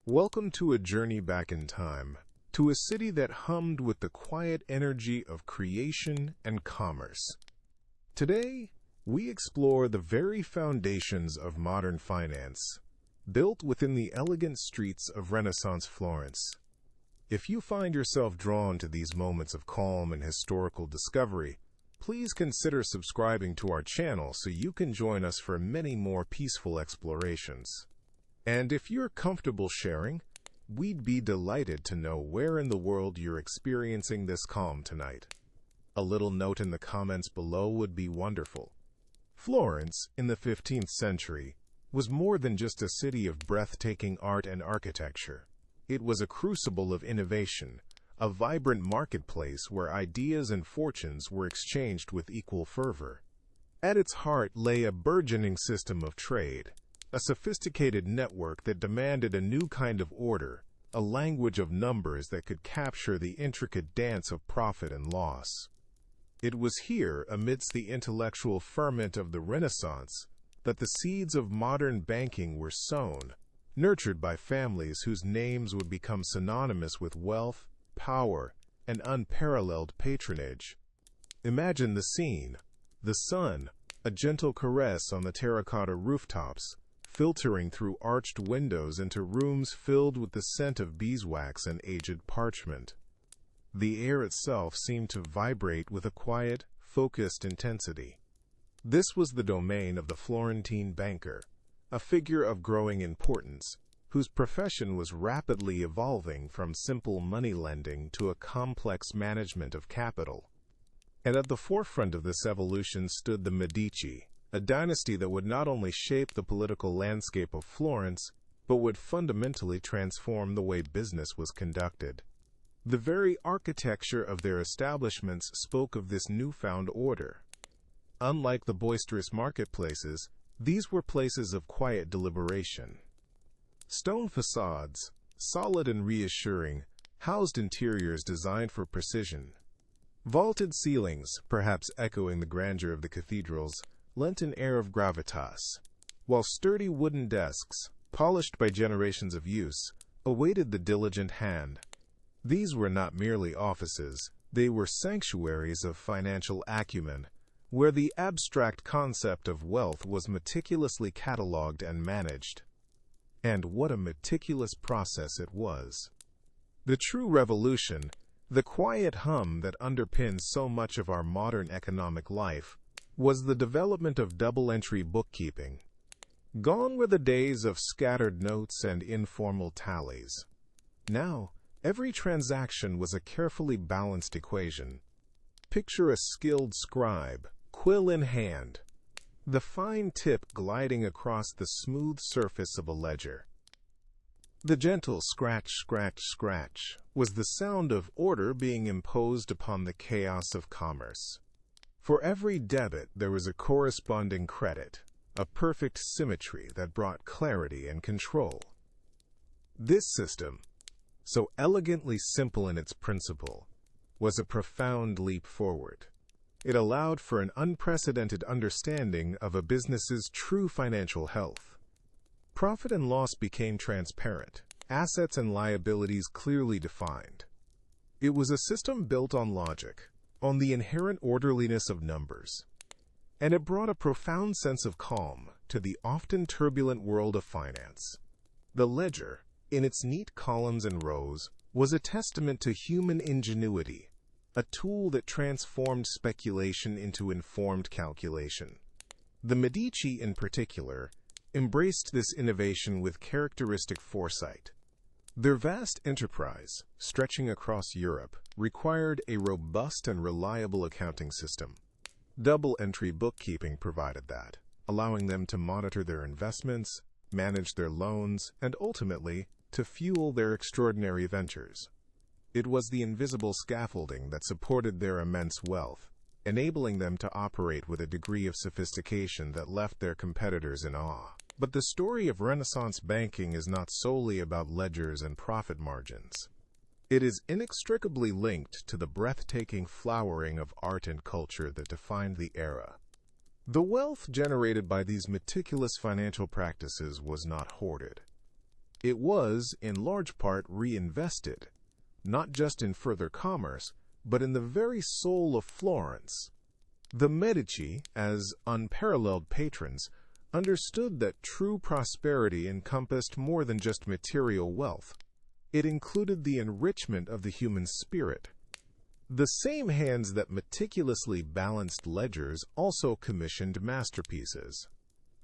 Welcome to a journey back in time, to a city that hummed with the quiet energy of creation and commerce. Today, we explore the very foundations of modern finance, built within the elegant streets of Renaissance Florence. If you find yourself drawn to these moments of calm and historical discovery, please consider subscribing to our channel so you can join us for many more peaceful explorations. And if you're comfortable sharing, we'd be delighted to know where in the world you're experiencing this calm tonight. A little note in the comments below would be wonderful. Florence, in the 15th century, was more than just a city of breathtaking art and architecture. It was a crucible of innovation, a vibrant marketplace where ideas and fortunes were exchanged with equal fervor. At its heart lay a burgeoning system of trade, a sophisticated network that demanded a new kind of order, a language of numbers that could capture the intricate dance of profit and loss. It was here, amidst the intellectual ferment of the Renaissance, that the seeds of modern banking were sown, nurtured by families whose names would become synonymous with wealth, power, and unparalleled patronage. Imagine the scene: the sun, a gentle caress on the terracotta rooftops, filtering through arched windows into rooms filled with the scent of beeswax and aged parchment. The air itself seemed to vibrate with a quiet, focused intensity. This was the domain of the Florentine banker, a figure of growing importance, whose profession was rapidly evolving from simple money lending to a complex management of capital. And at the forefront of this evolution stood the Medici, a dynasty that would not only shape the political landscape of Florence, but would fundamentally transform the way business was conducted. The very architecture of their establishments spoke of this newfound order. Unlike the boisterous marketplaces, these were places of quiet deliberation. Stone facades, solid and reassuring, housed interiors designed for precision. Vaulted ceilings, perhaps echoing the grandeur of the cathedrals, lent an air of gravitas, while sturdy wooden desks, polished by generations of use, awaited the diligent hand. These were not merely offices, they were sanctuaries of financial acumen, where the abstract concept of wealth was meticulously catalogued and managed. And what a meticulous process it was. The true revolution, the quiet hum that underpins so much of our modern economic life, was the development of double-entry bookkeeping. Gone were the days of scattered notes and informal tallies. Now, every transaction was a carefully balanced equation. Picture a skilled scribe, quill in hand, the fine tip gliding across the smooth surface of a ledger. The gentle scratch, scratch, scratch was the sound of order being imposed upon the chaos of commerce. For every debit there was a corresponding credit, a perfect symmetry that brought clarity and control. This system, so elegantly simple in its principle, was a profound leap forward. It allowed for an unprecedented understanding of a business's true financial health. Profit and loss became transparent, assets and liabilities clearly defined. It was a system built on logic, on the inherent orderliness of numbers, and it brought a profound sense of calm to the often turbulent world of finance. The ledger, in its neat columns and rows, was a testament to human ingenuity, a tool that transformed speculation into informed calculation. The Medici, in particular, embraced this innovation with characteristic foresight. Their vast enterprise, stretching across Europe, required a robust and reliable accounting system. Double-entry bookkeeping provided that, allowing them to monitor their investments, manage their loans, and ultimately, to fuel their extraordinary ventures. It was the invisible scaffolding that supported their immense wealth, enabling them to operate with a degree of sophistication that left their competitors in awe. But the story of Renaissance banking is not solely about ledgers and profit margins. It is inextricably linked to the breathtaking flowering of art and culture that defined the era. The wealth generated by these meticulous financial practices was not hoarded. It was, in large part, reinvested, not just in further commerce, but in the very soul of Florence. The Medici, as unparalleled patrons, understood that true prosperity encompassed more than just material wealth. It included the enrichment of the human spirit. The same hands that meticulously balanced ledgers also commissioned masterpieces.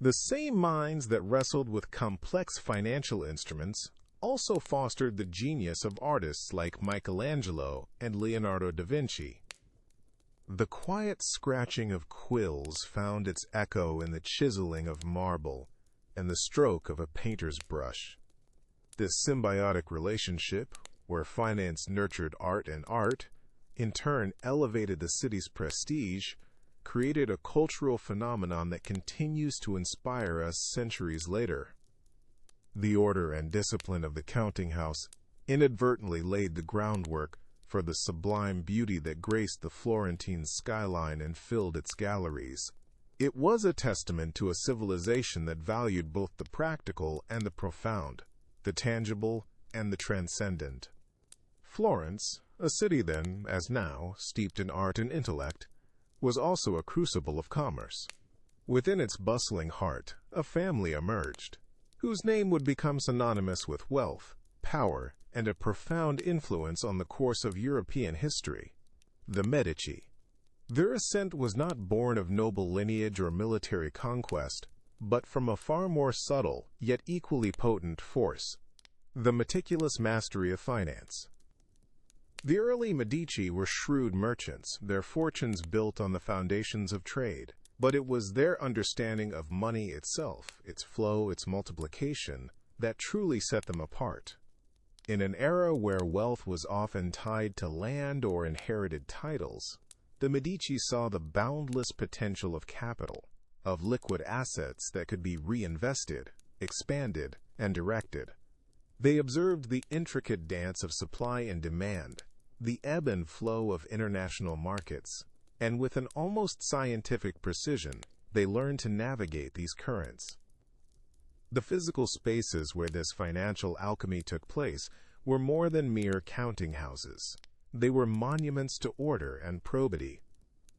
The same minds that wrestled with complex financial instruments also fostered the genius of artists like Michelangelo and Leonardo da Vinci. The quiet scratching of quills found its echo in the chiseling of marble and the stroke of a painter's brush. This symbiotic relationship, where finance nurtured art and art, in turn elevated the city's prestige, created a cultural phenomenon that continues to inspire us centuries later. The order and discipline of the counting house inadvertently laid the groundwork for the sublime beauty that graced the Florentine skyline and filled its galleries. It was a testament to a civilization that valued both the practical and the profound, the tangible and the transcendent. Florence, a city then, as now, steeped in art and intellect, was also a crucible of commerce. Within its bustling heart, a family emerged, whose name would become synonymous with wealth, power, and a profound influence on the course of European history: the Medici. Their ascent was not born of noble lineage or military conquest, but from a far more subtle, yet equally potent force: the meticulous mastery of finance. The early Medici were shrewd merchants, their fortunes built on the foundations of trade. But it was their understanding of money itself, its flow, its multiplication, that truly set them apart. In an era where wealth was often tied to land or inherited titles, the Medici saw the boundless potential of capital, of liquid assets that could be reinvested, expanded, and directed. They observed the intricate dance of supply and demand, the ebb and flow of international markets, and with an almost scientific precision, they learned to navigate these currents. The physical spaces where this financial alchemy took place were more than mere counting houses. They were monuments to order and probity.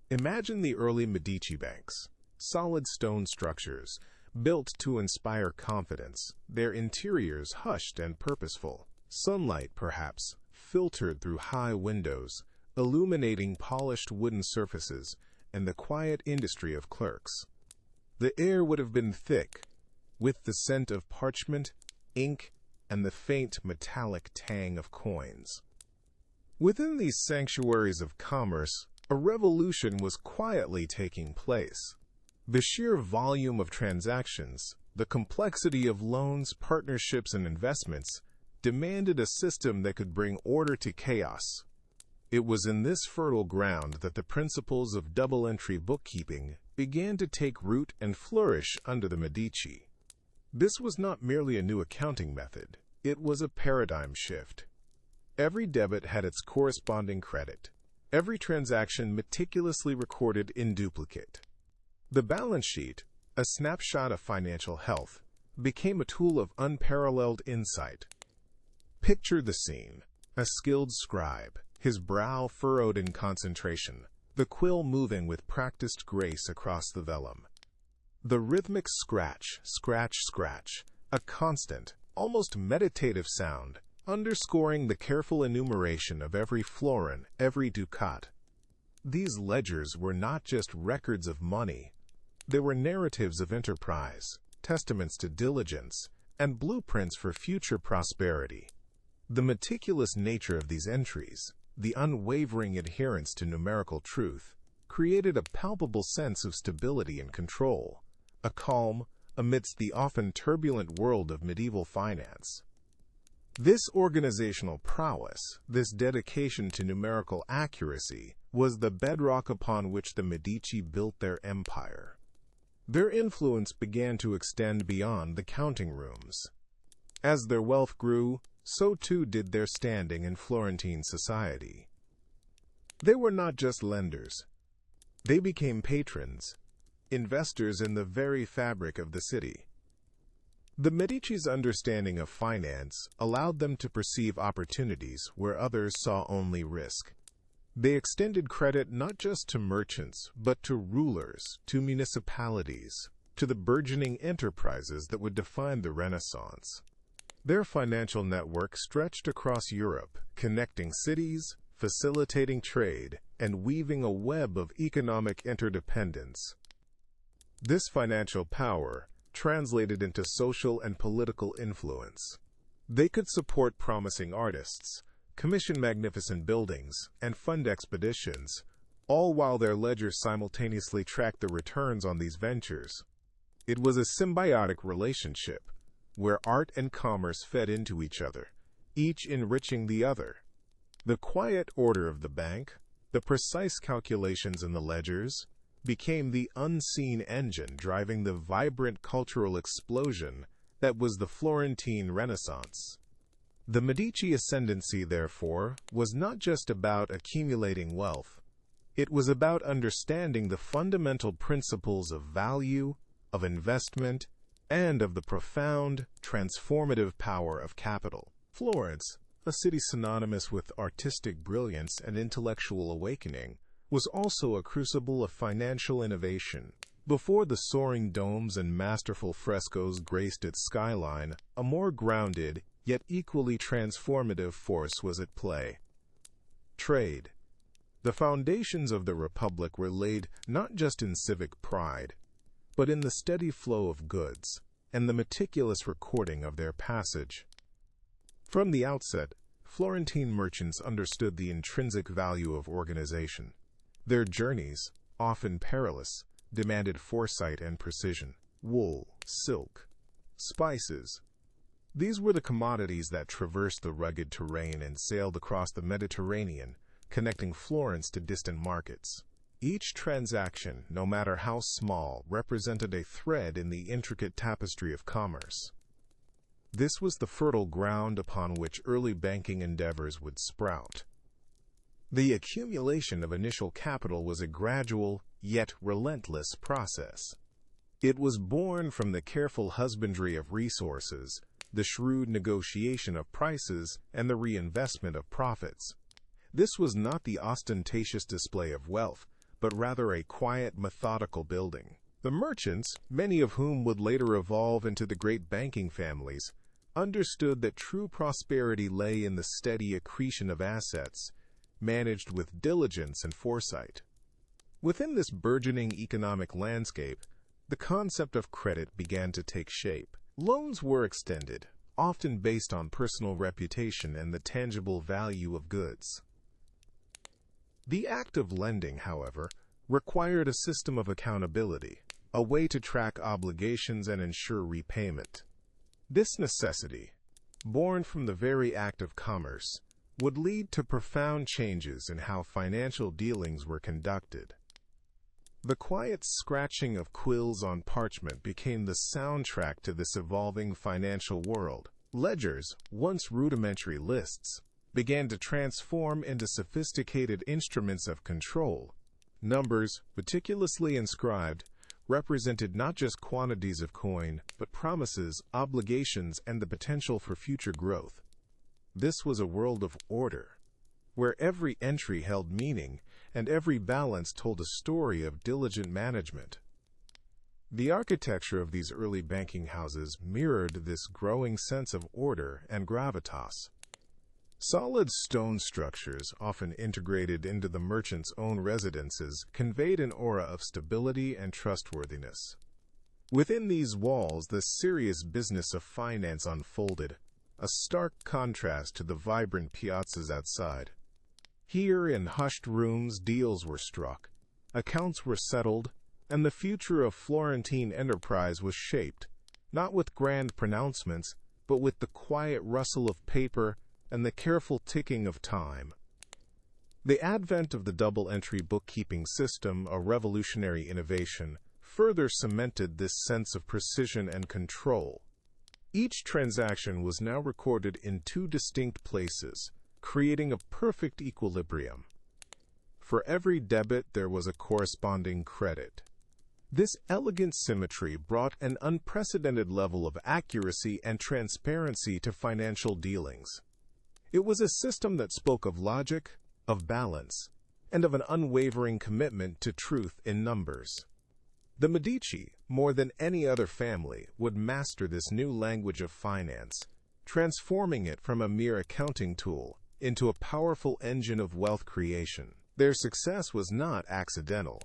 Imagine the early Medici banks, solid stone structures, built to inspire confidence, their interiors hushed and purposeful. Sunlight, perhaps, filtered through high windows, illuminating polished wooden surfaces and the quiet industry of clerks. The air would have been thick, with the scent of parchment, ink, and the faint metallic tang of coins. Within these sanctuaries of commerce, a revolution was quietly taking place. The sheer volume of transactions, the complexity of loans, partnerships, and investments demanded a system that could bring order to chaos. It was in this fertile ground that the principles of double-entry bookkeeping began to take root and flourish under the Medici. This was not merely a new accounting method, it was a paradigm shift. Every debit had its corresponding credit, every transaction meticulously recorded in duplicate. The balance sheet, a snapshot of financial health, became a tool of unparalleled insight. Picture the scene: a skilled scribe, his brow furrowed in concentration, the quill moving with practiced grace across the vellum. The rhythmic scratch, scratch, scratch, a constant, almost meditative sound, underscoring the careful enumeration of every florin, every ducat. These ledgers were not just records of money. They were narratives of enterprise, testaments to diligence, and blueprints for future prosperity. The meticulous nature of these entries, the unwavering adherence to numerical truth, created a palpable sense of stability and control, a calm amidst the often turbulent world of medieval finance. This organizational prowess, this dedication to numerical accuracy, was the bedrock upon which the Medici built their empire. Their influence began to extend beyond the counting rooms. As their wealth grew, so too did their standing in Florentine society. They were not just lenders. They became patrons, investors in the very fabric of the city. The Medici's understanding of finance allowed them to perceive opportunities where others saw only risk. They extended credit not just to merchants, but to rulers, to municipalities, to the burgeoning enterprises that would define the Renaissance. Their financial network stretched across Europe, connecting cities, facilitating trade, and weaving a web of economic interdependence. This financial power translated into social and political influence. They could support promising artists, commission magnificent buildings, and fund expeditions, all while their ledgers simultaneously tracked the returns on these ventures. It was a symbiotic relationship, where art and commerce fed into each other, each enriching the other. The quiet order of the bank, the precise calculations in the ledgers, became the unseen engine driving the vibrant cultural explosion that was the Florentine Renaissance. The Medici ascendancy, therefore, was not just about accumulating wealth. It was about understanding the fundamental principles of value, of investment, and of the profound, transformative power of capital. Florence, a city synonymous with artistic brilliance and intellectual awakening, was also a crucible of financial innovation. Before the soaring domes and masterful frescoes graced its skyline, a more grounded, yet equally transformative force was at play. Trade. The foundations of the Republic were laid not just in civic pride, but in the steady flow of goods and the meticulous recording of their passage. From the outset, Florentine merchants understood the intrinsic value of organization. Their journeys, often perilous, demanded foresight and precision. Wool, silk, spices. These were the commodities that traversed the rugged terrain and sailed across the Mediterranean, connecting Florence to distant markets. Each transaction, no matter how small, represented a thread in the intricate tapestry of commerce. This was the fertile ground upon which early banking endeavors would sprout. The accumulation of initial capital was a gradual, yet relentless process. It was born from the careful husbandry of resources, the shrewd negotiation of prices, and the reinvestment of profits. This was not the ostentatious display of wealth, but rather a quiet, methodical building. The merchants, many of whom would later evolve into the great banking families, understood that true prosperity lay in the steady accretion of assets, managed with diligence and foresight. Within this burgeoning economic landscape, the concept of credit began to take shape. Loans were extended, often based on personal reputation and the tangible value of goods. The act of lending, however, required a system of accountability, a way to track obligations and ensure repayment. This necessity, born from the very act of commerce, would lead to profound changes in how financial dealings were conducted. The quiet scratching of quills on parchment became the soundtrack to this evolving financial world. Ledgers, once rudimentary lists, began to transform into sophisticated instruments of control. Numbers, meticulously inscribed, represented not just quantities of coin, but promises, obligations, and the potential for future growth. This was a world of order, where every entry held meaning and every balance told a story of diligent management. The architecture of these early banking houses mirrored this growing sense of order and gravitas. Solid stone structures, often integrated into the merchant's own residences, conveyed an aura of stability and trustworthiness. Within these walls, the serious business of finance unfolded, a stark contrast to the vibrant piazzas outside. Here, in hushed rooms, deals were struck, accounts were settled, and the future of Florentine enterprise was shaped, not with grand pronouncements, but with the quiet rustle of paper and the careful ticking of time. The advent of the double-entry bookkeeping system, a revolutionary innovation, further cemented this sense of precision and control. Each transaction was now recorded in two distinct places, creating a perfect equilibrium. For every debit, there was a corresponding credit. This elegant symmetry brought an unprecedented level of accuracy and transparency to financial dealings. It was a system that spoke of logic, of balance, and of an unwavering commitment to truth in numbers. The Medici, more than any other family, would master this new language of finance, transforming it from a mere accounting tool into a powerful engine of wealth creation. Their success was not accidental.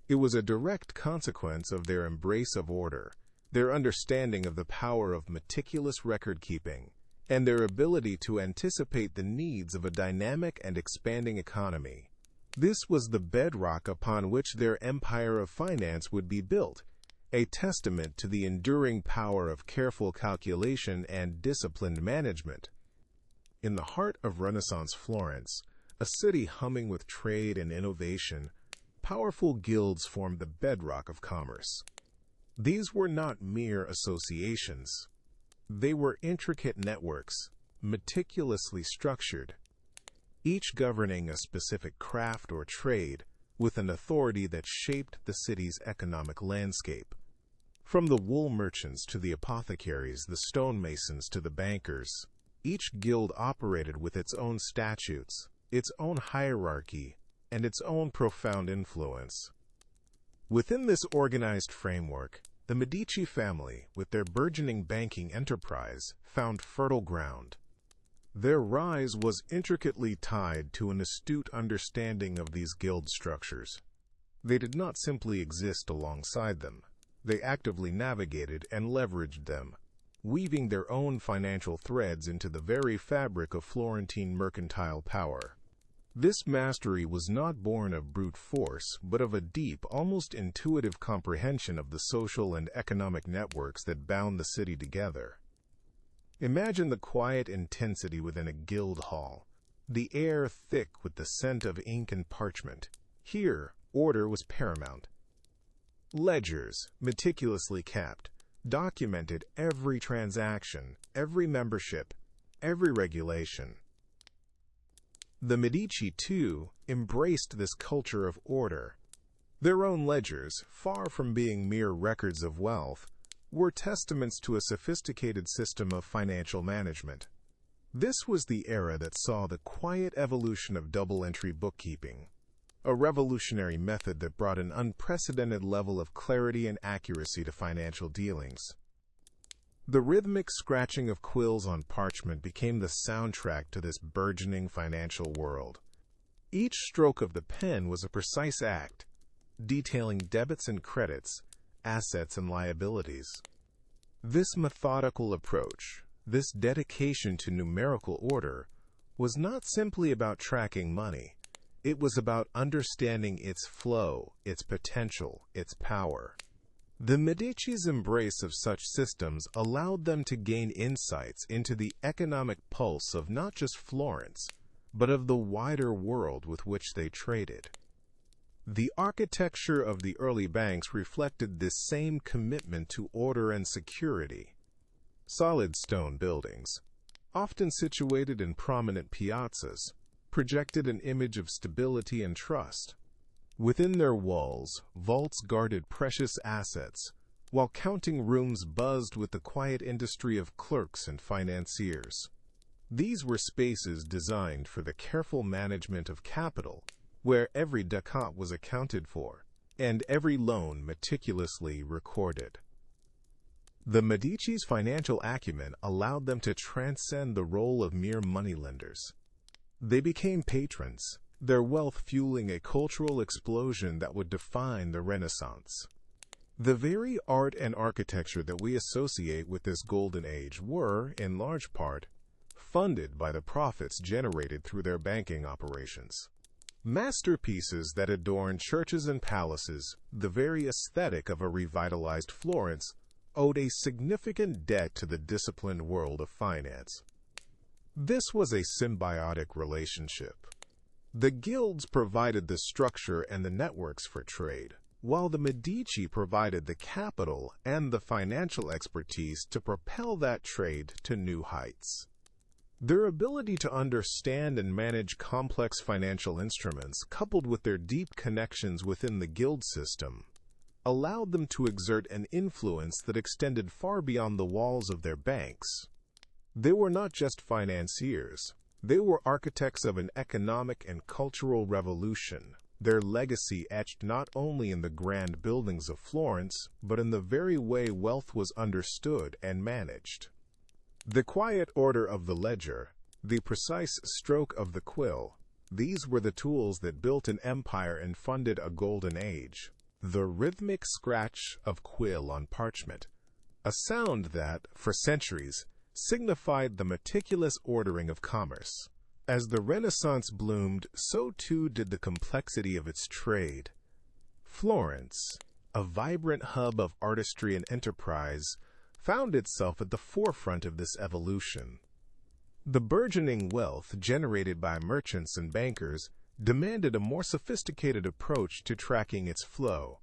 It was a direct consequence of their embrace of order, their understanding of the power of meticulous record-keeping, and their ability to anticipate the needs of a dynamic and expanding economy. This was the bedrock upon which their empire of finance would be built, a testament to the enduring power of careful calculation and disciplined management. In the heart of Renaissance Florence, a city humming with trade and innovation, powerful guilds formed the bedrock of commerce. These were not mere associations. They were intricate networks, meticulously structured, each governing a specific craft or trade with an authority that shaped the city's economic landscape. From the wool merchants to the apothecaries, the stonemasons to the bankers, each guild operated with its own statutes, its own hierarchy, and its own profound influence. Within this organized framework, the Medici family, with their burgeoning banking enterprise, found fertile ground. Their rise was intricately tied to an astute understanding of these guild structures. They did not simply exist alongside them. They actively navigated and leveraged them, weaving their own financial threads into the very fabric of Florentine mercantile power. This mastery was not born of brute force, but of a deep, almost intuitive comprehension of the social and economic networks that bound the city together. Imagine the quiet intensity within a guild hall, the air thick with the scent of ink and parchment. Here, order was paramount. Ledgers, meticulously kept, documented every transaction, every membership, every regulation. The Medici, too, embraced this culture of order. Their own ledgers, far from being mere records of wealth, were testaments to a sophisticated system of financial management. This was the era that saw the quiet evolution of double-entry bookkeeping, a revolutionary method that brought an unprecedented level of clarity and accuracy to financial dealings. The rhythmic scratching of quills on parchment became the soundtrack to this burgeoning financial world. Each stroke of the pen was a precise act, detailing debits and credits, assets and liabilities. This methodical approach, this dedication to numerical order, was not simply about tracking money. It was about understanding its flow, its potential, its power. The Medici's embrace of such systems allowed them to gain insights into the economic pulse of not just Florence, but of the wider world with which they traded. The architecture of the early banks reflected this same commitment to order and security. Solid stone buildings, often situated in prominent piazzas, projected an image of stability and trust. Within their walls, vaults guarded precious assets, while counting rooms buzzed with the quiet industry of clerks and financiers. These were spaces designed for the careful management of capital, where every ducat was accounted for, and every loan meticulously recorded. The Medici's financial acumen allowed them to transcend the role of mere moneylenders. They became patrons, their wealth fueling a cultural explosion that would define the Renaissance. The very art and architecture that we associate with this golden age were, in large part, funded by the profits generated through their banking operations. Masterpieces that adorn churches and palaces, the very aesthetic of a revitalized Florence, owed a significant debt to the disciplined world of finance. This was a symbiotic relationship. The guilds provided the structure and the networks for trade, while the Medici provided the capital and the financial expertise to propel that trade to new heights. Their ability to understand and manage complex financial instruments, coupled with their deep connections within the guild system, allowed them to exert an influence that extended far beyond the walls of their banks. They were not just financiers. They were architects of an economic and cultural revolution, their legacy etched not only in the grand buildings of Florence, but in the very way wealth was understood and managed. The quiet order of the ledger, the precise stroke of the quill, these were the tools that built an empire and funded a golden age. The rhythmic scratch of quill on parchment, a sound that, for centuries, signified the meticulous ordering of commerce. As the Renaissance bloomed, so too did the complexity of its trade. Florence, a vibrant hub of artistry and enterprise, found itself at the forefront of this evolution. The burgeoning wealth generated by merchants and bankers demanded a more sophisticated approach to tracking its flow.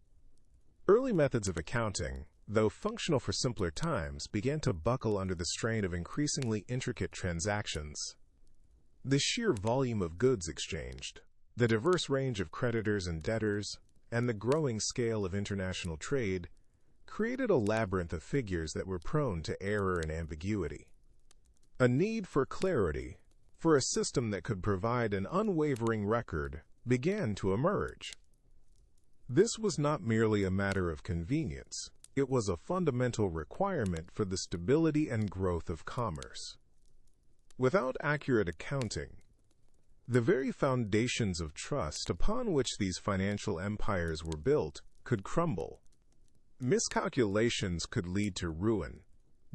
Early methods of accounting, though functional for simpler times, began to buckle under the strain of increasingly intricate transactions. The sheer volume of goods exchanged, the diverse range of creditors and debtors, and the growing scale of international trade created a labyrinth of figures that were prone to error and ambiguity. A need for clarity, for a system that could provide an unwavering record, began to emerge. This was not merely a matter of convenience. It was a fundamental requirement for the stability and growth of commerce. Without accurate accounting, the very foundations of trust upon which these financial empires were built could crumble. Miscalculations could lead to ruin,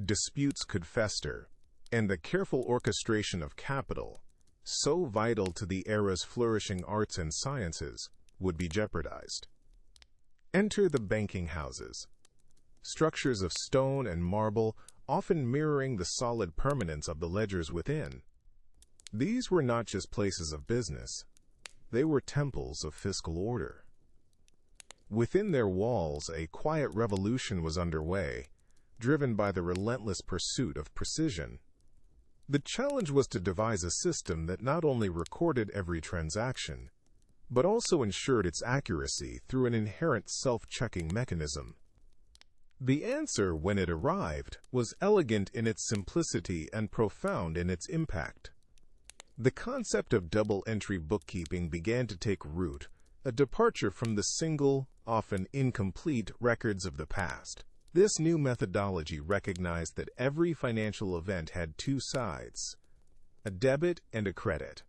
disputes could fester, and the careful orchestration of capital, so vital to the era's flourishing arts and sciences, would be jeopardized. Enter the banking houses. Structures of stone and marble, often mirroring the solid permanence of the ledgers within. These were not just places of business. They were temples of fiscal order. Within their walls, a quiet revolution was underway, driven by the relentless pursuit of precision. The challenge was to devise a system that not only recorded every transaction, but also ensured its accuracy through an inherent self-checking mechanism. The answer, when it arrived, was elegant in its simplicity and profound in its impact. The concept of double-entry bookkeeping began to take root, a departure from the single, often incomplete, records of the past. This new methodology recognized that every financial event had two sides, a debit and a credit.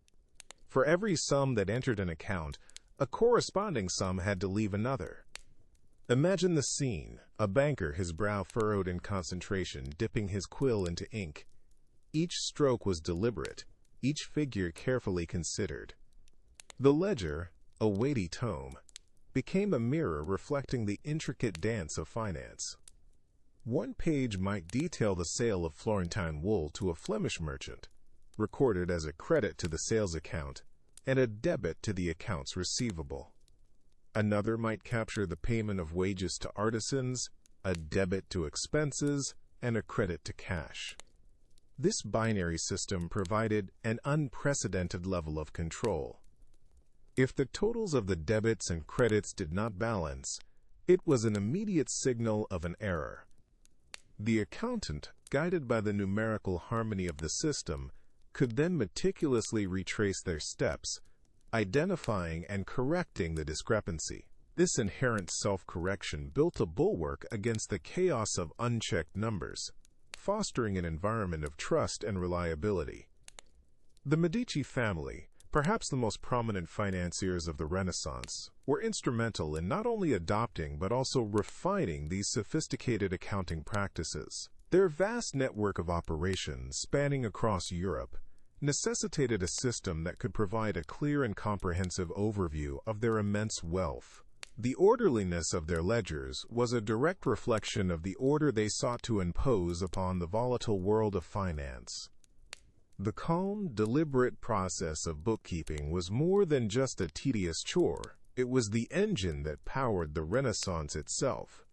For every sum that entered an account, a corresponding sum had to leave another. Imagine the scene, a banker, his brow furrowed in concentration, dipping his quill into ink. Each stroke was deliberate, each figure carefully considered. The ledger, a weighty tome, became a mirror reflecting the intricate dance of finance. One page might detail the sale of Florentine wool to a Flemish merchant, recorded as a credit to the sales account and a debit to the accounts receivable. Another might capture the payment of wages to artisans, a debit to expenses, and a credit to cash. This binary system provided an unprecedented level of control. If the totals of the debits and credits did not balance, it was an immediate signal of an error. The accountant, guided by the numerical harmony of the system, could then meticulously retrace their steps, identifying and correcting the discrepancy. This inherent self-correction built a bulwark against the chaos of unchecked numbers, fostering an environment of trust and reliability. The Medici family, perhaps the most prominent financiers of the Renaissance, were instrumental in not only adopting but also refining these sophisticated accounting practices. Their vast network of operations, spanning across Europe, necessitated a system that could provide a clear and comprehensive overview of their immense wealth. The orderliness of their ledgers was a direct reflection of the order they sought to impose upon the volatile world of finance. The calm, deliberate process of bookkeeping was more than just a tedious chore. It was the engine that powered the Renaissance itself.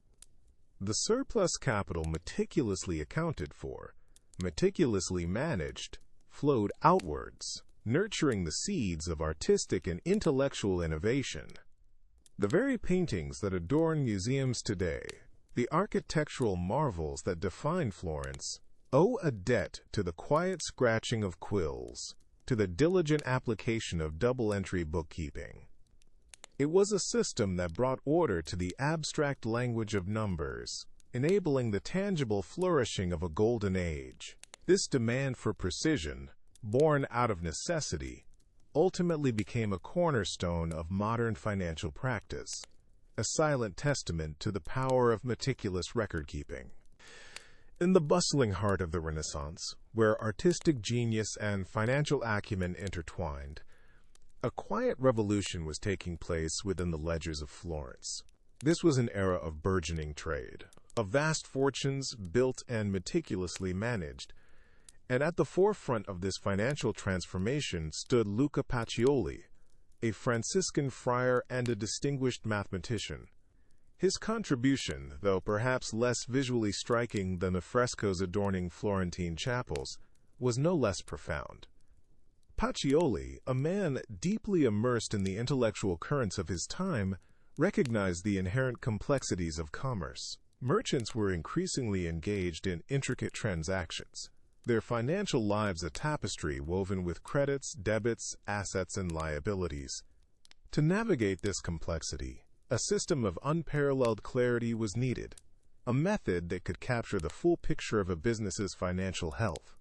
The surplus capital meticulously accounted for, meticulously managed, flowed outwards, nurturing the seeds of artistic and intellectual innovation. The very paintings that adorn museums today, the architectural marvels that define Florence, owe a debt to the quiet scratching of quills, to the diligent application of double-entry bookkeeping. It was a system that brought order to the abstract language of numbers, enabling the tangible flourishing of a golden age. This demand for precision, born out of necessity, ultimately became a cornerstone of modern financial practice, a silent testament to the power of meticulous record-keeping. In the bustling heart of the Renaissance, where artistic genius and financial acumen intertwined, a quiet revolution was taking place within the ledgers of Florence. This was an era of burgeoning trade, of vast fortunes built and meticulously managed, and at the forefront of this financial transformation stood Luca Pacioli, a Franciscan friar and a distinguished mathematician. His contribution, though perhaps less visually striking than the frescoes adorning Florentine chapels, was no less profound. Pacioli, a man deeply immersed in the intellectual currents of his time, recognized the inherent complexities of commerce. Merchants were increasingly engaged in intricate transactions, their financial lives a tapestry woven with credits, debits, assets, and liabilities. To navigate this complexity, a system of unparalleled clarity was needed, a method that could capture the full picture of a business's financial health.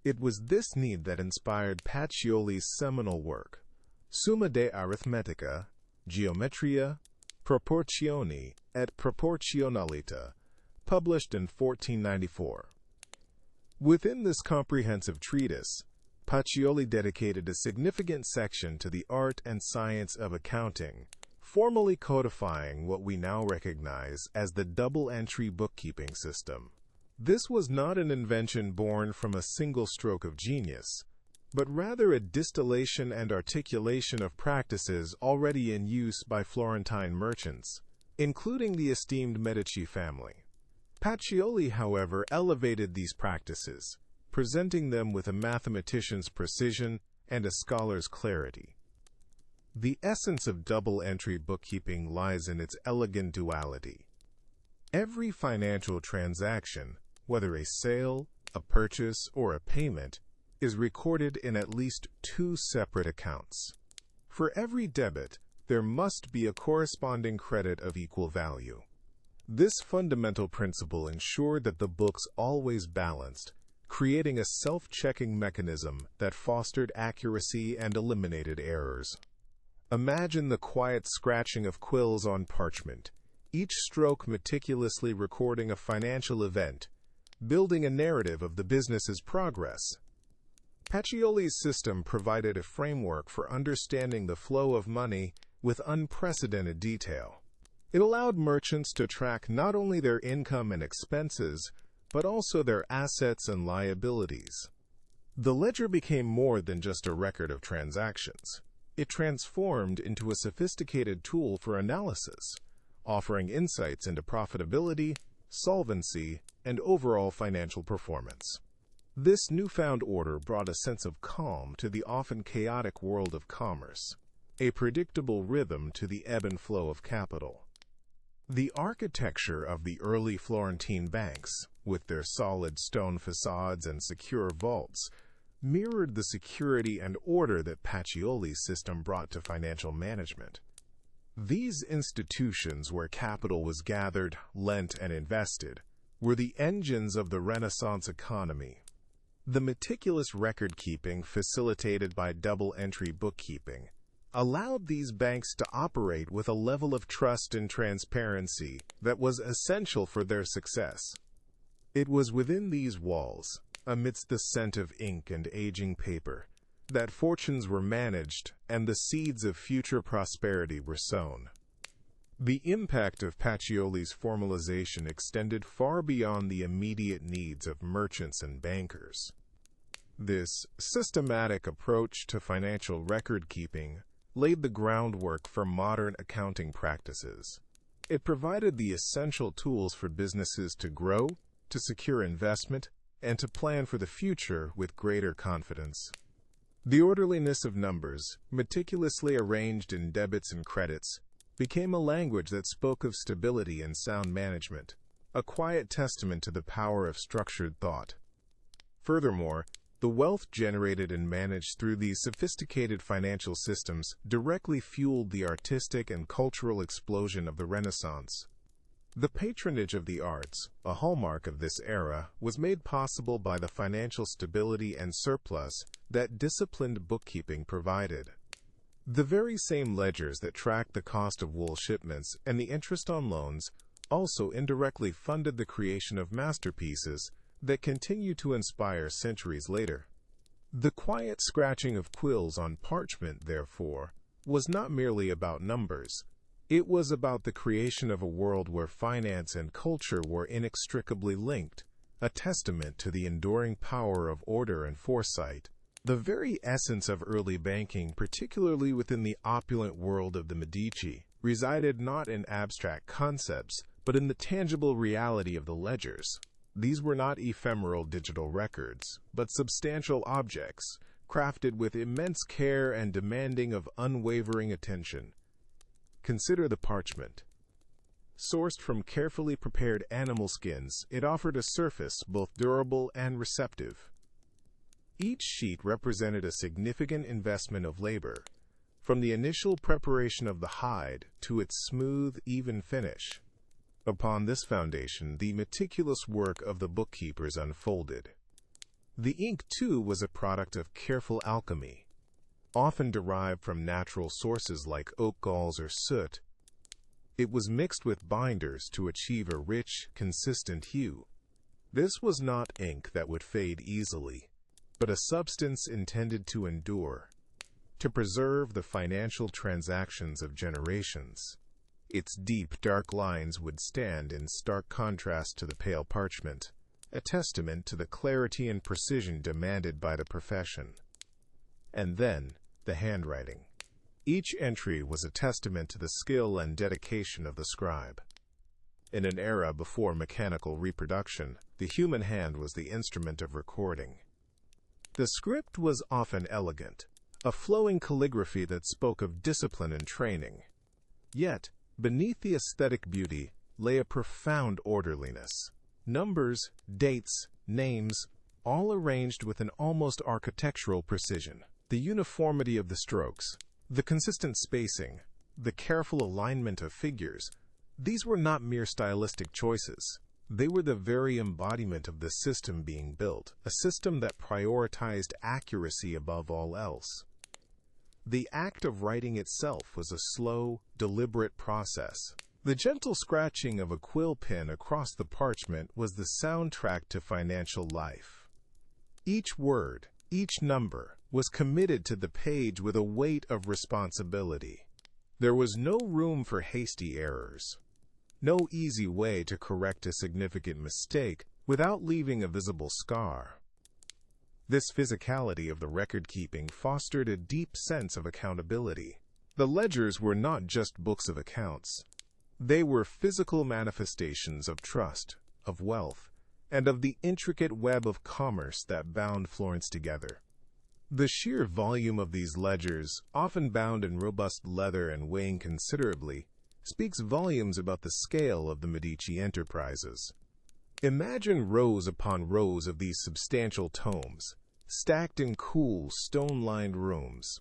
It was this need that inspired Pacioli's seminal work, Summa de Arithmetica, Geometria, Proportioni et Proporzionalità, published in 1494. Within this comprehensive treatise, Pacioli dedicated a significant section to the art and science of accounting, formally codifying what we now recognize as the double-entry bookkeeping system. This was not an invention born from a single stroke of genius, but rather a distillation and articulation of practices already in use by Florentine merchants, including the esteemed Medici family. Pacioli, however, elevated these practices, presenting them with a mathematician's precision and a scholar's clarity. The essence of double-entry bookkeeping lies in its elegant duality. Every financial transaction, whether a sale, a purchase, or a payment, is recorded in at least two separate accounts. For every debit, there must be a corresponding credit of equal value. This fundamental principle ensured that the books always balanced, creating a self-checking mechanism that fostered accuracy and eliminated errors. Imagine the quiet scratching of quills on parchment, each stroke meticulously recording a financial event, building a narrative of the business's progress. Pacioli's system provided a framework for understanding the flow of money with unprecedented detail. It allowed merchants to track not only their income and expenses, but also their assets and liabilities. The ledger became more than just a record of transactions. It transformed into a sophisticated tool for analysis, offering insights into profitability, solvency, and overall financial performance. This newfound order brought a sense of calm to the often chaotic world of commerce, a predictable rhythm to the ebb and flow of capital. The architecture of the early Florentine banks, with their solid stone facades and secure vaults, mirrored the security and order that Pacioli's system brought to financial management. These institutions, where capital was gathered, lent, and invested, were the engines of the Renaissance economy. The meticulous record-keeping facilitated by double-entry bookkeeping allowed these banks to operate with a level of trust and transparency that was essential for their success. It was within these walls, amidst the scent of ink and aging paper, that fortunes were managed and the seeds of future prosperity were sown. The impact of Pacioli's formalization extended far beyond the immediate needs of merchants and bankers. This systematic approach to financial record-keeping laid the groundwork for modern accounting practices. It provided the essential tools for businesses to grow, to secure investment, and to plan for the future with greater confidence. The orderliness of numbers, meticulously arranged in debits and credits, became a language that spoke of stability and sound management, a quiet testament to the power of structured thought. Furthermore, the wealth generated and managed through these sophisticated financial systems directly fueled the artistic and cultural explosion of the Renaissance. The patronage of the arts, a hallmark of this era, was made possible by the financial stability and surplus that disciplined bookkeeping provided. The very same ledgers that tracked the cost of wool shipments and the interest on loans also indirectly funded the creation of masterpieces that continue to inspire centuries later. The quiet scratching of quills on parchment, therefore, was not merely about numbers. It was about the creation of a world where finance and culture were inextricably linked, a testament to the enduring power of order and foresight. The very essence of early banking, particularly within the opulent world of the Medici, resided not in abstract concepts, but in the tangible reality of the ledgers. These were not ephemeral digital records, but substantial objects, crafted with immense care and demanding of unwavering attention. Consider the parchment. Sourced from carefully prepared animal skins, it offered a surface both durable and receptive. Each sheet represented a significant investment of labor, from the initial preparation of the hide to its smooth, even finish. Upon this foundation, the meticulous work of the bookkeepers unfolded. The ink, too, was a product of careful alchemy, often derived from natural sources like oak galls or soot. It was mixed with binders to achieve a rich, consistent hue. This was not ink that would fade easily, but a substance intended to endure, to preserve the financial transactions of generations. Its deep, dark lines would stand in stark contrast to the pale parchment, a testament to the clarity and precision demanded by the profession. And then, the handwriting. Each entry was a testament to the skill and dedication of the scribe. In an era before mechanical reproduction, the human hand was the instrument of recording. The script was often elegant, a flowing calligraphy that spoke of discipline and training. Yet, beneath the aesthetic beauty lay a profound orderliness. Numbers, dates, names, all arranged with an almost architectural precision. The uniformity of the strokes, the consistent spacing, the careful alignment of figures, these were not mere stylistic choices. They were the very embodiment of the system being built, a system that prioritized accuracy above all else. The act of writing itself was a slow, deliberate process. The gentle scratching of a quill pen across the parchment was the soundtrack to financial life. Each word, each number, was committed to the page with a weight of responsibility. There was no room for hasty errors, no easy way to correct a significant mistake without leaving a visible scar. This physicality of the record-keeping fostered a deep sense of accountability. The ledgers were not just books of accounts. They were physical manifestations of trust, of wealth, and of the intricate web of commerce that bound Florence together. The sheer volume of these ledgers, often bound in robust leather and weighing considerably, speaks volumes about the scale of the Medici enterprises. Imagine rows upon rows of these substantial tomes, stacked in cool, stone-lined rooms.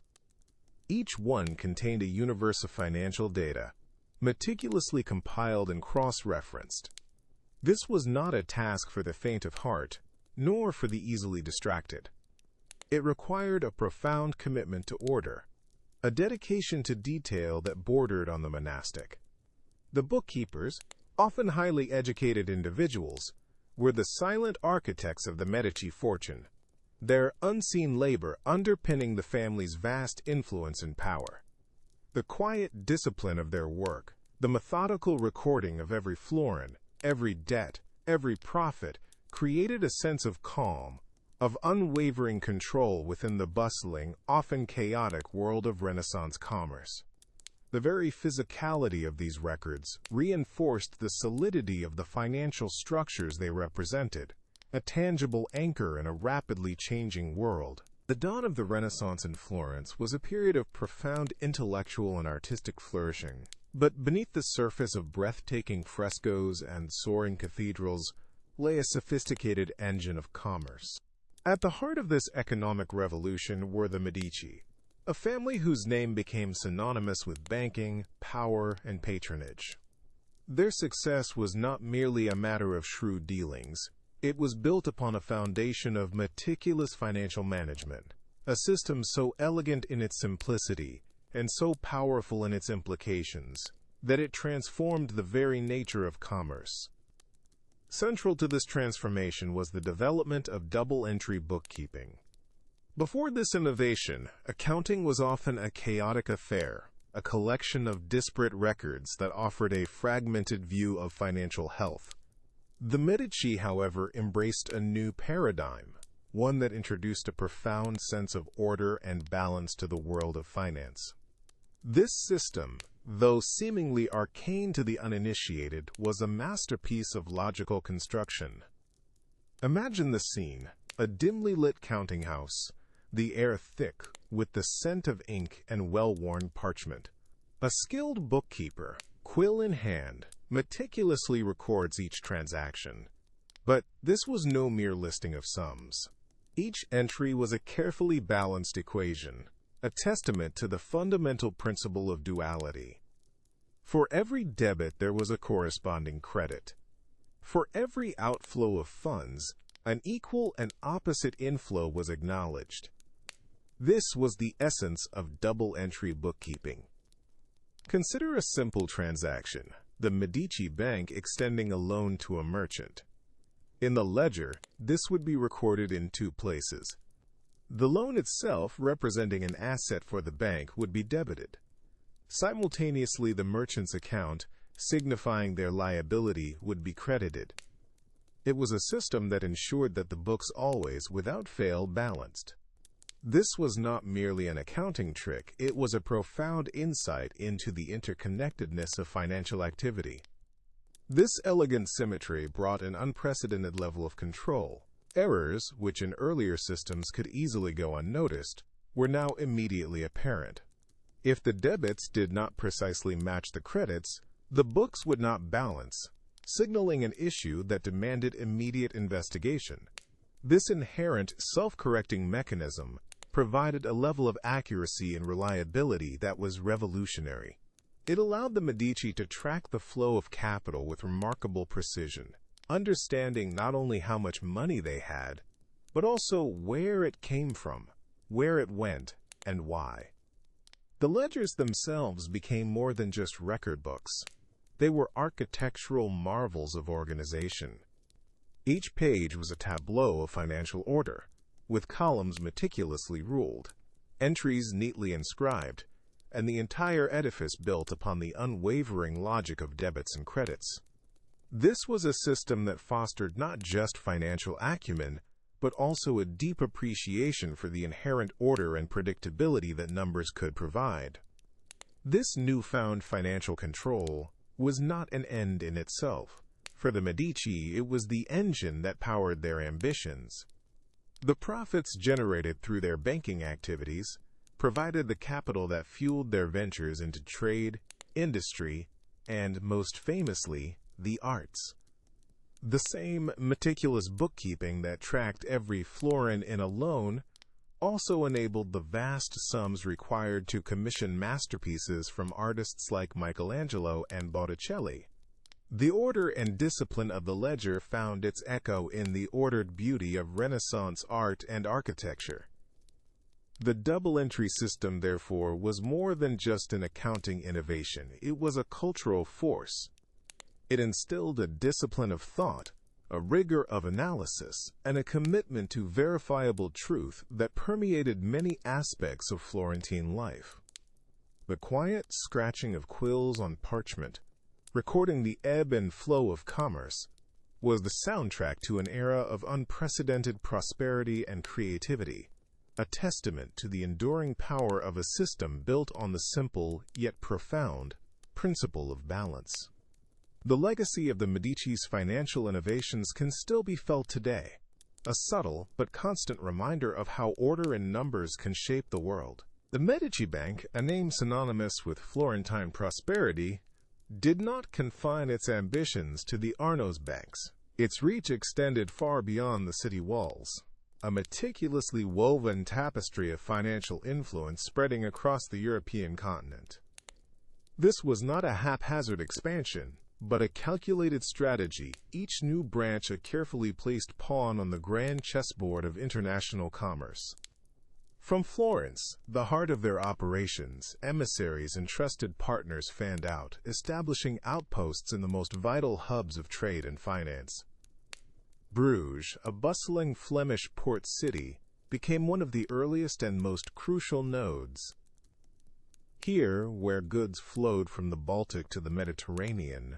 Each one contained a universe of financial data, meticulously compiled and cross-referenced. This was not a task for the faint of heart, nor for the easily distracted. It required a profound commitment to order, a dedication to detail that bordered on the monastic. The bookkeepers, often highly educated individuals, were the silent architects of the Medici fortune, their unseen labor underpinning the family's vast influence and power. The quiet discipline of their work, the methodical recording of every florin, every debt, every profit, created a sense of calm, of unwavering control within the bustling, often chaotic world of Renaissance commerce. The very physicality of these records reinforced the solidity of the financial structures they represented, a tangible anchor in a rapidly changing world. The dawn of the Renaissance in Florence was a period of profound intellectual and artistic flourishing. But beneath the surface of breathtaking frescoes and soaring cathedrals lay a sophisticated engine of commerce. At the heart of this economic revolution were the Medici, a family whose name became synonymous with banking, power, and patronage. Their success was not merely a matter of shrewd dealings. It was built upon a foundation of meticulous financial management, a system so elegant in its simplicity and so powerful in its implications that it transformed the very nature of commerce. Central to this transformation was the development of double-entry bookkeeping. Before this innovation, accounting was often a chaotic affair, a collection of disparate records that offered a fragmented view of financial health. The Medici, however, embraced a new paradigm, one that introduced a profound sense of order and balance to the world of finance. This system, though seemingly arcane to the uninitiated, was a masterpiece of logical construction. Imagine the scene: a dimly lit counting house, the air thick with the scent of ink and well-worn parchment. A skilled bookkeeper, quill in hand, meticulously records each transaction. But this was no mere listing of sums. Each entry was a carefully balanced equation, a testament to the fundamental principle of duality. For every debit, there was a corresponding credit. For every outflow of funds, an equal and opposite inflow was acknowledged. This was the essence of double-entry bookkeeping. Consider a simple transaction: the Medici Bank extending a loan to a merchant. In the ledger, this would be recorded in two places. The loan itself, representing an asset for the bank, would be debited. Simultaneously, the merchant's account, signifying their liability, would be credited. It was a system that ensured that the books always, without fail, balanced. This was not merely an accounting trick, it was a profound insight into the interconnectedness of financial activity. This elegant symmetry brought an unprecedented level of control. Errors, which in earlier systems could easily go unnoticed, were now immediately apparent. If the debits did not precisely match the credits, the books would not balance, signaling an issue that demanded immediate investigation. This inherent self-correcting mechanism provided a level of accuracy and reliability that was revolutionary. It allowed the Medici to track the flow of capital with remarkable precision, understanding not only how much money they had, but also where it came from, where it went, and why. The ledgers themselves became more than just record books. They were architectural marvels of organization. Each page was a tableau of financial order, with columns meticulously ruled, entries neatly inscribed, and the entire edifice built upon the unwavering logic of debits and credits. This was a system that fostered not just financial acumen, but also a deep appreciation for the inherent order and predictability that numbers could provide. This newfound financial control was not an end in itself. For the Medici, it was the engine that powered their ambitions. The profits generated through their banking activities provided the capital that fueled their ventures into trade, industry, and, most famously, the arts. The same meticulous bookkeeping that tracked every florin in a loan also enabled the vast sums required to commission masterpieces from artists like Michelangelo and Botticelli. The order and discipline of the ledger found its echo in the ordered beauty of Renaissance art and architecture. The double-entry system, therefore, was more than just an accounting innovation. It was a cultural force. It instilled a discipline of thought, a rigor of analysis, and a commitment to verifiable truth that permeated many aspects of Florentine life. The quiet scratching of quills on parchment, recording the ebb and flow of commerce, was the soundtrack to an era of unprecedented prosperity and creativity, a testament to the enduring power of a system built on the simple yet profound principle of balance. The legacy of the Medici's financial innovations can still be felt today, a subtle but constant reminder of how order and numbers can shape the world. The Medici Bank, a name synonymous with Florentine prosperity, did not confine its ambitions to the Arno's banks. Its reach extended far beyond the city walls, a meticulously woven tapestry of financial influence spreading across the European continent. This was not a haphazard expansion, but a calculated strategy, each new branch a carefully placed pawn on the grand chessboard of international commerce. From Florence, the heart of their operations, emissaries and trusted partners fanned out, establishing outposts in the most vital hubs of trade and finance. Bruges, a bustling Flemish port city, became one of the earliest and most crucial nodes. Here, where goods flowed from the Baltic to the Mediterranean,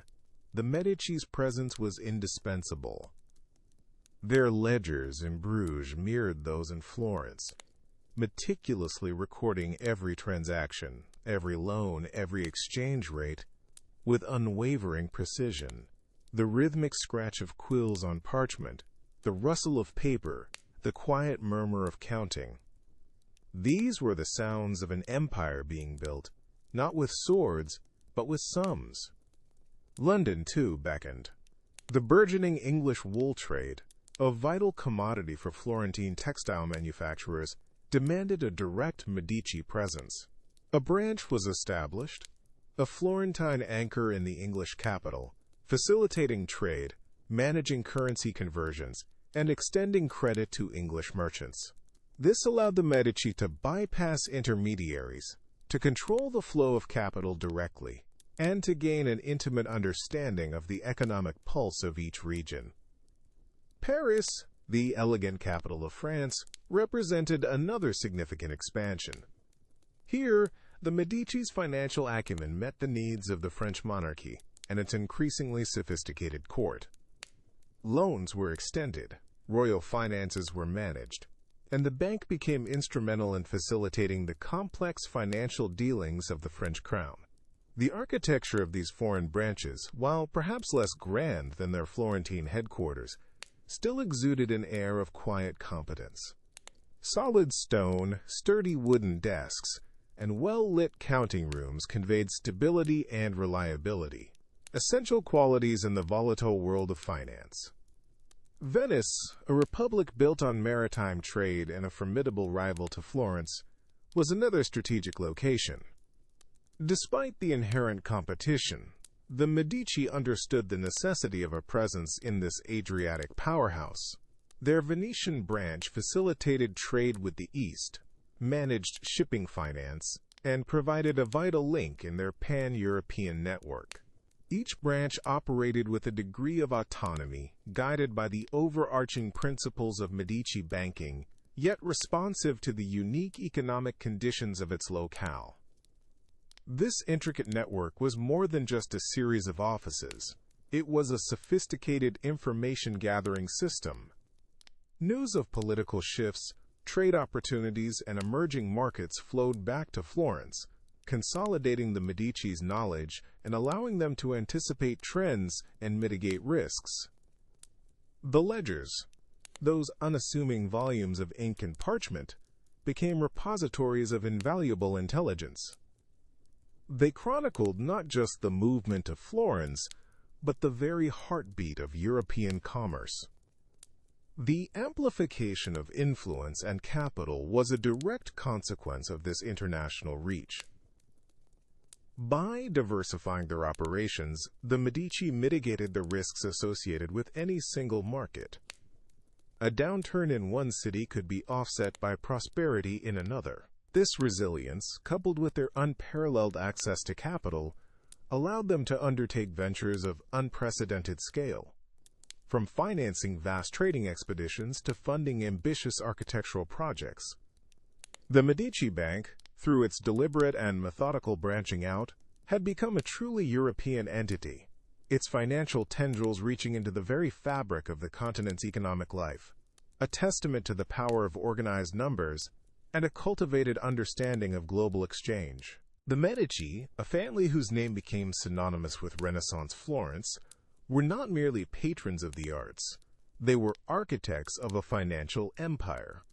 the Medici's presence was indispensable. Their ledgers in Bruges mirrored those in Florence, meticulously recording every transaction, every loan, every exchange rate, with unwavering precision. The rhythmic scratch of quills on parchment, the rustle of paper, the quiet murmur of counting. These were the sounds of an empire being built, not with swords, but with sums. London, too, beckoned. The burgeoning English wool trade, a vital commodity for Florentine textile manufacturers, demanded a direct Medici presence. A branch was established, a Florentine anchor in the English capital, facilitating trade, managing currency conversions, and extending credit to English merchants. This allowed the Medici to bypass intermediaries, to control the flow of capital directly, and to gain an intimate understanding of the economic pulse of each region. Paris, the elegant capital of France, represented another significant expansion. Here, the Medici's financial acumen met the needs of the French monarchy and its increasingly sophisticated court. Loans were extended, royal finances were managed, and the bank became instrumental in facilitating the complex financial dealings of the French crown. The architecture of these foreign branches, while perhaps less grand than their Florentine headquarters, still exuded an air of quiet competence. Solid stone, sturdy wooden desks, and well-lit counting rooms conveyed stability and reliability, essential qualities in the volatile world of finance. Venice, a republic built on maritime trade and a formidable rival to Florence, was another strategic location. Despite the inherent competition, the Medici understood the necessity of a presence in this Adriatic powerhouse. Their Venetian branch facilitated trade with the East, managed shipping finance, and provided a vital link in their pan-European network. Each branch operated with a degree of autonomy, guided by the overarching principles of Medici banking, yet responsive to the unique economic conditions of its locale. This intricate network was more than just a series of offices. It was a sophisticated information-gathering system. News of political shifts, trade opportunities, and emerging markets flowed back to Florence, consolidating the Medici's knowledge and allowing them to anticipate trends and mitigate risks. The ledgers, those unassuming volumes of ink and parchment, became repositories of invaluable intelligence. They chronicled not just the movement of Florence, but the very heartbeat of European commerce. The amplification of influence and capital was a direct consequence of this international reach. By diversifying their operations, the Medici mitigated the risks associated with any single market. A downturn in one city could be offset by prosperity in another. This resilience, coupled with their unparalleled access to capital, allowed them to undertake ventures of unprecedented scale. From financing vast trading expeditions to funding ambitious architectural projects. The Medici Bank, through its deliberate and methodical branching out, had become a truly European entity, its financial tendrils reaching into the very fabric of the continent's economic life, a testament to the power of organized numbers and a cultivated understanding of global exchange. The Medici, a family whose name became synonymous with Renaissance Florence, were not merely patrons of the arts. They were architects of a financial empire.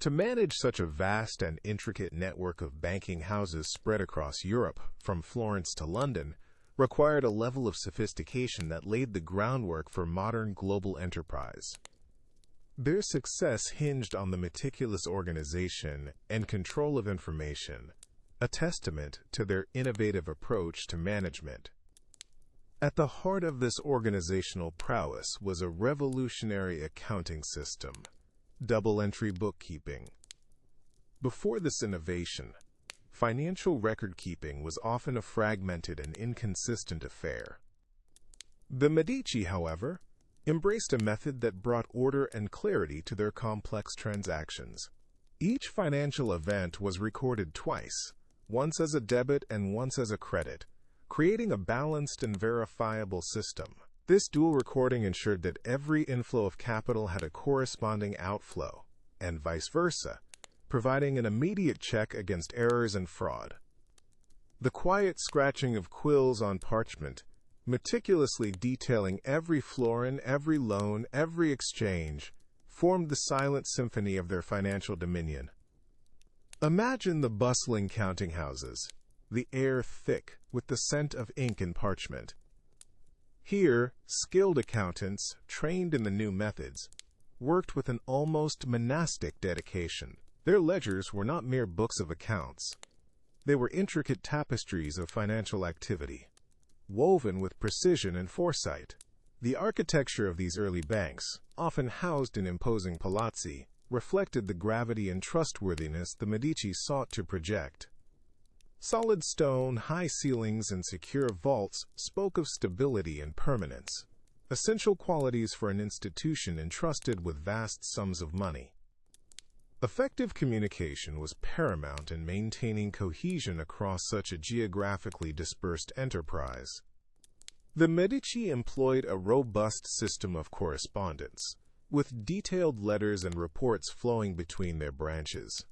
To manage such a vast and intricate network of banking houses spread across Europe, from Florence to London, required a level of sophistication that laid the groundwork for modern global enterprise. Their success hinged on the meticulous organization and control of information, a testament to their innovative approach to management. At the heart of this organizational prowess was a revolutionary accounting system, double-entry bookkeeping. Before this innovation, financial record-keeping was often a fragmented and inconsistent affair. The Medici, however, embraced a method that brought order and clarity to their complex transactions. Each financial event was recorded twice, once as a debit and once as a credit, creating a balanced and verifiable system. This dual recording ensured that every inflow of capital had a corresponding outflow, and vice versa, providing an immediate check against errors and fraud. The quiet scratching of quills on parchment, meticulously detailing every florin, every loan, every exchange, formed the silent symphony of their financial dominion. Imagine the bustling counting houses, the air thick with the scent of ink and parchment. Here, skilled accountants, trained in the new methods, worked with an almost monastic dedication. Their ledgers were not mere books of accounts. They were intricate tapestries of financial activity, woven with precision and foresight. The architecture of these early banks, often housed in imposing palazzi, reflected the gravity and trustworthiness the Medici sought to project. Solid stone, high ceilings, and secure vaults spoke of stability and permanence, essential qualities for an institution entrusted with vast sums of money. Effective communication was paramount in maintaining cohesion across such a geographically dispersed enterprise. The Medici employed a robust system of correspondence, with detailed letters and reports flowing between their branches.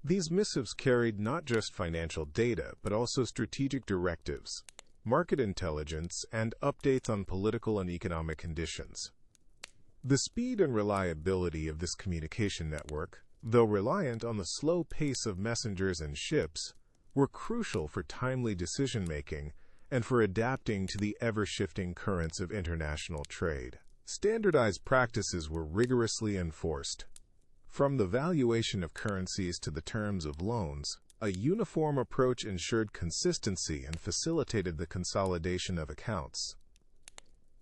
These missives carried not just financial data, but also strategic directives, market intelligence, and updates on political and economic conditions. The speed and reliability of this communication network, though reliant on the slow pace of messengers and ships, were crucial for timely decision-making and for adapting to the ever-shifting currents of international trade. Standardized practices were rigorously enforced. From the valuation of currencies to the terms of loans, a uniform approach ensured consistency and facilitated the consolidation of accounts.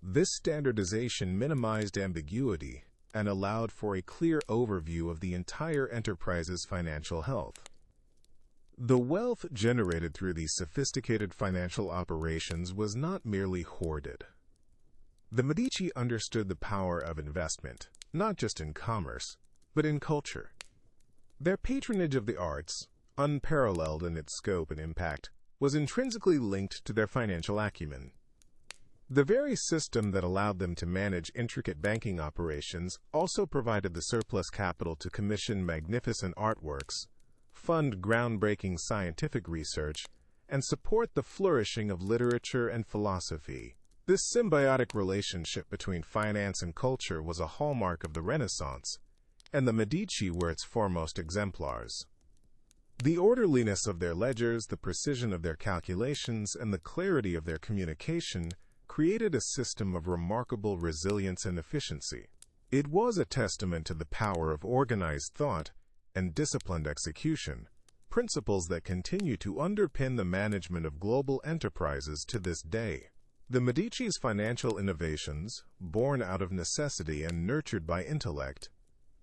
This standardization minimized ambiguity and allowed for a clear overview of the entire enterprise's financial health. The wealth generated through these sophisticated financial operations was not merely hoarded. The Medici understood the power of investment, not just in commerce, but in culture. Their patronage of the arts, unparalleled in its scope and impact, was intrinsically linked to their financial acumen. The very system that allowed them to manage intricate banking operations also provided the surplus capital to commission magnificent artworks, fund groundbreaking scientific research, and support the flourishing of literature and philosophy. This symbiotic relationship between finance and culture was a hallmark of the Renaissance, and the Medici were its foremost exemplars. The orderliness of their ledgers, the precision of their calculations, and the clarity of their communication created a system of remarkable resilience and efficiency. It was a testament to the power of organized thought and disciplined execution, principles that continue to underpin the management of global enterprises to this day. The Medici's financial innovations, born out of necessity and nurtured by intellect,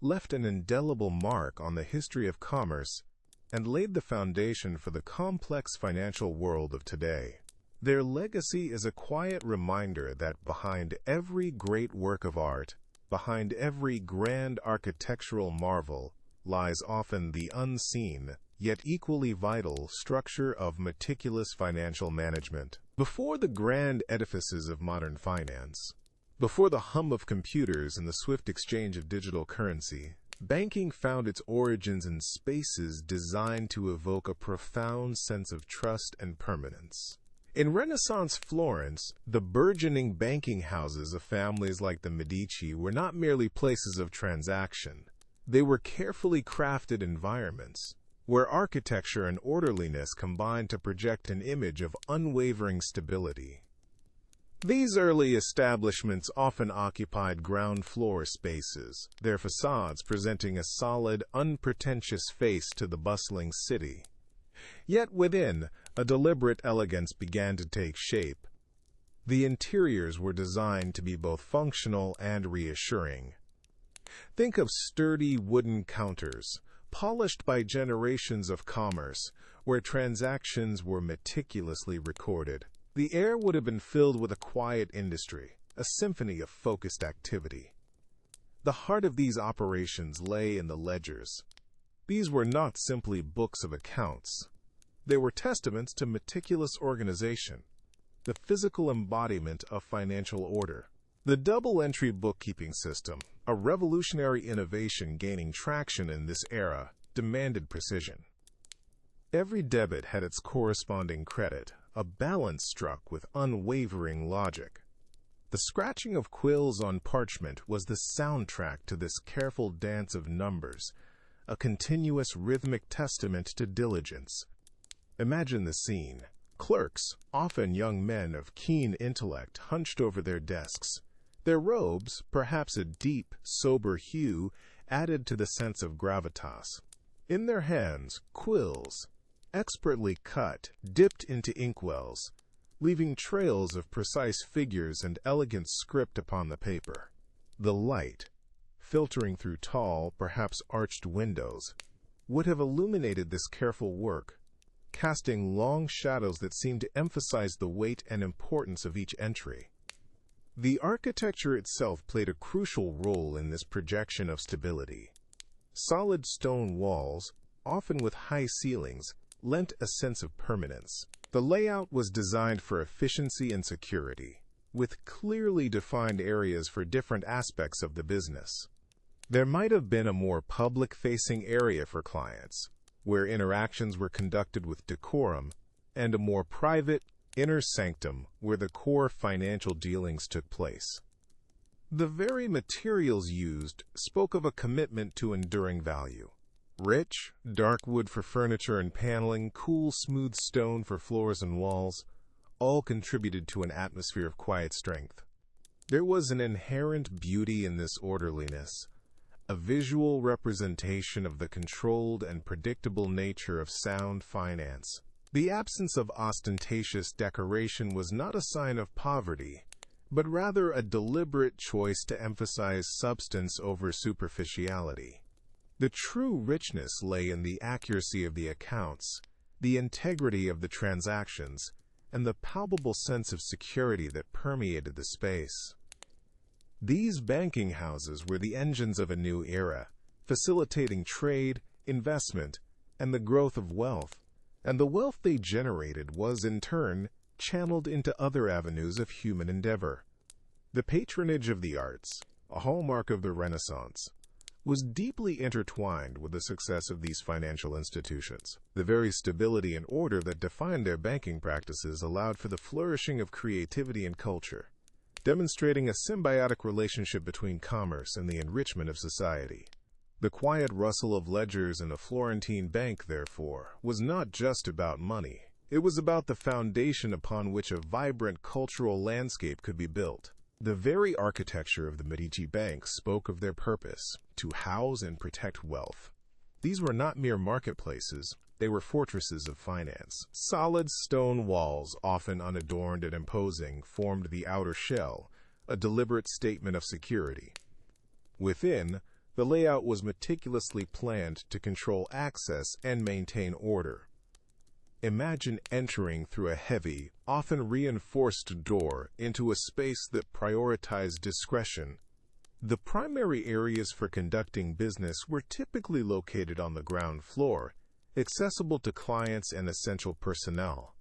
left an indelible mark on the history of commerce and laid the foundation for the complex financial world of today. Their legacy is a quiet reminder that behind every great work of art, behind every grand architectural marvel, lies often the unseen, yet equally vital, structure of meticulous financial management. Before the grand edifices of modern finance, before the hum of computers and the swift exchange of digital currency, banking found its origins in spaces designed to evoke a profound sense of trust and permanence. In Renaissance Florence, the burgeoning banking houses of families like the Medici were not merely places of transaction. They were carefully crafted environments, where architecture and orderliness combined to project an image of unwavering stability. These early establishments often occupied ground floor spaces, their facades presenting a solid, unpretentious face to the bustling city. Yet within, a deliberate elegance began to take shape. The interiors were designed to be both functional and reassuring. Think of sturdy wooden counters, polished by generations of commerce, where transactions were meticulously recorded. The air would have been filled with a quiet industry, a symphony of focused activity. The heart of these operations lay in the ledgers. These were not simply books of accounts. They were testaments to meticulous organization, the physical embodiment of financial order. The double-entry bookkeeping system, a revolutionary innovation gaining traction in this era, demanded precision. Every debit had its corresponding credit, a balance struck with unwavering logic. The scratching of quills on parchment was the soundtrack to this careful dance of numbers, a continuous rhythmic testament to diligence. Imagine the scene. Clerks, often young men of keen intellect, hunched over their desks. Their robes, perhaps a deep, sober hue, added to the sense of gravitas. In their hands, quills, expertly cut, dipped into inkwells, leaving trails of precise figures and elegant script upon the paper. The light, filtering through tall, perhaps arched windows, would have illuminated this careful work, casting long shadows that seemed to emphasize the weight and importance of each entry. The architecture itself played a crucial role in this projection of stability. Solid stone walls, often with high ceilings, lent a sense of permanence. The layout was designed for efficiency and security, with clearly defined areas for different aspects of the business. There might have been a more public-facing area for clients, where interactions were conducted with decorum, and a more private, inner sanctum where the core financial dealings took place. The very materials used spoke of a commitment to enduring value. Rich, dark wood for furniture and paneling, cool, smooth stone for floors and walls, all contributed to an atmosphere of quiet strength. There was an inherent beauty in this orderliness, a visual representation of the controlled and predictable nature of sound finance. The absence of ostentatious decoration was not a sign of poverty, but rather a deliberate choice to emphasize substance over superficiality. The true richness lay in the accuracy of the accounts, the integrity of the transactions, and the palpable sense of security that permeated the space. These banking houses were the engines of a new era, facilitating trade, investment, and the growth of wealth, and the wealth they generated was, in turn, channeled into other avenues of human endeavor. The patronage of the arts, a hallmark of the Renaissance, was deeply intertwined with the success of these financial institutions. The very stability and order that defined their banking practices allowed for the flourishing of creativity and culture, demonstrating a symbiotic relationship between commerce and the enrichment of society. The quiet rustle of ledgers in a Florentine bank, therefore, was not just about money. It was about the foundation upon which a vibrant cultural landscape could be built. The very architecture of the Medici banks spoke of their purpose, to house and protect wealth. These were not mere marketplaces, they were fortresses of finance. Solid stone walls, often unadorned and imposing, formed the outer shell, a deliberate statement of security. Within, the layout was meticulously planned to control access and maintain order. Imagine entering through a heavy, often reinforced door into a space that prioritized discretion. The primary areas for conducting business were typically located on the ground floor, accessible to clients and essential personnel.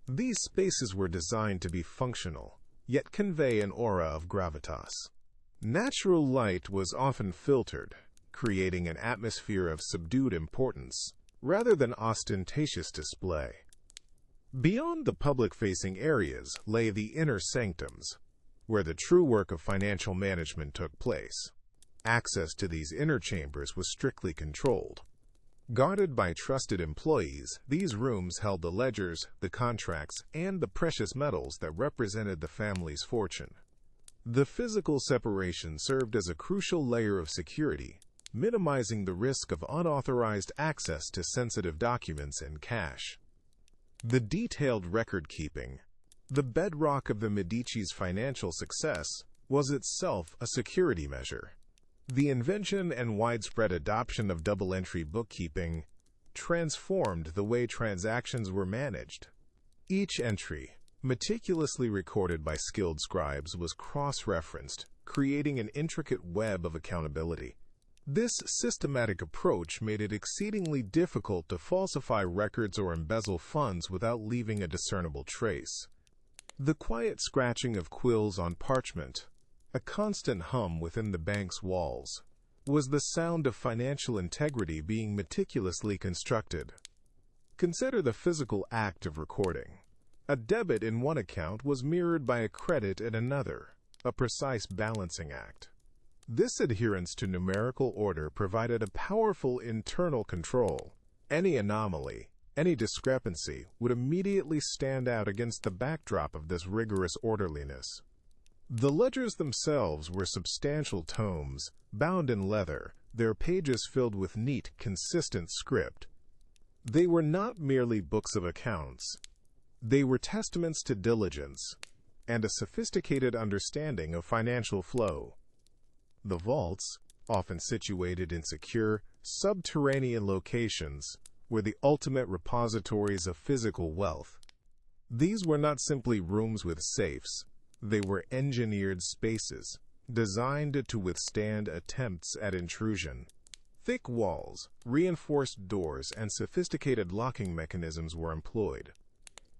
These spaces were designed to be functional, yet convey an aura of gravitas. Natural light was often filtered, creating an atmosphere of subdued importance, rather than ostentatious display. Beyond the public-facing areas lay the inner sanctums, where the true work of financial management took place. Access to these inner chambers was strictly controlled. Guarded by trusted employees, these rooms held the ledgers, the contracts, and the precious metals that represented the family's fortune. The physical separation served as a crucial layer of security, minimizing the risk of unauthorized access to sensitive documents and cash. The detailed record-keeping, the bedrock of the Medici's financial success, was itself a security measure. The invention and widespread adoption of double-entry bookkeeping transformed the way transactions were managed. Each entry, meticulously recorded by skilled scribes, was cross-referenced, creating an intricate web of accountability. This systematic approach made it exceedingly difficult to falsify records or embezzle funds without leaving a discernible trace. The quiet scratching of quills on parchment, a constant hum within the bank's walls, was the sound of financial integrity being meticulously constructed. Consider the physical act of recording. A debit in one account was mirrored by a credit in another, a precise balancing act. This adherence to numerical order provided a powerful internal control. Any anomaly, any discrepancy would immediately stand out against the backdrop of this rigorous orderliness. The ledgers themselves were substantial tomes, bound in leather, their pages filled with neat, consistent script. They were not merely books of accounts. They were testaments to diligence and a sophisticated understanding of financial flow. The vaults, often situated in secure, subterranean locations, were the ultimate repositories of physical wealth. These were not simply rooms with safes. They were engineered spaces, designed to withstand attempts at intrusion. Thick walls, reinforced doors, and sophisticated locking mechanisms were employed.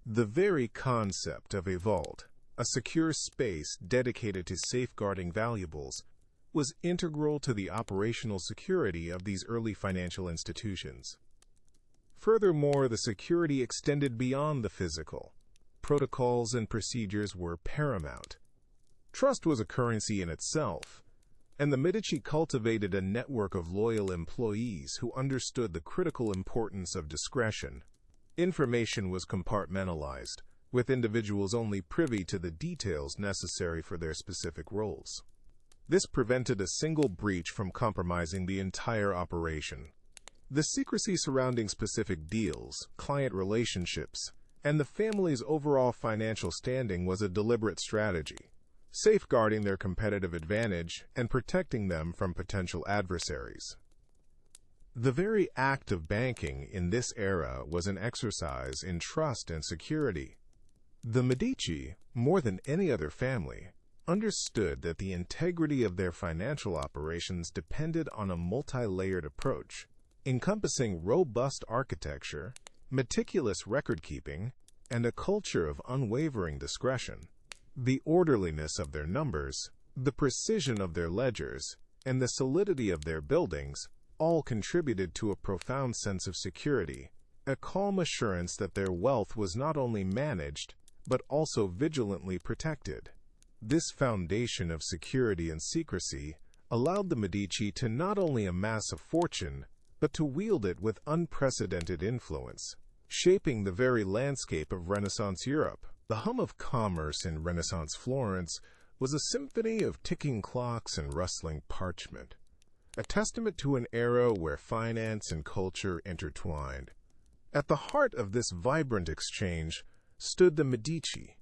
The very concept of a vault, a secure space dedicated to safeguarding valuables, was integral to the operational security of these early financial institutions. Furthermore, the security extended beyond the physical. Protocols and procedures were paramount. Trust was a currency in itself, and the Medici cultivated a network of loyal employees who understood the critical importance of discretion. Information was compartmentalized, with individuals only privy to the details necessary for their specific roles. This prevented a single breach from compromising the entire operation. The secrecy surrounding specific deals, client relationships, and the family's overall financial standing was a deliberate strategy, safeguarding their competitive advantage and protecting them from potential adversaries. The very act of banking in this era was an exercise in trust and security. The Medici, more than any other family, understood that the integrity of their financial operations depended on a multi-layered approach, encompassing robust architecture, meticulous record-keeping, and a culture of unwavering discretion. The orderliness of their numbers, the precision of their ledgers, and the solidity of their buildings all contributed to a profound sense of security, a calm assurance that their wealth was not only managed, but also vigilantly protected. This foundation of security and secrecy allowed the Medici to not only amass a fortune, but to wield it with unprecedented influence, shaping the very landscape of Renaissance Europe. The hum of commerce in Renaissance Florence was a symphony of ticking clocks and rustling parchment, a testament to an era where finance and culture intertwined. At the heart of this vibrant exchange stood the Medici,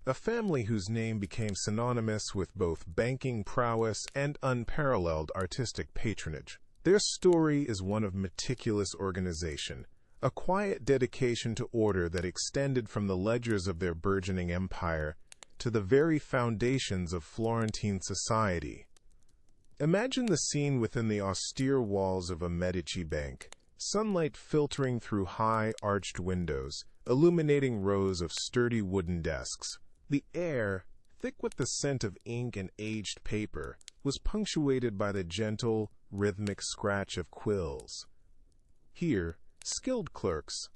a family whose name became synonymous with both banking prowess and unparalleled artistic patronage. Their story is one of meticulous organization, a quiet dedication to order that extended from the ledgers of their burgeoning empire to the very foundations of Florentine society. Imagine the scene within the austere walls of a Medici bank, sunlight filtering through high, arched windows, illuminating rows of sturdy wooden desks. The air, thick with the scent of ink and aged paper, was punctuated by the gentle, rhythmic scratch of quills. Here, skilled clerks,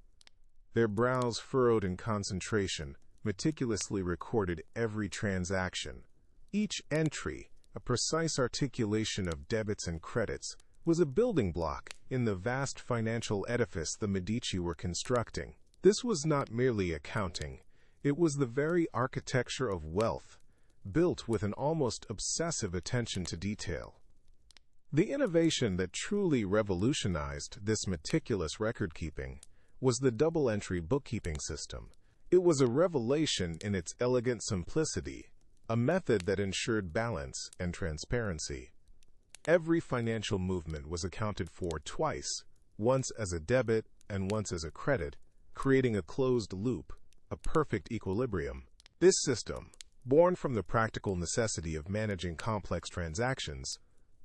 their brows furrowed in concentration, meticulously recorded every transaction. Each entry, a precise articulation of debits and credits, was a building block in the vast financial edifice the Medici were constructing. This was not merely accounting, it was the very architecture of wealth, built with an almost obsessive attention to detail. The innovation that truly revolutionized this meticulous record-keeping was the double-entry bookkeeping system. It was a revelation in its elegant simplicity, a method that ensured balance and transparency. Every financial movement was accounted for twice, once as a debit and once as a credit, creating a closed loop, a perfect equilibrium. This system, born from the practical necessity of managing complex transactions,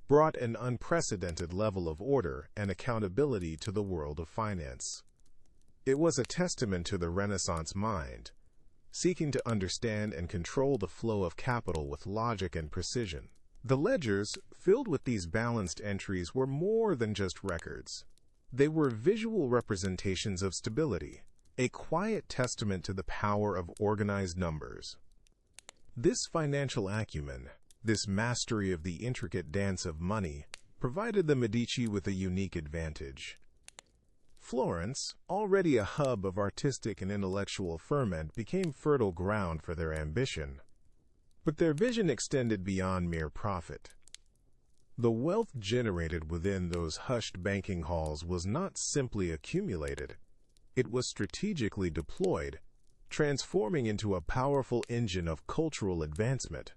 brought an unprecedented level of order and accountability to the world of finance. It was a testament to the Renaissance mind, seeking to understand and control the flow of capital with logic and precision. The ledgers, filled with these balanced entries, were more than just records. They were visual representations of stability, a quiet testament to the power of organized numbers. This financial acumen, this mastery of the intricate dance of money, provided the Medici with a unique advantage. Florence, already a hub of artistic and intellectual ferment, became fertile ground for their ambition. But their vision extended beyond mere profit. The wealth generated within those hushed banking halls was not simply accumulated. It was strategically deployed, transforming into a powerful engine of cultural advancement.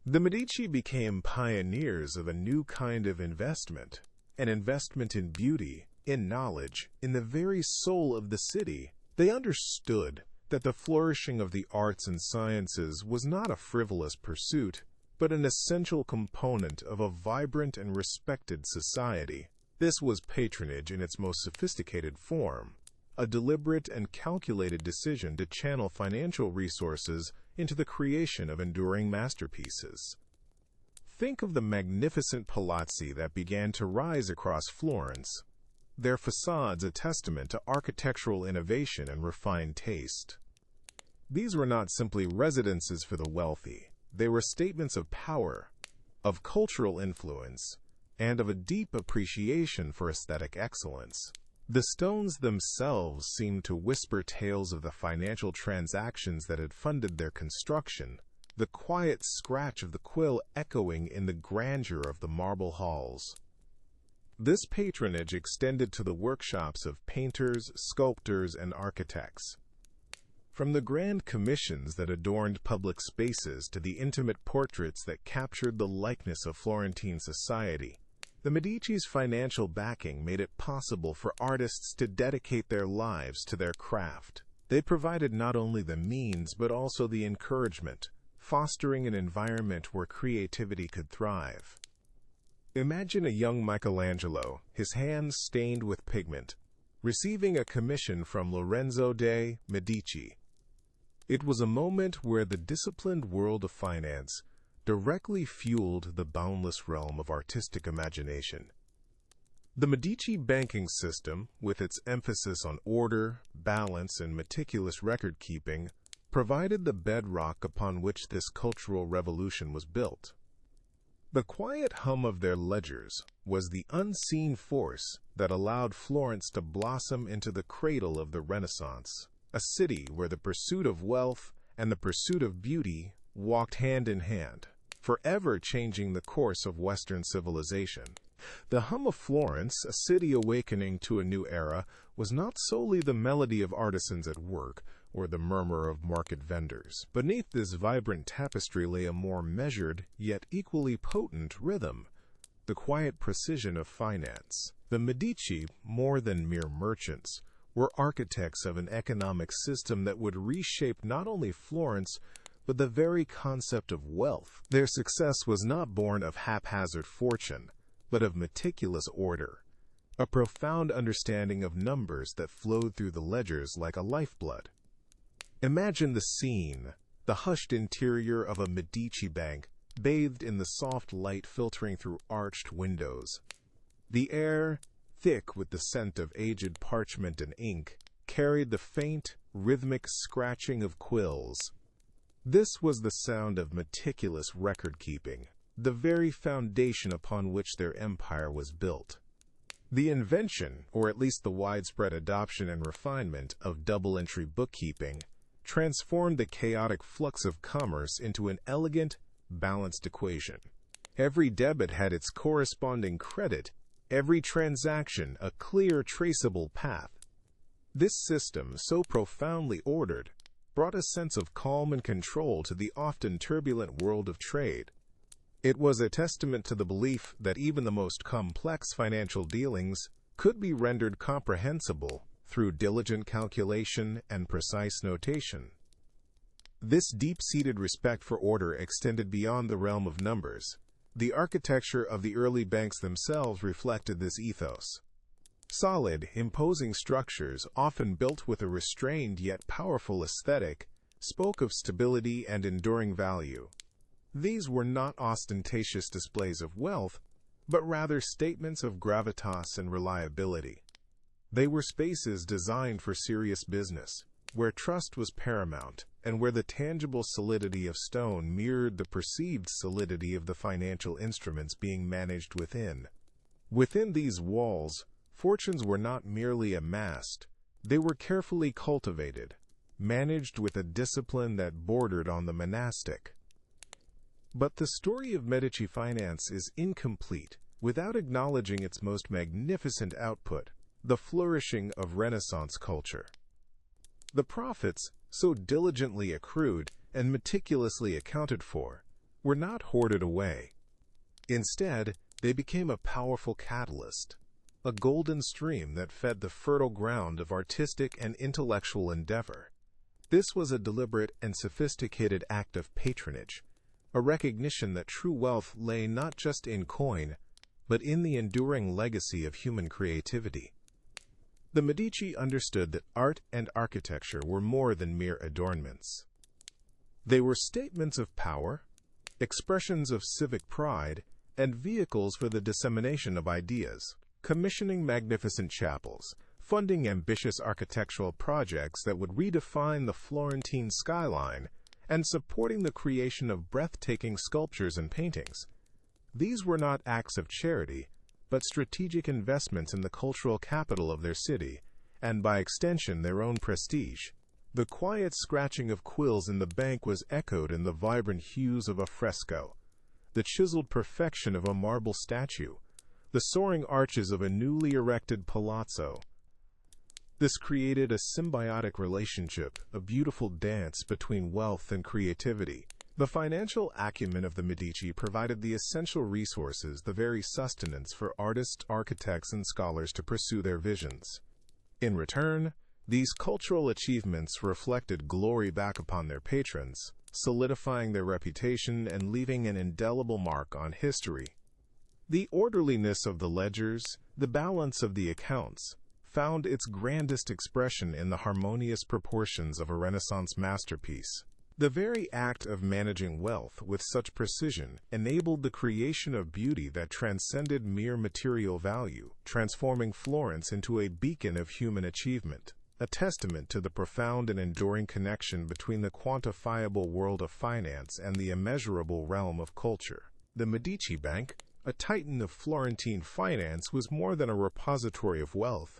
The Medici became pioneers of a new kind of investment, an investment in beauty, in knowledge, in the very soul of the city. They understood that the flourishing of the arts and sciences was not a frivolous pursuit, but an essential component of a vibrant and respected society. This was patronage in its most sophisticated form, a deliberate and calculated decision to channel financial resources into the creation of enduring masterpieces. Think of the magnificent palazzi that began to rise across Florence, their facades a testament to architectural innovation and refined taste. These were not simply residences for the wealthy. They were statements of power, of cultural influence, and of a deep appreciation for aesthetic excellence. The stones themselves seemed to whisper tales of the financial transactions that had funded their construction, the quiet scratch of the quill echoing in the grandeur of the marble halls. This patronage extended to the workshops of painters, sculptors, and architects. From the grand commissions that adorned public spaces to the intimate portraits that captured the likeness of Florentine society, the Medici's financial backing made it possible for artists to dedicate their lives to their craft. They provided not only the means but also the encouragement, fostering an environment where creativity could thrive. Imagine a young Michelangelo, his hands stained with pigment, receiving a commission from Lorenzo de' Medici. It was a moment where the disciplined world of finance directly fueled the boundless realm of artistic imagination. The Medici banking system, with its emphasis on order, balance, and meticulous record-keeping, provided the bedrock upon which this cultural revolution was built. The quiet hum of their ledgers was the unseen force that allowed Florence to blossom into the cradle of the Renaissance, a city where the pursuit of wealth and the pursuit of beauty walked hand in hand, forever changing the course of Western civilization. The hum of Florence, a city awakening to a new era, was not solely the melody of artisans at work or the murmur of market vendors. Beneath this vibrant tapestry lay a more measured, yet equally potent rhythm, the quiet precision of finance. The Medici, more than mere merchants, were architects of an economic system that would reshape not only Florence, but the very concept of wealth. Their success was not born of haphazard fortune, but of meticulous order, a profound understanding of numbers that flowed through the ledgers like a lifeblood. Imagine the scene, the hushed interior of a Medici bank, bathed in the soft light filtering through arched windows. The air, thick with the scent of aged parchment and ink, carried the faint, rhythmic scratching of quills. This was the sound of meticulous record-keeping, the very foundation upon which their empire was built. The invention, or at least the widespread adoption and refinement of double-entry bookkeeping, transformed the chaotic flux of commerce into an elegant, balanced equation. Every debit had its corresponding credit, every transaction a clear, traceable path. This system, so profoundly ordered, brought a sense of calm and control to the often turbulent world of trade. It was a testament to the belief that even the most complex financial dealings could be rendered comprehensible through diligent calculation and precise notation. This deep-seated respect for order extended beyond the realm of numbers. The architecture of the early banks themselves reflected this ethos. Solid, imposing structures, often built with a restrained yet powerful aesthetic, spoke of stability and enduring value. These were not ostentatious displays of wealth, but rather statements of gravitas and reliability. They were spaces designed for serious business, where trust was paramount, and where the tangible solidity of stone mirrored the perceived solidity of the financial instruments being managed within. Within these walls, fortunes were not merely amassed, they were carefully cultivated, managed with a discipline that bordered on the monastic. But the story of Medici finance is incomplete without acknowledging its most magnificent output, the flourishing of Renaissance culture. The profits, so diligently accrued and meticulously accounted for, were not hoarded away. Instead, they became a powerful catalyst, a golden stream that fed the fertile ground of artistic and intellectual endeavor. This was a deliberate and sophisticated act of patronage, a recognition that true wealth lay not just in coin, but in the enduring legacy of human creativity. The Medici understood that art and architecture were more than mere adornments. They were statements of power, expressions of civic pride, and vehicles for the dissemination of ideas, commissioning magnificent chapels, funding ambitious architectural projects that would redefine the Florentine skyline, and supporting the creation of breathtaking sculptures and paintings. These were not acts of charity, but strategic investments in the cultural capital of their city, and by extension their own prestige. The quiet scratching of quills in the bank was echoed in the vibrant hues of a fresco, the chiseled perfection of a marble statue, the soaring arches of a newly erected palazzo. This created a symbiotic relationship, a beautiful dance between wealth and creativity. The financial acumen of the Medici provided the essential resources, the very sustenance for artists, architects, and scholars to pursue their visions. In return, these cultural achievements reflected glory back upon their patrons, solidifying their reputation and leaving an indelible mark on history. The orderliness of the ledgers, the balance of the accounts, found its grandest expression in the harmonious proportions of a Renaissance masterpiece. The very act of managing wealth with such precision enabled the creation of beauty that transcended mere material value, transforming Florence into a beacon of human achievement, a testament to the profound and enduring connection between the quantifiable world of finance and the immeasurable realm of culture. The Medici Bank, a titan of Florentine finance, was more than a repository of wealth.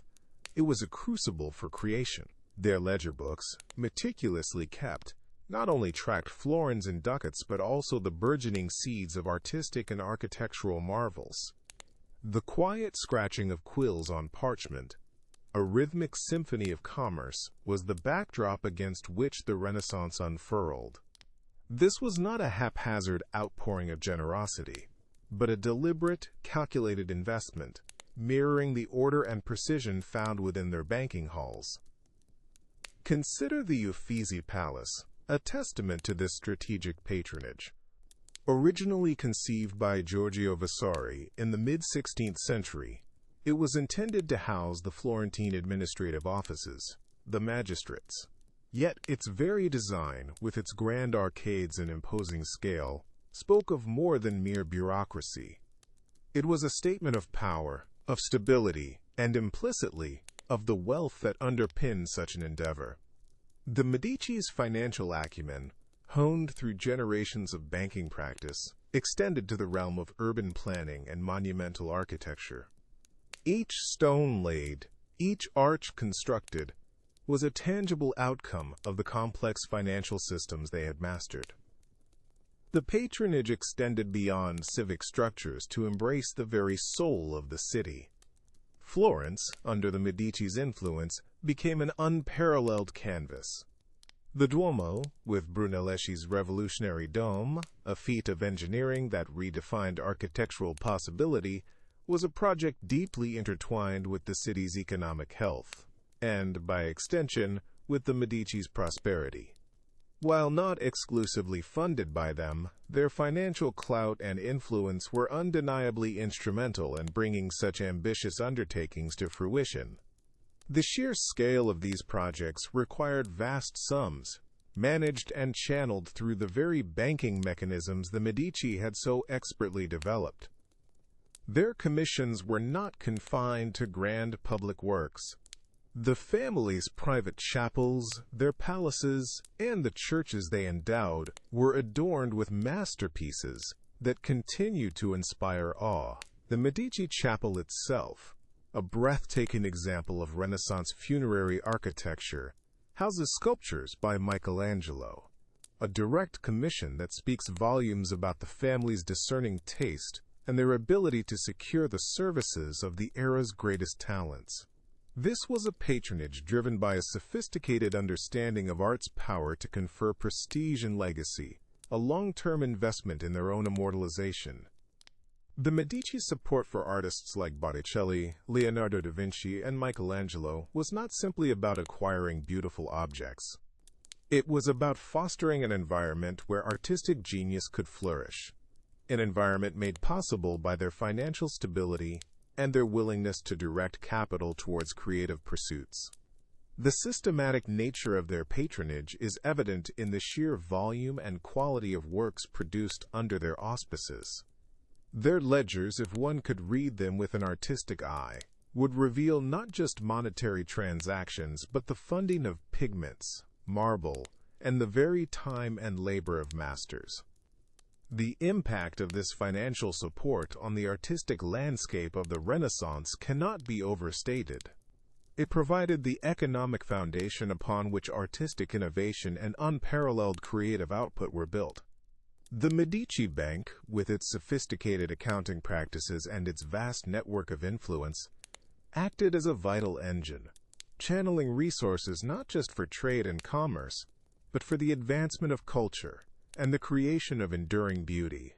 It was a crucible for creation. Their ledger books, meticulously kept, not only tracked florins and ducats but also the burgeoning seeds of artistic and architectural marvels. The quiet scratching of quills on parchment, a rhythmic symphony of commerce, was the backdrop against which the Renaissance unfurled. This was not a haphazard outpouring of generosity, but a deliberate, calculated investment, mirroring the order and precision found within their banking halls. Consider the Uffizi Palace, a testament to this strategic patronage. Originally conceived by Giorgio Vasari in the mid-16th century, it was intended to house the Florentine administrative offices, the magistrates. Yet its very design, with its grand arcades and imposing scale, spoke of more than mere bureaucracy. It was a statement of power, of stability, and implicitly, of the wealth that underpinned such an endeavor. The Medici's financial acumen, honed through generations of banking practice, extended to the realm of urban planning and monumental architecture. Each stone laid, each arch constructed, was a tangible outcome of the complex financial systems they had mastered. The patronage extended beyond civic structures to embrace the very soul of the city. Florence, under the Medici's influence, became an unparalleled canvas. The Duomo, with Brunelleschi's revolutionary dome, a feat of engineering that redefined architectural possibility, was a project deeply intertwined with the city's economic health, and, by extension, with the Medici's prosperity. While not exclusively funded by them, their financial clout and influence were undeniably instrumental in bringing such ambitious undertakings to fruition. The sheer scale of these projects required vast sums, managed and channeled through the very banking mechanisms the Medici had so expertly developed. Their commissions were not confined to grand public works. The family's private chapels, their palaces, and the churches they endowed were adorned with masterpieces that continue to inspire awe. The Medici Chapel itself, a breathtaking example of Renaissance funerary architecture, houses sculptures by Michelangelo, a direct commission that speaks volumes about the family's discerning taste and their ability to secure the services of the era's greatest talents. This was a patronage driven by a sophisticated understanding of art's power to confer prestige and legacy, a long-term investment in their own immortalization. The Medici's support for artists like Botticelli, Leonardo da Vinci, and Michelangelo was not simply about acquiring beautiful objects. It was about fostering an environment where artistic genius could flourish, an environment made possible by their financial stability and their willingness to direct capital towards creative pursuits. The systematic nature of their patronage is evident in the sheer volume and quality of works produced under their auspices. Their ledgers, if one could read them with an artistic eye, would reveal not just monetary transactions, but the funding of pigments, marble, and the very time and labor of masters. The impact of this financial support on the artistic landscape of the Renaissance cannot be overstated. It provided the economic foundation upon which artistic innovation and unparalleled creative output were built. The Medici Bank, with its sophisticated accounting practices and its vast network of influence, acted as a vital engine, channeling resources not just for trade and commerce, but for the advancement of culture and the creation of enduring beauty.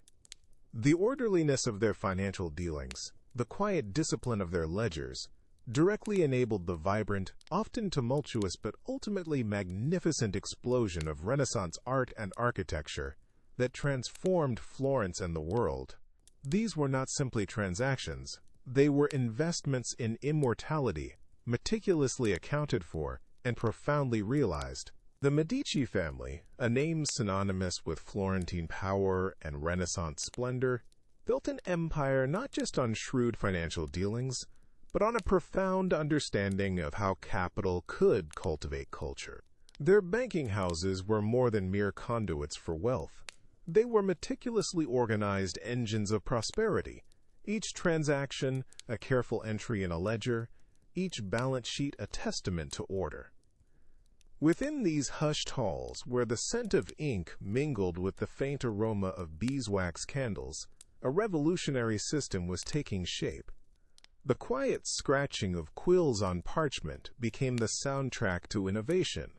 The orderliness of their financial dealings, the quiet discipline of their ledgers, directly enabled the vibrant, often tumultuous but ultimately magnificent explosion of Renaissance art and architecture that transformed Florence and the world. These were not simply transactions, they were investments in immortality, meticulously accounted for and profoundly realized. The Medici family, a name synonymous with Florentine power and Renaissance splendor, built an empire not just on shrewd financial dealings, but on a profound understanding of how capital could cultivate culture. Their banking houses were more than mere conduits for wealth. They were meticulously organized engines of prosperity, each transaction a careful entry in a ledger, each balance sheet a testament to order. Within these hushed halls, where the scent of ink mingled with the faint aroma of beeswax candles, a revolutionary system was taking shape. The quiet scratching of quills on parchment became the soundtrack to innovation.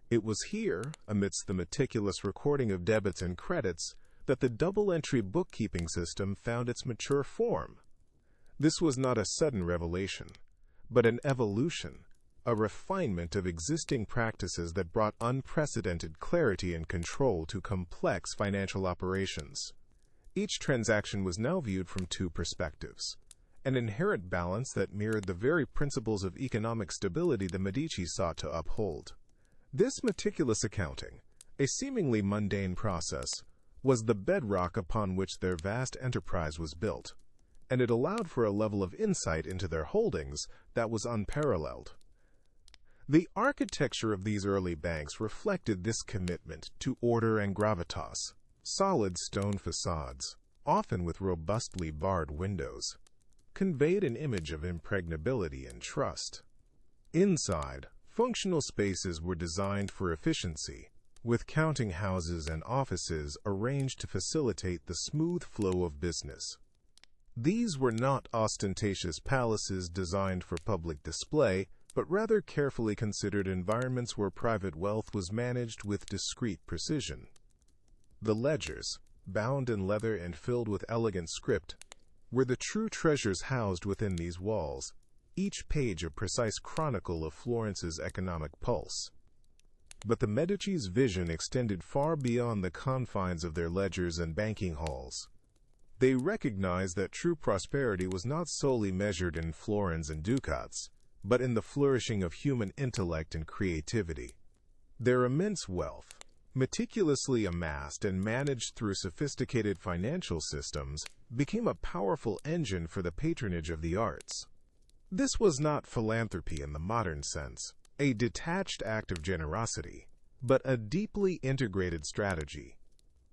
It was here, amidst the meticulous recording of debits and credits, that the double-entry bookkeeping system found its mature form. This was not a sudden revelation, but an evolution, a refinement of existing practices that brought unprecedented clarity and control to complex financial operations. Each transaction was now viewed from two perspectives, an inherent balance that mirrored the very principles of economic stability the Medici sought to uphold. This meticulous accounting, a seemingly mundane process, was the bedrock upon which their vast enterprise was built, and it allowed for a level of insight into their holdings that was unparalleled. The architecture of these early banks reflected this commitment to order and gravitas. Solid stone facades, often with robustly barred windows, conveyed an image of impregnability and trust. Inside, functional spaces were designed for efficiency, with counting houses and offices arranged to facilitate the smooth flow of business. These were not ostentatious palaces designed for public display, but rather carefully considered environments where private wealth was managed with discreet precision. The ledgers, bound in leather and filled with elegant script, were the true treasures housed within these walls, each page a precise chronicle of Florence's economic pulse. But the Medici's vision extended far beyond the confines of their ledgers and banking halls. They recognized that true prosperity was not solely measured in florins and ducats, but in the flourishing of human intellect and creativity. Their immense wealth, meticulously amassed and managed through sophisticated financial systems, became a powerful engine for the patronage of the arts. This was not philanthropy in the modern sense, a detached act of generosity, but a deeply integrated strategy.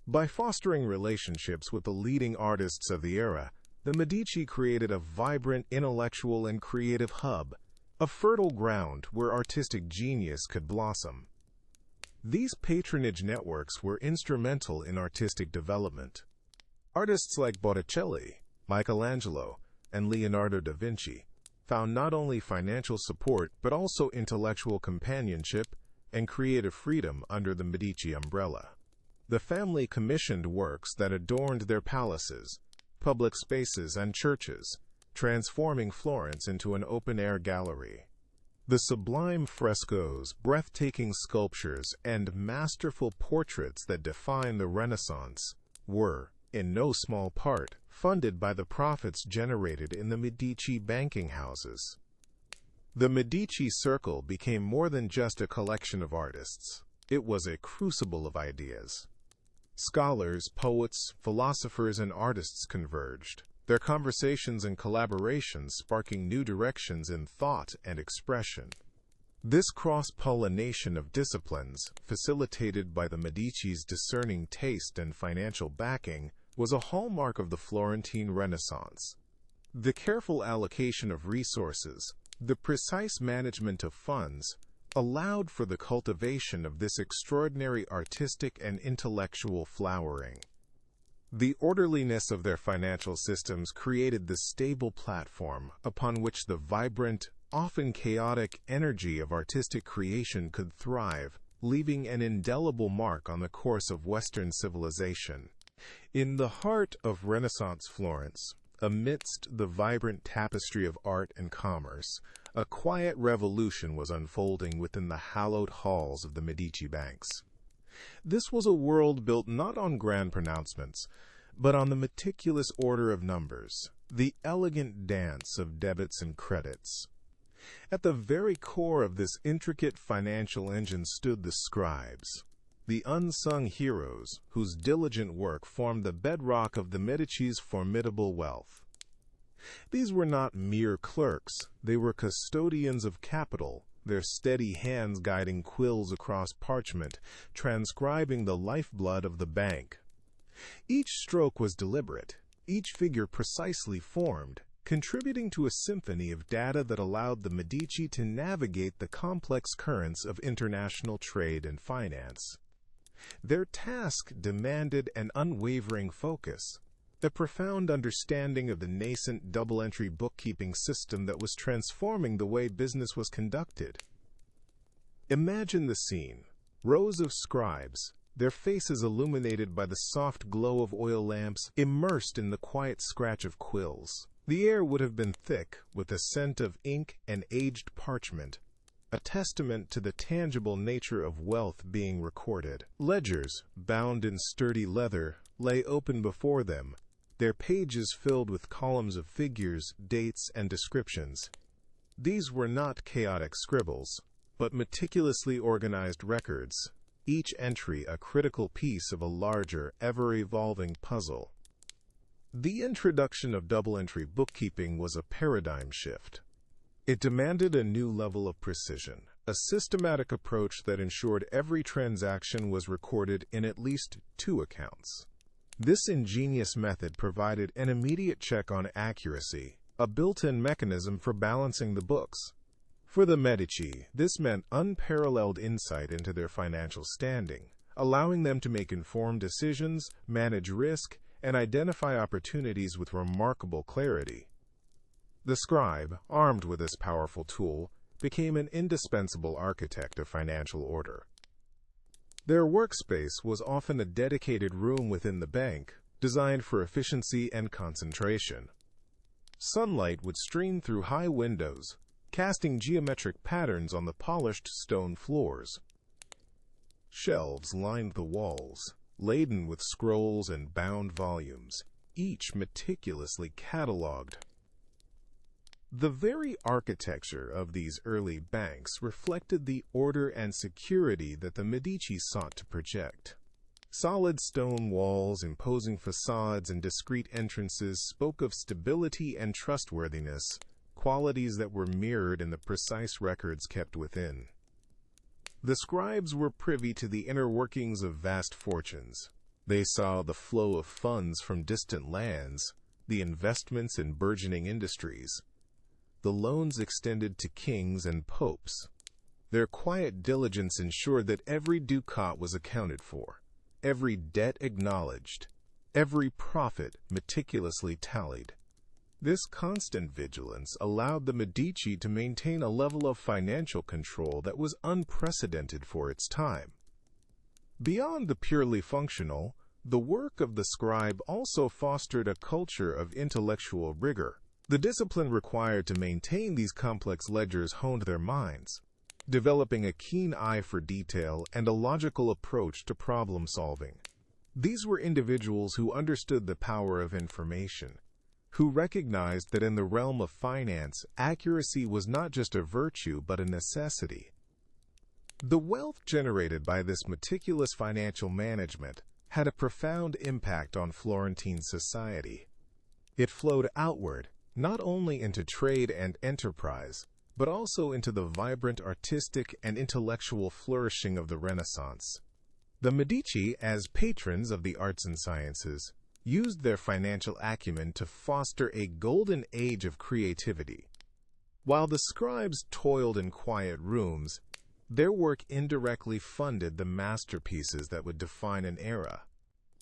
By fostering relationships with the leading artists of the era, the Medici created a vibrant intellectual and creative hub, a fertile ground where artistic genius could blossom. These patronage networks were instrumental in artistic development. Artists like Botticelli, Michelangelo, and Leonardo da Vinci found not only financial support but also intellectual companionship and creative freedom under the Medici umbrella. The family commissioned works that adorned their palaces, public spaces, and churches, transforming Florence into an open-air gallery. The sublime frescoes, breathtaking sculptures, and masterful portraits that define the Renaissance were, in no small part, funded by the profits generated in the Medici banking houses. The Medici Circle became more than just a collection of artists. It was a crucible of ideas. Scholars, poets, philosophers, and artists converged, their conversations and collaborations sparking new directions in thought and expression. This cross-pollination of disciplines, facilitated by the Medici's discerning taste and financial backing, was a hallmark of the Florentine Renaissance. The careful allocation of resources, the precise management of funds, allowed for the cultivation of this extraordinary artistic and intellectual flowering. The orderliness of their financial systems created the stable platform upon which the vibrant, often chaotic energy of artistic creation could thrive, leaving an indelible mark on the course of Western civilization. In the heart of Renaissance Florence, amidst the vibrant tapestry of art and commerce, a quiet revolution was unfolding within the hallowed halls of the Medici banks. This was a world built not on grand pronouncements, but on the meticulous order of numbers, the elegant dance of debits and credits. At the very core of this intricate financial engine stood the scribes, the unsung heroes whose diligent work formed the bedrock of the Medici's formidable wealth. These were not mere clerks, they were custodians of capital, their steady hands guiding quills across parchment, transcribing the lifeblood of the bank. Each stroke was deliberate, each figure precisely formed, contributing to a symphony of data that allowed the Medici to navigate the complex currents of international trade and finance. Their task demanded an unwavering focus, a profound understanding of the nascent double-entry bookkeeping system that was transforming the way business was conducted. Imagine the scene. Rows of scribes, their faces illuminated by the soft glow of oil lamps, immersed in the quiet scratch of quills. The air would have been thick with the scent of ink and aged parchment, a testament to the tangible nature of wealth being recorded. Ledgers, bound in sturdy leather, lay open before them, their pages filled with columns of figures, dates, and descriptions. These were not chaotic scribbles, but meticulously organized records, each entry a critical piece of a larger, ever-evolving puzzle. The introduction of double-entry bookkeeping was a paradigm shift. It demanded a new level of precision, a systematic approach that ensured every transaction was recorded in at least 2 accounts. This ingenious method provided an immediate check on accuracy, a built-in mechanism for balancing the books. For the Medici, this meant unparalleled insight into their financial standing, allowing them to make informed decisions, manage risk, and identify opportunities with remarkable clarity. The scribe, armed with this powerful tool, became an indispensable architect of financial order. Their workspace was often a dedicated room within the bank, designed for efficiency and concentration. Sunlight would stream through high windows, casting geometric patterns on the polished stone floors. Shelves lined the walls, laden with scrolls and bound volumes, each meticulously catalogued. The very architecture of these early banks reflected the order and security that the Medici sought to project. Solid stone walls, imposing facades, and discreet entrances spoke of stability and trustworthiness, qualities that were mirrored in the precise records kept within. The scribes were privy to the inner workings of vast fortunes. They saw the flow of funds from distant lands, the investments in burgeoning industries, the loans extended to kings and popes. Their quiet diligence ensured that every ducat was accounted for, every debt acknowledged, every profit meticulously tallied. This constant vigilance allowed the Medici to maintain a level of financial control that was unprecedented for its time. Beyond the purely functional, the work of the scribe also fostered a culture of intellectual rigor. The discipline required to maintain these complex ledgers honed their minds, developing a keen eye for detail and a logical approach to problem solving. These were individuals who understood the power of information, who recognized that in the realm of finance, accuracy was not just a virtue but a necessity. The wealth generated by this meticulous financial management had a profound impact on Florentine society. It flowed outward, not only into trade and enterprise, but also into the vibrant artistic and intellectual flourishing of the Renaissance. The Medici, as patrons of the arts and sciences, used their financial acumen to foster a golden age of creativity. While the scribes toiled in quiet rooms, their work indirectly funded the masterpieces that would define an era.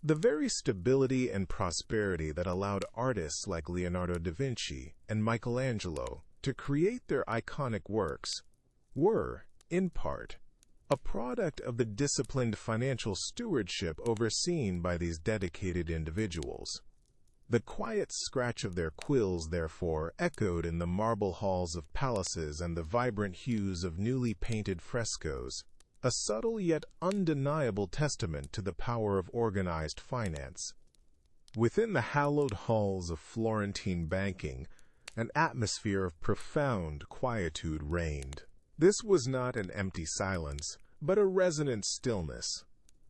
The very stability and prosperity that allowed artists like Leonardo da Vinci and Michelangelo to create their iconic works were, in part, a product of the disciplined financial stewardship overseen by these dedicated individuals. The quiet scratch of their quills, therefore, echoed in the marble halls of palaces and the vibrant hues of newly painted frescoes, a subtle yet undeniable testament to the power of organized finance. Within the hallowed halls of Florentine banking, an atmosphere of profound quietude reigned. This was not an empty silence, but a resonant stillness,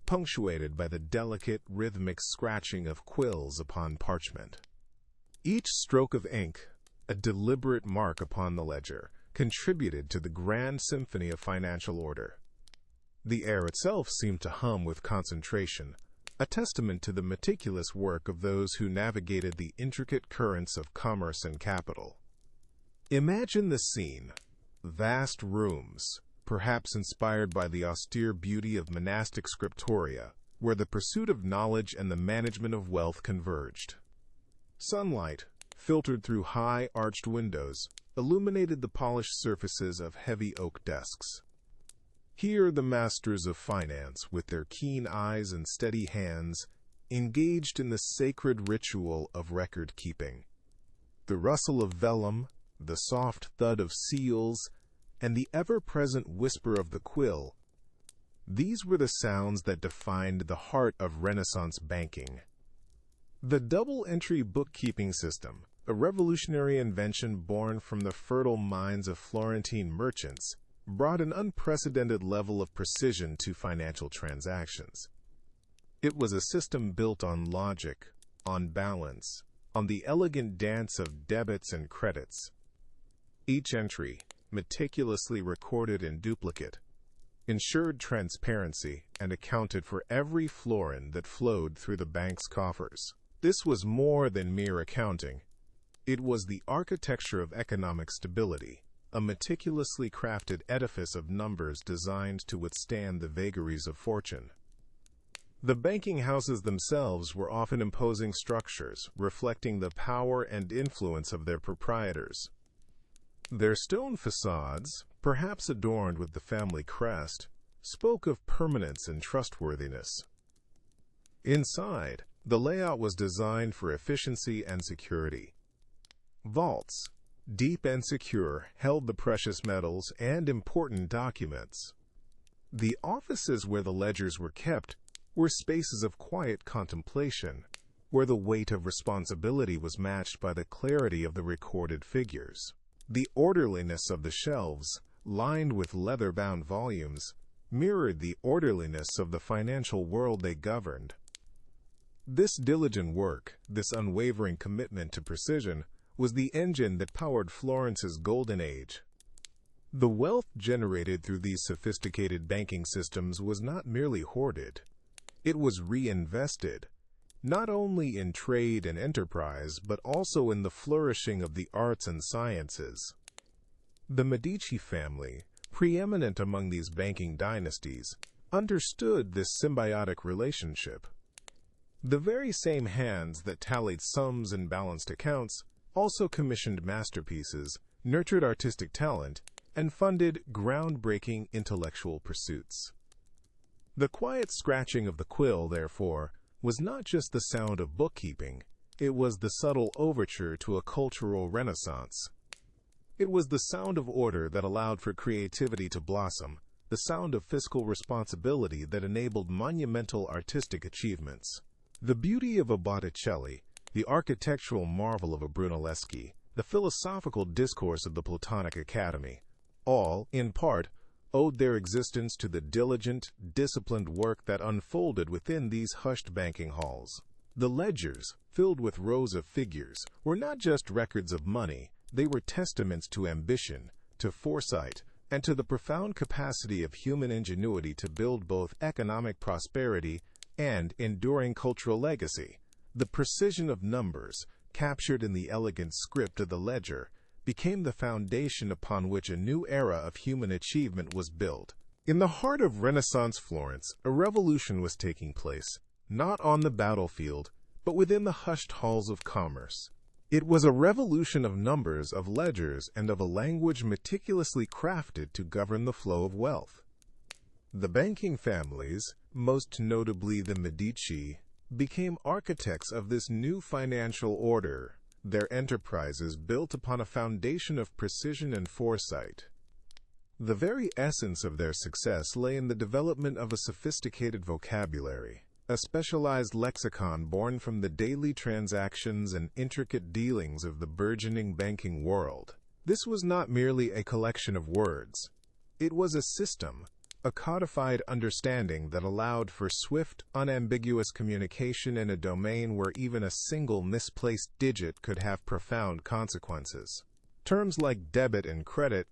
punctuated by the delicate, rhythmic scratching of quills upon parchment. Each stroke of ink, a deliberate mark upon the ledger, contributed to the grand symphony of financial order. The air itself seemed to hum with concentration, a testament to the meticulous work of those who navigated the intricate currents of commerce and capital. Imagine the scene: vast rooms, perhaps inspired by the austere beauty of monastic scriptoria, where the pursuit of knowledge and the management of wealth converged. Sunlight, filtered through high, arched windows, illuminated the polished surfaces of heavy oak desks. Here the masters of finance, with their keen eyes and steady hands, engaged in the sacred ritual of record-keeping. The rustle of vellum, the soft thud of seals, and the ever-present whisper of the quill, these were the sounds that defined the heart of Renaissance banking. The double-entry bookkeeping system, a revolutionary invention born from the fertile minds of Florentine merchants, brought an unprecedented level of precision to financial transactions. It was a system built on logic, on balance, on the elegant dance of debits and credits. Each entry, meticulously recorded in duplicate, ensured transparency, and accounted for every florin that flowed through the bank's coffers. This was more than mere accounting. It was the architecture of economic stability, a meticulously crafted edifice of numbers designed to withstand the vagaries of fortune. The banking houses themselves were often imposing structures, reflecting the power and influence of their proprietors. Their stone facades, perhaps adorned with the family crest, spoke of permanence and trustworthiness. Inside, the layout was designed for efficiency and security. Vaults, deep and secure, held the precious metals and important documents. The offices where the ledgers were kept were spaces of quiet contemplation, where the weight of responsibility was matched by the clarity of the recorded figures. The orderliness of the shelves, lined with leather-bound volumes, mirrored the orderliness of the financial world they governed. This diligent work, this unwavering commitment to precision, was the engine that powered Florence's golden age. The wealth generated through these sophisticated banking systems was not merely hoarded. It was reinvested, not only in trade and enterprise, but also in the flourishing of the arts and sciences. The Medici family, preeminent among these banking dynasties, understood this symbiotic relationship. The very same hands that tallied sums and balanced accounts also commissioned masterpieces, nurtured artistic talent, and funded groundbreaking intellectual pursuits. The quiet scratching of the quill, therefore, was not just the sound of bookkeeping, it was the subtle overture to a cultural renaissance. It was the sound of order that allowed for creativity to blossom, the sound of fiscal responsibility that enabled monumental artistic achievements. The beauty of a Botticelli, the architectural marvel of a Brunelleschi, the philosophical discourse of the Platonic Academy, all, in part, owed their existence to the diligent, disciplined work that unfolded within these hushed banking halls. The ledgers, filled with rows of figures, were not just records of money, they were testaments to ambition, to foresight, and to the profound capacity of human ingenuity to build both economic prosperity and enduring cultural legacy. The precision of numbers, captured in the elegant script of the ledger, became the foundation upon which a new era of human achievement was built. In the heart of Renaissance Florence, a revolution was taking place, not on the battlefield, but within the hushed halls of commerce. It was a revolution of numbers, of ledgers, and of a language meticulously crafted to govern the flow of wealth. The banking families, most notably the Medici, became architects of this new financial order, their enterprises built upon a foundation of precision and foresight. The very essence of their success lay in the development of a sophisticated vocabulary, a specialized lexicon born from the daily transactions and intricate dealings of the burgeoning banking world. This was not merely a collection of words. It was a system, a codified understanding that allowed for swift, unambiguous communication in a domain where even a single misplaced digit could have profound consequences. Terms like debit and credit,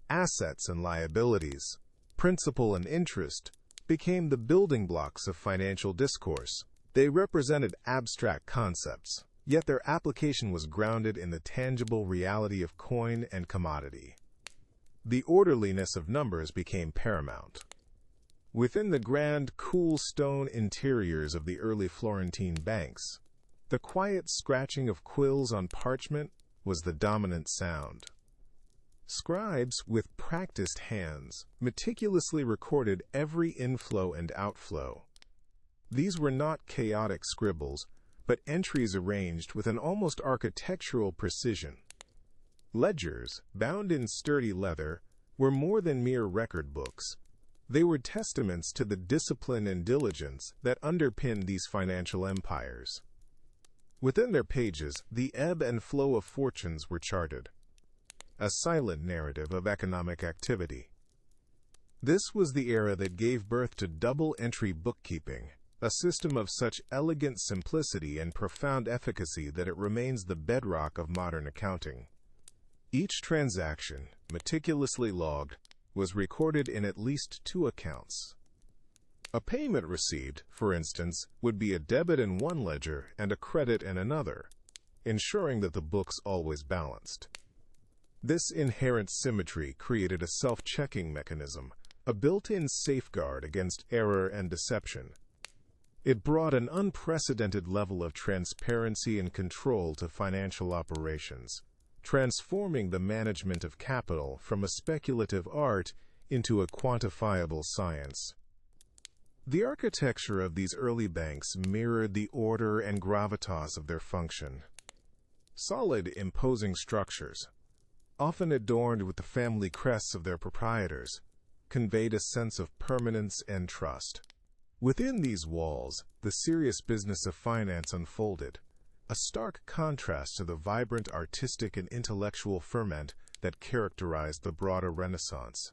assets and liabilities, principal and interest, became the building blocks of financial discourse. They represented abstract concepts, yet their application was grounded in the tangible reality of coin and commodity. The orderliness of numbers became paramount. Within the grand, cool stone interiors of the early Florentine banks, the quiet scratching of quills on parchment was the dominant sound. Scribes with practiced hands meticulously recorded every inflow and outflow. These were not chaotic scribbles, but entries arranged with an almost architectural precision. Ledgers, bound in sturdy leather, were more than mere record books. They were testaments to the discipline and diligence that underpinned these financial empires. Within their pages, the ebb and flow of fortunes were charted, a silent narrative of economic activity. This was the era that gave birth to double-entry bookkeeping, a system of such elegant simplicity and profound efficacy that it remains the bedrock of modern accounting. Each transaction, meticulously logged, was recorded in at least 2 accounts. A payment received, for instance, would be a debit in one ledger and a credit in another, ensuring that the books always balanced. This inherent symmetry created a self-checking mechanism, a built-in safeguard against error and deception. It brought an unprecedented level of transparency and control to financial operations, transforming the management of capital from a speculative art into a quantifiable science. The architecture of these early banks mirrored the order and gravitas of their function. Solid, imposing structures, often adorned with the family crests of their proprietors, conveyed a sense of permanence and trust. Within these walls, the serious business of finance unfolded, a stark contrast to the vibrant artistic and intellectual ferment that characterized the broader Renaissance.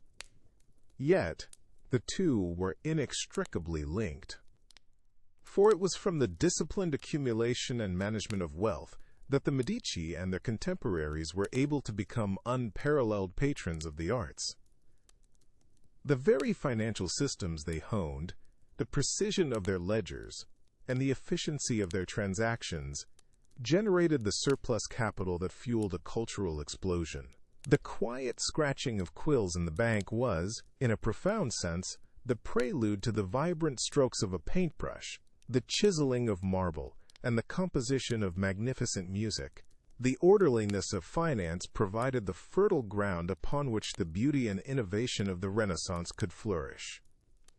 Yet, the two were inextricably linked. For it was from the disciplined accumulation and management of wealth that the Medici and their contemporaries were able to become unparalleled patrons of the arts. The very financial systems they honed, the precision of their ledgers, and the efficiency of their transactions generated the surplus capital that fueled a cultural explosion. The quiet scratching of quills in the bank was, in a profound sense, the prelude to the vibrant strokes of a paintbrush, the chiseling of marble, and the composition of magnificent music. The orderliness of finance provided the fertile ground upon which the beauty and innovation of the Renaissance could flourish.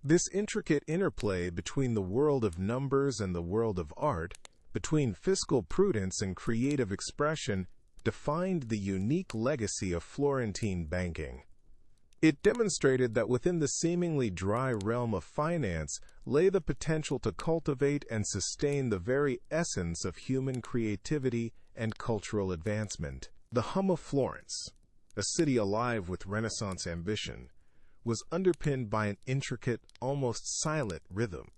This intricate interplay between the world of numbers and the world of art, between fiscal prudence and creative expression, defined the unique legacy of Florentine banking. It demonstrated that within the seemingly dry realm of finance lay the potential to cultivate and sustain the very essence of human creativity and cultural advancement. The hum of Florence, a city alive with Renaissance ambition, was underpinned by an intricate, almost silent rhythm.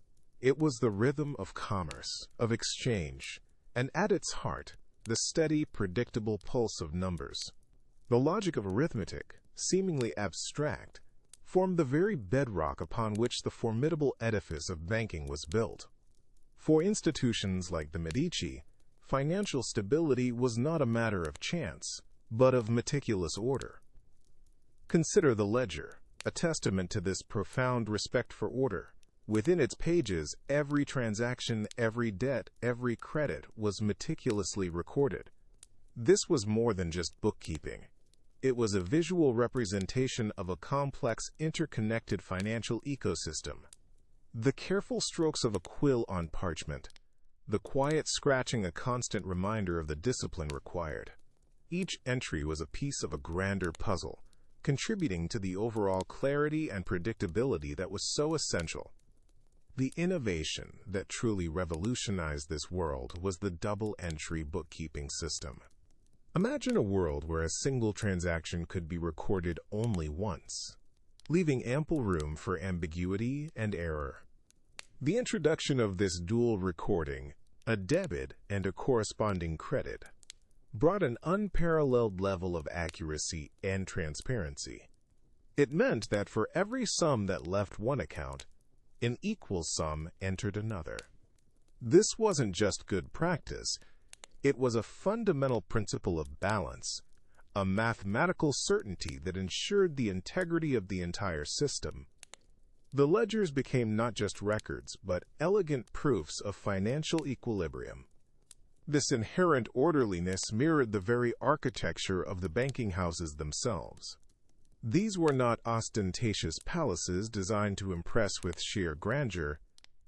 It was the rhythm of commerce, of exchange, and at its heart, the steady, predictable pulse of numbers. The logic of arithmetic, seemingly abstract, formed the very bedrock upon which the formidable edifice of banking was built. For institutions like the Medici, financial stability was not a matter of chance, but of meticulous order. Consider the ledger, a testament to this profound respect for order. Within its pages, every transaction, every debt, every credit was meticulously recorded. This was more than just bookkeeping. It was a visual representation of a complex, interconnected financial ecosystem. The careful strokes of a quill on parchment, the quiet scratching a constant reminder of the discipline required. Each entry was a piece of a grander puzzle, contributing to the overall clarity and predictability that was so essential. The innovation that truly revolutionized this world was the double-entry bookkeeping system. Imagine a world where a single transaction could be recorded only once, leaving ample room for ambiguity and error. The introduction of this dual recording, a debit and a corresponding credit, brought an unparalleled level of accuracy and transparency. It meant that for every sum that left one account, an equal sum entered another. This wasn't just good practice. It was a fundamental principle of balance, a mathematical certainty that ensured the integrity of the entire system. The ledgers became not just records, but elegant proofs of financial equilibrium. This inherent orderliness mirrored the very architecture of the banking houses themselves. These were not ostentatious palaces designed to impress with sheer grandeur,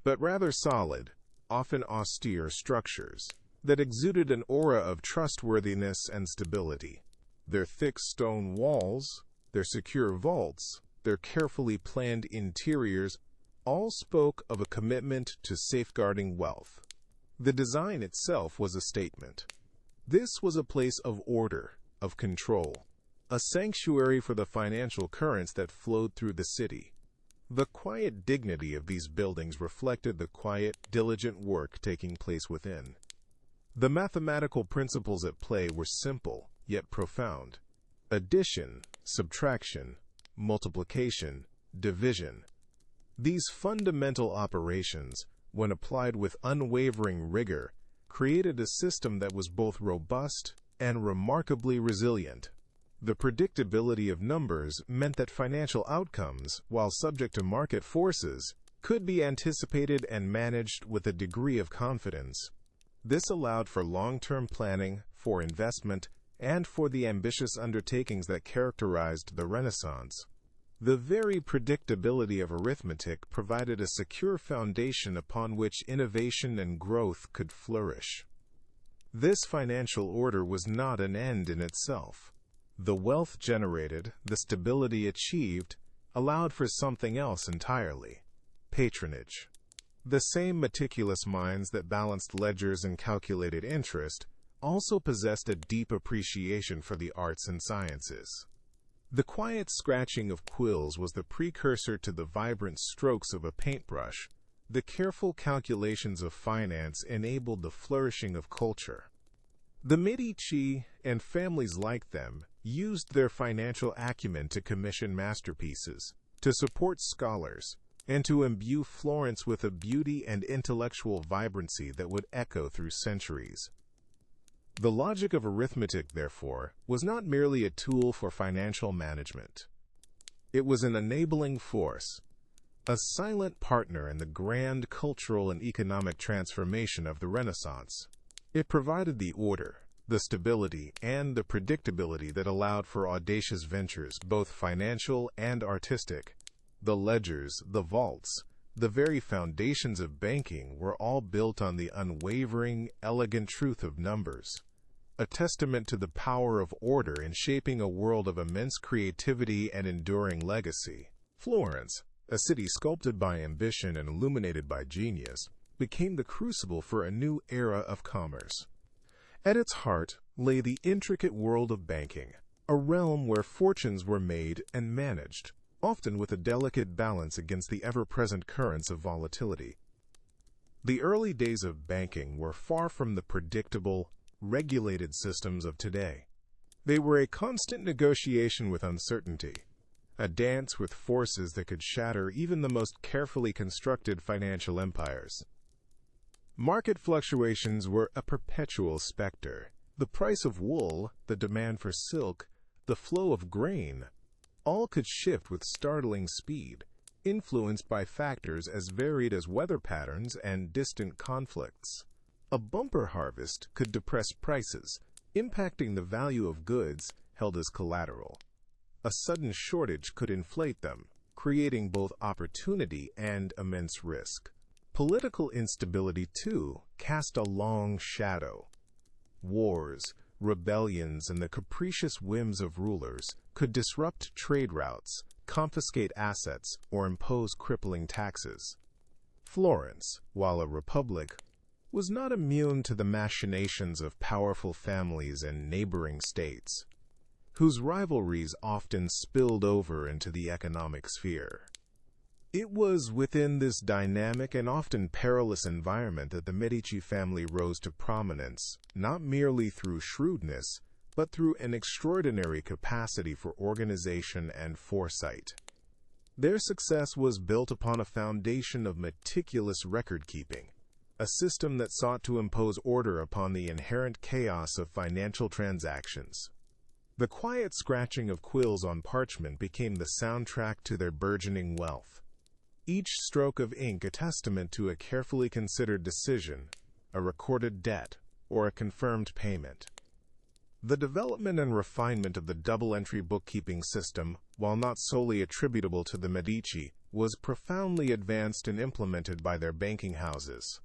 but rather solid, often austere structures that exuded an aura of trustworthiness and stability. Their thick stone walls, their secure vaults, their carefully planned interiors all spoke of a commitment to safeguarding wealth. The design itself was a statement. This was a place of order, of control, a sanctuary for the financial currents that flowed through the city. The quiet dignity of these buildings reflected the quiet, diligent work taking place within. The mathematical principles at play were simple, yet profound. addition, subtraction, multiplication, division. These fundamental operations, when applied with unwavering rigor, created a system that was both robust and remarkably resilient. The predictability of numbers meant that financial outcomes, while subject to market forces, could be anticipated and managed with a degree of confidence. This allowed for long-term planning, for investment, and for the ambitious undertakings that characterized the Renaissance. The very predictability of arithmetic provided a secure foundation upon which innovation and growth could flourish. This financial order was not an end in itself. The wealth generated, the stability achieved, allowed for something else entirely: patronage. The same meticulous minds that balanced ledgers and calculated interest also possessed a deep appreciation for the arts and sciences. The quiet scratching of quills was the precursor to the vibrant strokes of a paintbrush. The careful calculations of finance enabled the flourishing of culture. The Medici, and families like them, used their financial acumen to commission masterpieces, to support scholars, and to imbue Florence with a beauty and intellectual vibrancy that would echo through centuries. The logic of arithmetic, therefore, was not merely a tool for financial management. It was an enabling force, a silent partner in the grand cultural and economic transformation of the Renaissance. It provided the order, the stability, and the predictability that allowed for audacious ventures, both financial and artistic. The ledgers, the vaults, the very foundations of banking were all built on the unwavering, elegant truth of numbers, a testament to the power of order in shaping a world of immense creativity and enduring legacy. Florence, a city sculpted by ambition and illuminated by genius, became the crucible for a new era of commerce. At its heart lay the intricate world of banking, a realm where fortunes were made and managed, often with a delicate balance against the ever-present currents of volatility. The early days of banking were far from the predictable, regulated systems of today. They were a constant negotiation with uncertainty, a dance with forces that could shatter even the most carefully constructed financial empires. Market fluctuations were a perpetual specter. The price of wool, the demand for silk, the flow of grain, all could shift with startling speed, influenced by factors as varied as weather patterns and distant conflicts. A bumper harvest could depress prices, impacting the value of goods held as collateral. A sudden shortage could inflate them, creating both opportunity and immense risk. Political instability, too, cast a long shadow. Wars, rebellions, and the capricious whims of rulers could disrupt trade routes, confiscate assets, or impose crippling taxes. Florence, while a republic, was not immune to the machinations of powerful families and neighboring states, whose rivalries often spilled over into the economic sphere. It was within this dynamic and often perilous environment that the Medici family rose to prominence, not merely through shrewdness, but through an extraordinary capacity for organization and foresight. Their success was built upon a foundation of meticulous record-keeping, a system that sought to impose order upon the inherent chaos of financial transactions. The quiet scratching of quills on parchment became the soundtrack to their burgeoning wealth. Each stroke of ink a testament to a carefully considered decision, a recorded debt, or a confirmed payment. The development and refinement of the double-entry bookkeeping system, while not solely attributable to the Medici, was profoundly advanced and implemented by their banking houses.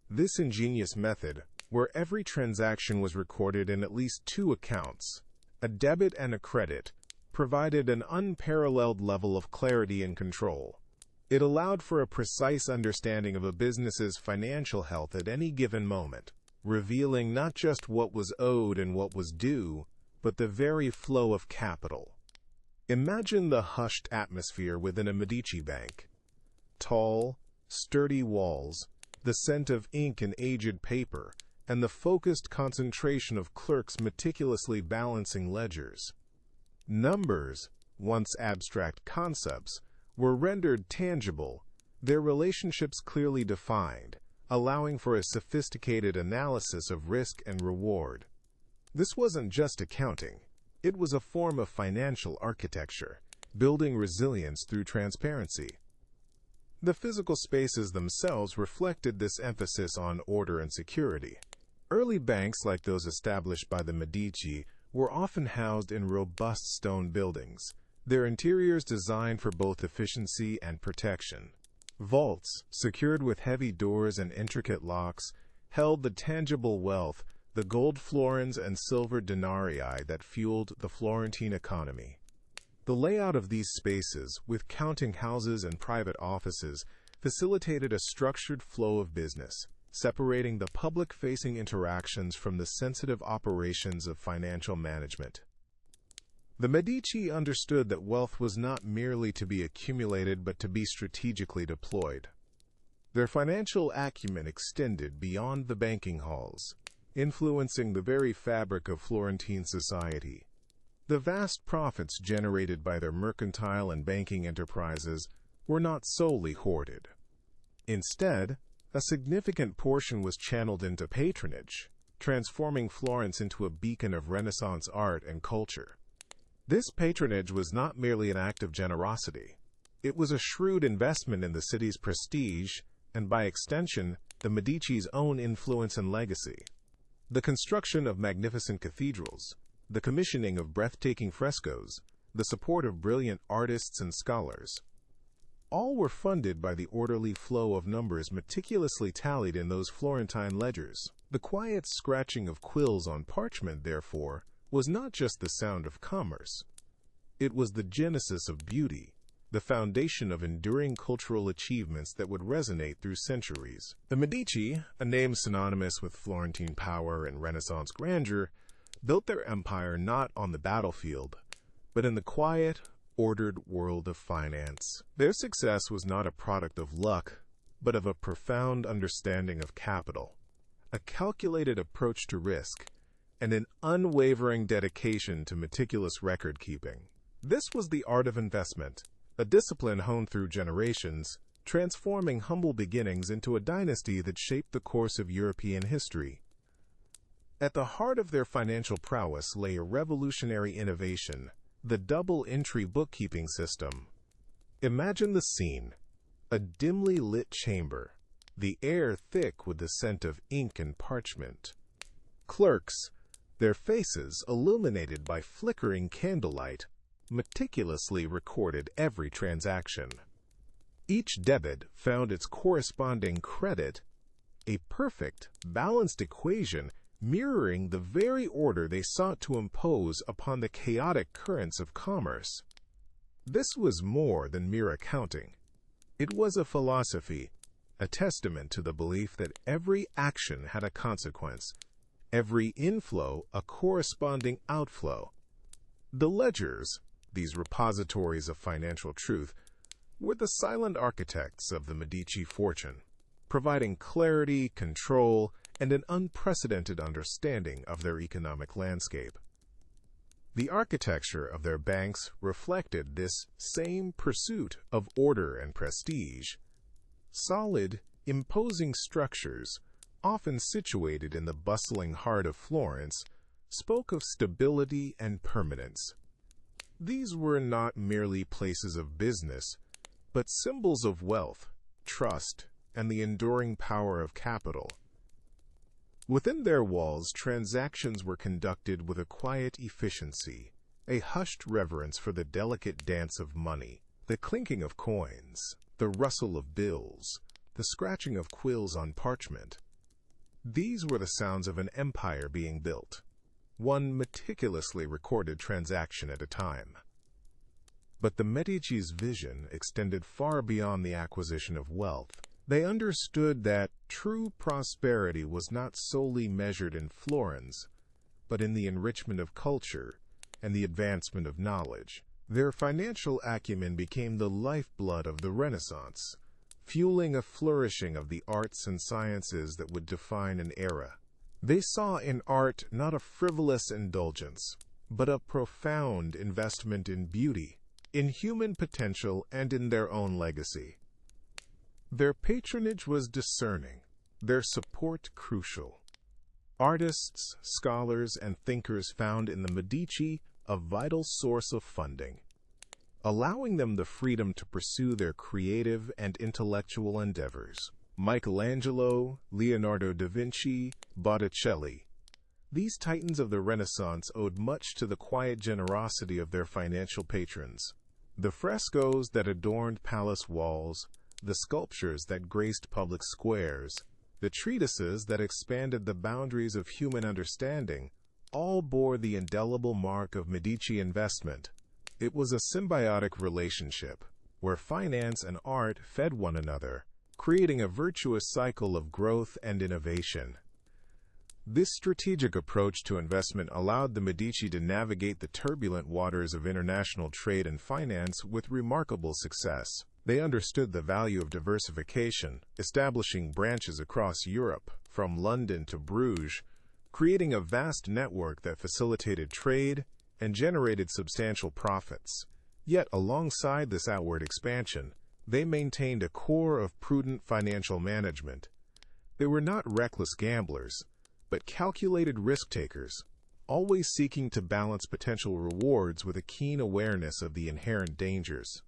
This ingenious method, where every transaction was recorded in at least two accounts, a debit and a credit, provided an unparalleled level of clarity and control. It allowed for a precise understanding of a business's financial health at any given moment, revealing not just what was owed and what was due, but the very flow of capital. Imagine the hushed atmosphere within a Medici bank. Tall, sturdy walls, the scent of ink and aged paper, and the focused concentration of clerks meticulously balancing ledgers. Numbers, once abstract concepts, were rendered tangible, their relationships clearly defined, allowing for a sophisticated analysis of risk and reward. This wasn't just accounting. It was a form of financial architecture, building resilience through transparency. The physical spaces themselves reflected this emphasis on order and security. Early banks, like those established by the Medici, were often housed in robust stone buildings, their interiors designed for both efficiency and protection. Vaults, secured with heavy doors and intricate locks, held the tangible wealth, the gold florins and silver denarii that fueled the Florentine economy. The layout of these spaces, with counting houses and private offices, facilitated a structured flow of business, separating the public-facing interactions from the sensitive operations of financial management. The Medici understood that wealth was not merely to be accumulated but to be strategically deployed. Their financial acumen extended beyond the banking halls, influencing the very fabric of Florentine society. The vast profits generated by their mercantile and banking enterprises were not solely hoarded. Instead, a significant portion was channeled into patronage, transforming Florence into a beacon of Renaissance art and culture. This patronage was not merely an act of generosity. It was a shrewd investment in the city's prestige and, by extension, the Medici's own influence and legacy. The construction of magnificent cathedrals, the commissioning of breathtaking frescoes, the support of brilliant artists and scholars, all were funded by the orderly flow of numbers meticulously tallied in those Florentine ledgers. The quiet scratching of quills on parchment, therefore, was not just the sound of commerce. It was the genesis of beauty, the foundation of enduring cultural achievements that would resonate through centuries. The Medici, a name synonymous with Florentine power and Renaissance grandeur, built their empire not on the battlefield, but in the quiet, ordered world of finance. Their success was not a product of luck, but of a profound understanding of capital, a calculated approach to risk, and an unwavering dedication to meticulous record-keeping. This was the art of investment, a discipline honed through generations, transforming humble beginnings into a dynasty that shaped the course of European history. At the heart of their financial prowess lay a revolutionary innovation, the double-entry bookkeeping system. Imagine the scene: a dimly lit chamber, the air thick with the scent of ink and parchment. Clerks, their faces illuminated by flickering candlelight, meticulously recorded every transaction. Each debit found its corresponding credit, a perfect, balanced equation mirroring the very order they sought to impose upon the chaotic currents of commerce. This was more than mere accounting. It was a philosophy, a testament to the belief that every action had a consequence, every inflow a corresponding outflow. The ledgers, these repositories of financial truth, were the silent architects of the Medici fortune, providing clarity, control, and an unprecedented understanding of their economic landscape. The architecture of their banks reflected this same pursuit of order and prestige. Solid, imposing structures, often situated in the bustling heart of Florence, spoke of stability and permanence. These were not merely places of business, but symbols of wealth, trust, and the enduring power of capital. Within their walls, transactions were conducted with a quiet efficiency, a hushed reverence for the delicate dance of money, the clinking of coins, the rustle of bills, the scratching of quills on parchment. These were the sounds of an empire being built, one meticulously recorded transaction at a time. But the Medici's vision extended far beyond the acquisition of wealth. They understood that true prosperity was not solely measured in florins, but in the enrichment of culture and the advancement of knowledge. Their financial acumen became the lifeblood of the Renaissance, fueling a flourishing of the arts and sciences that would define an era. They saw in art not a frivolous indulgence, but a profound investment in beauty, in human potential, and in their own legacy. Their patronage was discerning, their support crucial. Artists, scholars, and thinkers found in the Medici a vital source of funding, allowing them the freedom to pursue their creative and intellectual endeavors. Michelangelo, Leonardo da Vinci, Botticelli. These titans of the Renaissance owed much to the quiet generosity of their financial patrons. The frescoes that adorned palace walls, the sculptures that graced public squares, the treatises that expanded the boundaries of human understanding, all bore the indelible mark of Medici investment. It was a symbiotic relationship, where finance and art fed one another, creating a virtuous cycle of growth and innovation. This strategic approach to investment allowed the Medici to navigate the turbulent waters of international trade and finance with remarkable success. They understood the value of diversification, establishing branches across Europe, from London to Bruges, creating a vast network that facilitated trade and generated substantial profits. Yet, alongside this outward expansion, they maintained a core of prudent financial management. They were not reckless gamblers, but calculated risk-takers, always seeking to balance potential rewards with a keen awareness of the inherent dangers.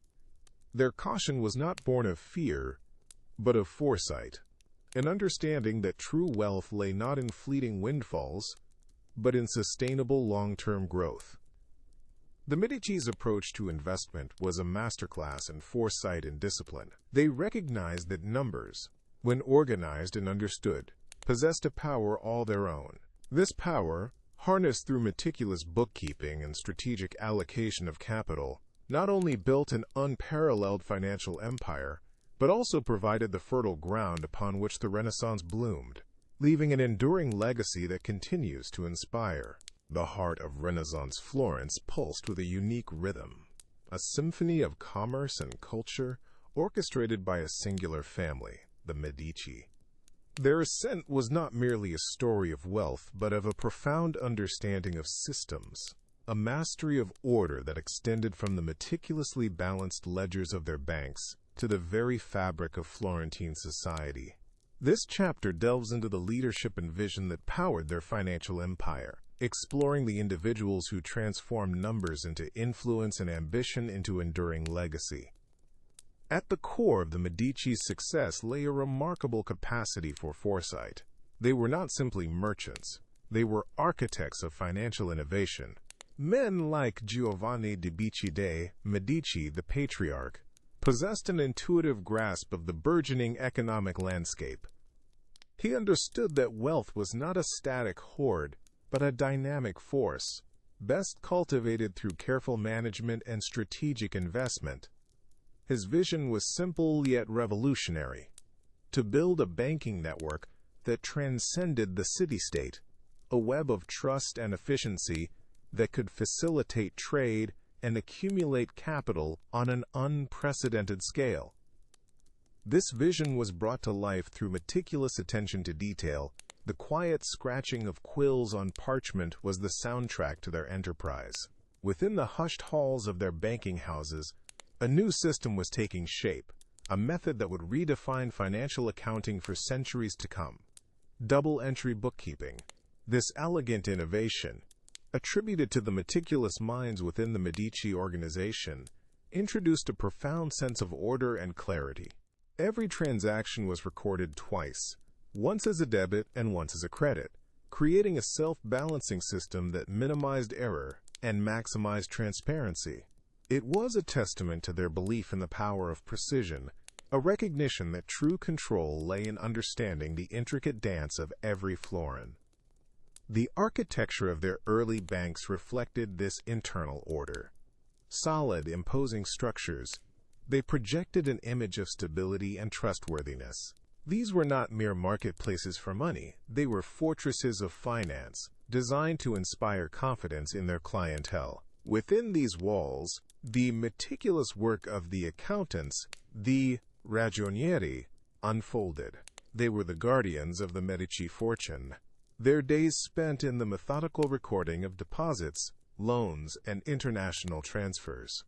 Their caution was not born of fear, but of foresight, an understanding that true wealth lay not in fleeting windfalls, but in sustainable long-term growth. The Medici's approach to investment was a masterclass in foresight and discipline. They recognized that numbers, when organized and understood, possessed a power all their own. This power, harnessed through meticulous bookkeeping and strategic allocation of capital, not only built an unparalleled financial empire, but also provided the fertile ground upon which the Renaissance bloomed, leaving an enduring legacy that continues to inspire. The heart of Renaissance Florence pulsed with a unique rhythm, a symphony of commerce and culture orchestrated by a singular family, the Medici. Their ascent was not merely a story of wealth, but of a profound understanding of systems, a mastery of order that extended from the meticulously balanced ledgers of their banks to the very fabric of Florentine society. This chapter delves into the leadership and vision that powered their financial empire, exploring the individuals who transformed numbers into influence and ambition into enduring legacy. At the core of the Medici's success lay a remarkable capacity for foresight. They were not simply merchants, they were architects of financial innovation. Men like Giovanni de' Medici, the patriarch, possessed an intuitive grasp of the burgeoning economic landscape. He understood that wealth was not a static hoard, but a dynamic force, best cultivated through careful management and strategic investment. His vision was simple yet revolutionary: to build a banking network that transcended the city-state, a web of trust and efficiency that could facilitate trade and accumulate capital on an unprecedented scale. This vision was brought to life through meticulous attention to detail. The quiet scratching of quills on parchment was the soundtrack to their enterprise. Within the hushed halls of their banking houses, a new system was taking shape, a method that would redefine financial accounting for centuries to come. Double-entry bookkeeping. This elegant innovation, attributed to the meticulous minds within the Medici organization, introduced a profound sense of order and clarity. Every transaction was recorded twice, once as a debit and once as a credit, creating a self-balancing system that minimized error and maximized transparency. It was a testament to their belief in the power of precision, a recognition that true control lay in understanding the intricate dance of every florin. The architecture of their early banks reflected this internal order. Solid, imposing structures, they projected an image of stability and trustworthiness. These were not mere marketplaces for money, they were fortresses of finance, designed to inspire confidence in their clientele. Within these walls, the meticulous work of the accountants, the ragionieri, unfolded. They were the guardians of the Medici fortune. Their days spent in the methodical recording of deposits, loans, and international transfers.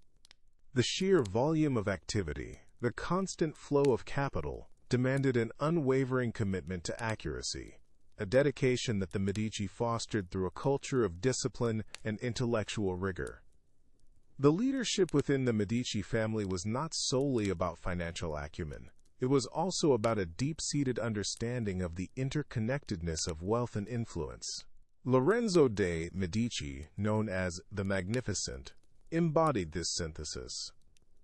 The sheer volume of activity, the constant flow of capital, demanded an unwavering commitment to accuracy, a dedication that the Medici fostered through a culture of discipline and intellectual rigor. The leadership within the Medici family was not solely about financial acumen. It was also about a deep-seated understanding of the interconnectedness of wealth and influence. Lorenzo de' Medici, known as the Magnificent, embodied this synthesis.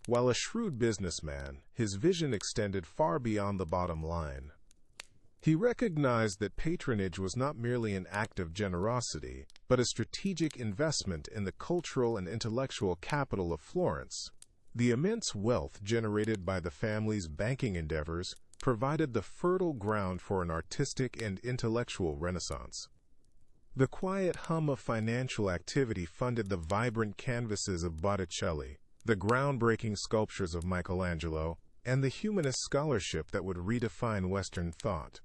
While a shrewd businessman, his vision extended far beyond the bottom line. He recognized that patronage was not merely an act of generosity, but a strategic investment in the cultural and intellectual capital of Florence. The immense wealth generated by the family's banking endeavors provided the fertile ground for an artistic and intellectual renaissance. The quiet hum of financial activity funded the vibrant canvases of Botticelli, the groundbreaking sculptures of Michelangelo, and the humanist scholarship that would redefine Western thought.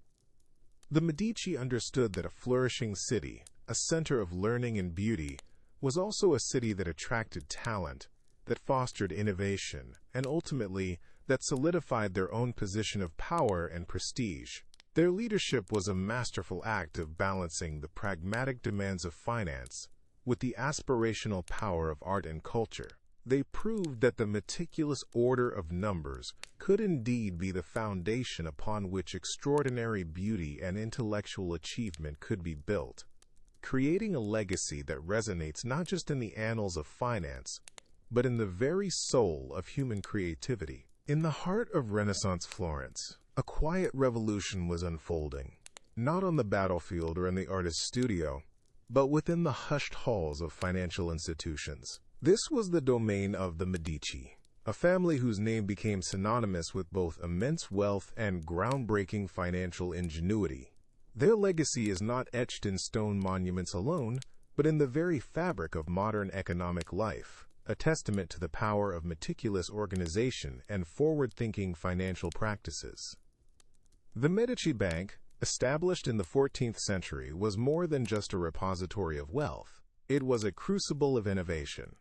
The Medici understood that a flourishing city, a center of learning and beauty, was also a city that attracted talent, that fostered innovation, and ultimately, that solidified their own position of power and prestige. Their leadership was a masterful act of balancing the pragmatic demands of finance with the aspirational power of art and culture. They proved that the meticulous order of numbers could indeed be the foundation upon which extraordinary beauty and intellectual achievement could be built, creating a legacy that resonates not just in the annals of finance, but in the very soul of human creativity. In the heart of Renaissance Florence, a quiet revolution was unfolding, not on the battlefield or in the artist's studio, but within the hushed halls of financial institutions. This was the domain of the Medici, a family whose name became synonymous with both immense wealth and groundbreaking financial ingenuity. Their legacy is not etched in stone monuments alone, but in the very fabric of modern economic life, a testament to the power of meticulous organization and forward-thinking financial practices. The Medici Bank, established in the 14th century, was more than just a repository of wealth. It was a crucible of innovation.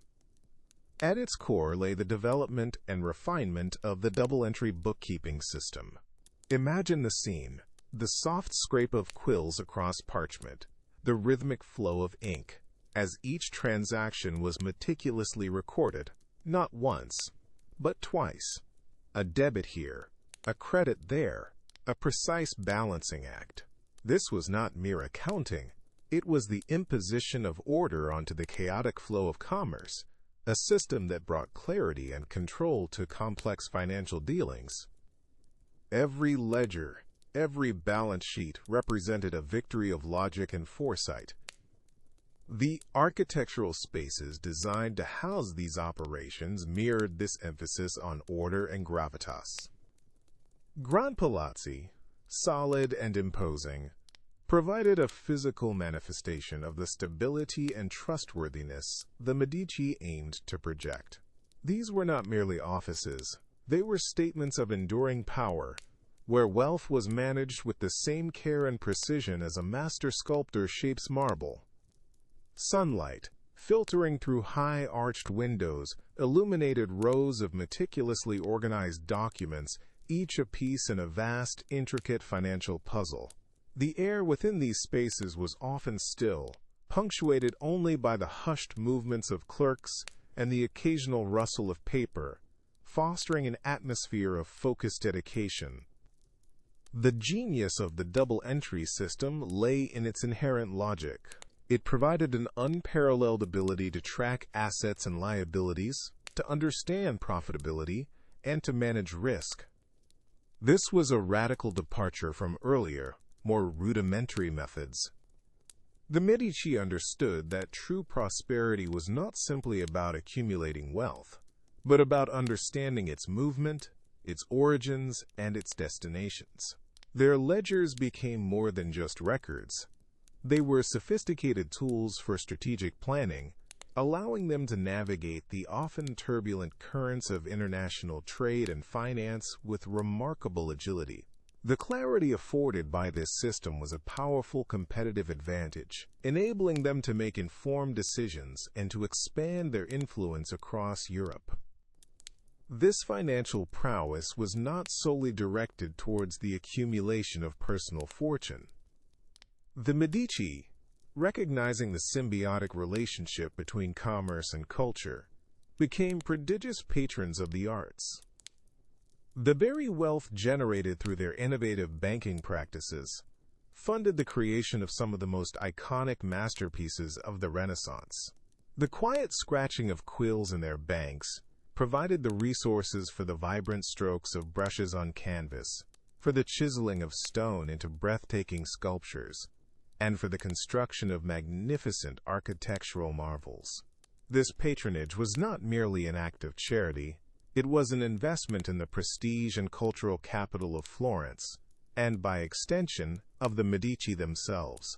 At its core lay the development and refinement of the double-entry bookkeeping system. Imagine the scene: the soft scrape of quills across parchment, the rhythmic flow of ink, as each transaction was meticulously recorded, not once, but twice. A debit here, a credit there, a precise balancing act. This was not mere accounting. It was the imposition of order onto the chaotic flow of commerce, a system that brought clarity and control to complex financial dealings. Every ledger, every balance sheet represented a victory of logic and foresight. The architectural spaces designed to house these operations mirrored this emphasis on order and gravitas. Grand Palazzi, solid and imposing, provided a physical manifestation of the stability and trustworthiness the Medici aimed to project. These were not merely offices, they were statements of enduring power, where wealth was managed with the same care and precision as a master sculptor shapes marble. Sunlight, filtering through high arched windows, illuminated rows of meticulously organized documents, each a piece in a vast, intricate financial puzzle. The air within these spaces was often still, punctuated only by the hushed movements of clerks and the occasional rustle of paper, fostering an atmosphere of focused dedication. The genius of the double-entry system lay in its inherent logic. It provided an unparalleled ability to track assets and liabilities, to understand profitability, and to manage risk. This was a radical departure from earlier, more rudimentary methods. The Medici understood that true prosperity was not simply about accumulating wealth, but about understanding its movement, its origins, and its destinations. Their ledgers became more than just records. They were sophisticated tools for strategic planning, allowing them to navigate the often turbulent currents of international trade and finance with remarkable agility. The clarity afforded by this system was a powerful competitive advantage, enabling them to make informed decisions and to expand their influence across Europe. This financial prowess was not solely directed towards the accumulation of personal fortune. The Medici, recognizing the symbiotic relationship between commerce and culture, became prodigious patrons of the arts. The very wealth generated through their innovative banking practices funded the creation of some of the most iconic masterpieces of the Renaissance. The quiet scratching of quills in their banks provided the resources for the vibrant strokes of brushes on canvas, for the chiseling of stone into breathtaking sculptures, and for the construction of magnificent architectural marvels. This patronage was not merely an act of charity. It was an investment in the prestige and cultural capital of Florence, and by extension, of the Medici themselves.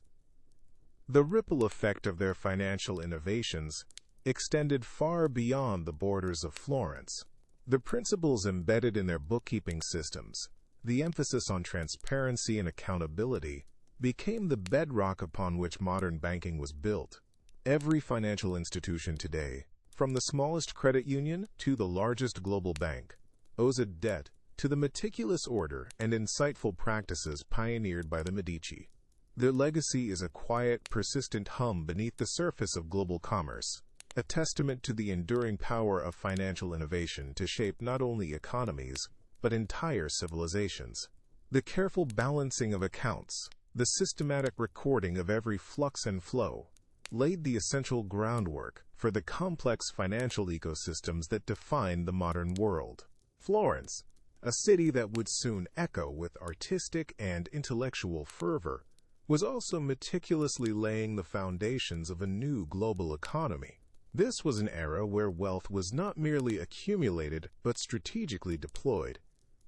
The ripple effect of their financial innovations extended far beyond the borders of Florence. The principles embedded in their bookkeeping systems, the emphasis on transparency and accountability, became the bedrock upon which modern banking was built. Every financial institution today, from the smallest credit union to the largest global bank, owes a debt to the meticulous order and insightful practices pioneered by the Medici. Their legacy is a quiet, persistent hum beneath the surface of global commerce, a testament to the enduring power of financial innovation to shape not only economies, but entire civilizations. The careful balancing of accounts, the systematic recording of every flux and flow, laid the essential groundwork for the complex financial ecosystems that define the modern world. Florence, a city that would soon echo with artistic and intellectual fervor, was also meticulously laying the foundations of a new global economy. This was an era where wealth was not merely accumulated but strategically deployed,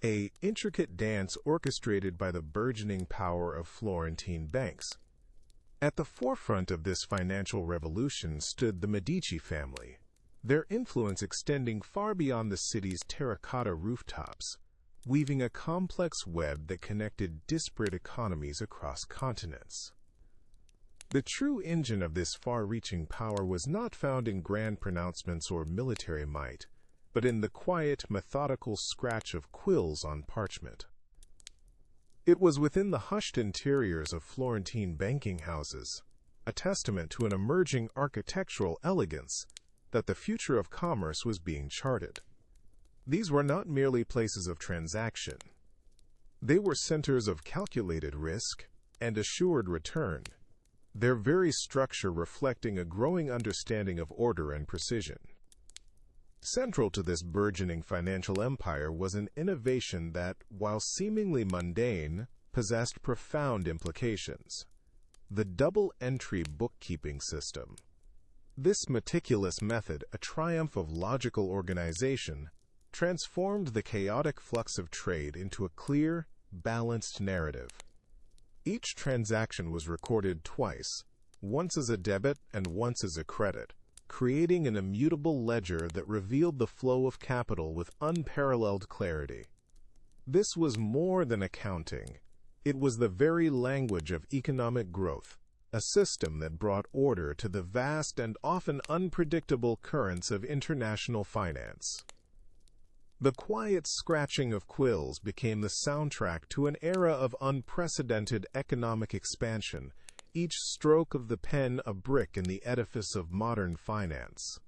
an intricate dance orchestrated by the burgeoning power of Florentine banks. At the forefront of this financial revolution stood the Medici family, their influence extending far beyond the city's terracotta rooftops, weaving a complex web that connected disparate economies across continents. The true engine of this far-reaching power was not found in grand pronouncements or military might, but in the quiet, methodical scratch of quills on parchment. It was within the hushed interiors of Florentine banking houses, a testament to an emerging architectural elegance, that the future of commerce was being charted. These were not merely places of transaction. They were centers of calculated risk and assured return, their very structure reflecting a growing understanding of order and precision. Central to this burgeoning financial empire was an innovation that, while seemingly mundane, possessed profound implications: the double-entry bookkeeping system. This meticulous method, a triumph of logical organization, transformed the chaotic flux of trade into a clear, balanced narrative. Each transaction was recorded twice, once as a debit and once as a credit, creating an immutable ledger that revealed the flow of capital with unparalleled clarity. This was more than accounting. It was the very language of economic growth, a system that brought order to the vast and often unpredictable currents of international finance. The quiet scratching of quills became the soundtrack to an era of unprecedented economic expansion, each stroke of the pen a brick in the edifice of modern finance.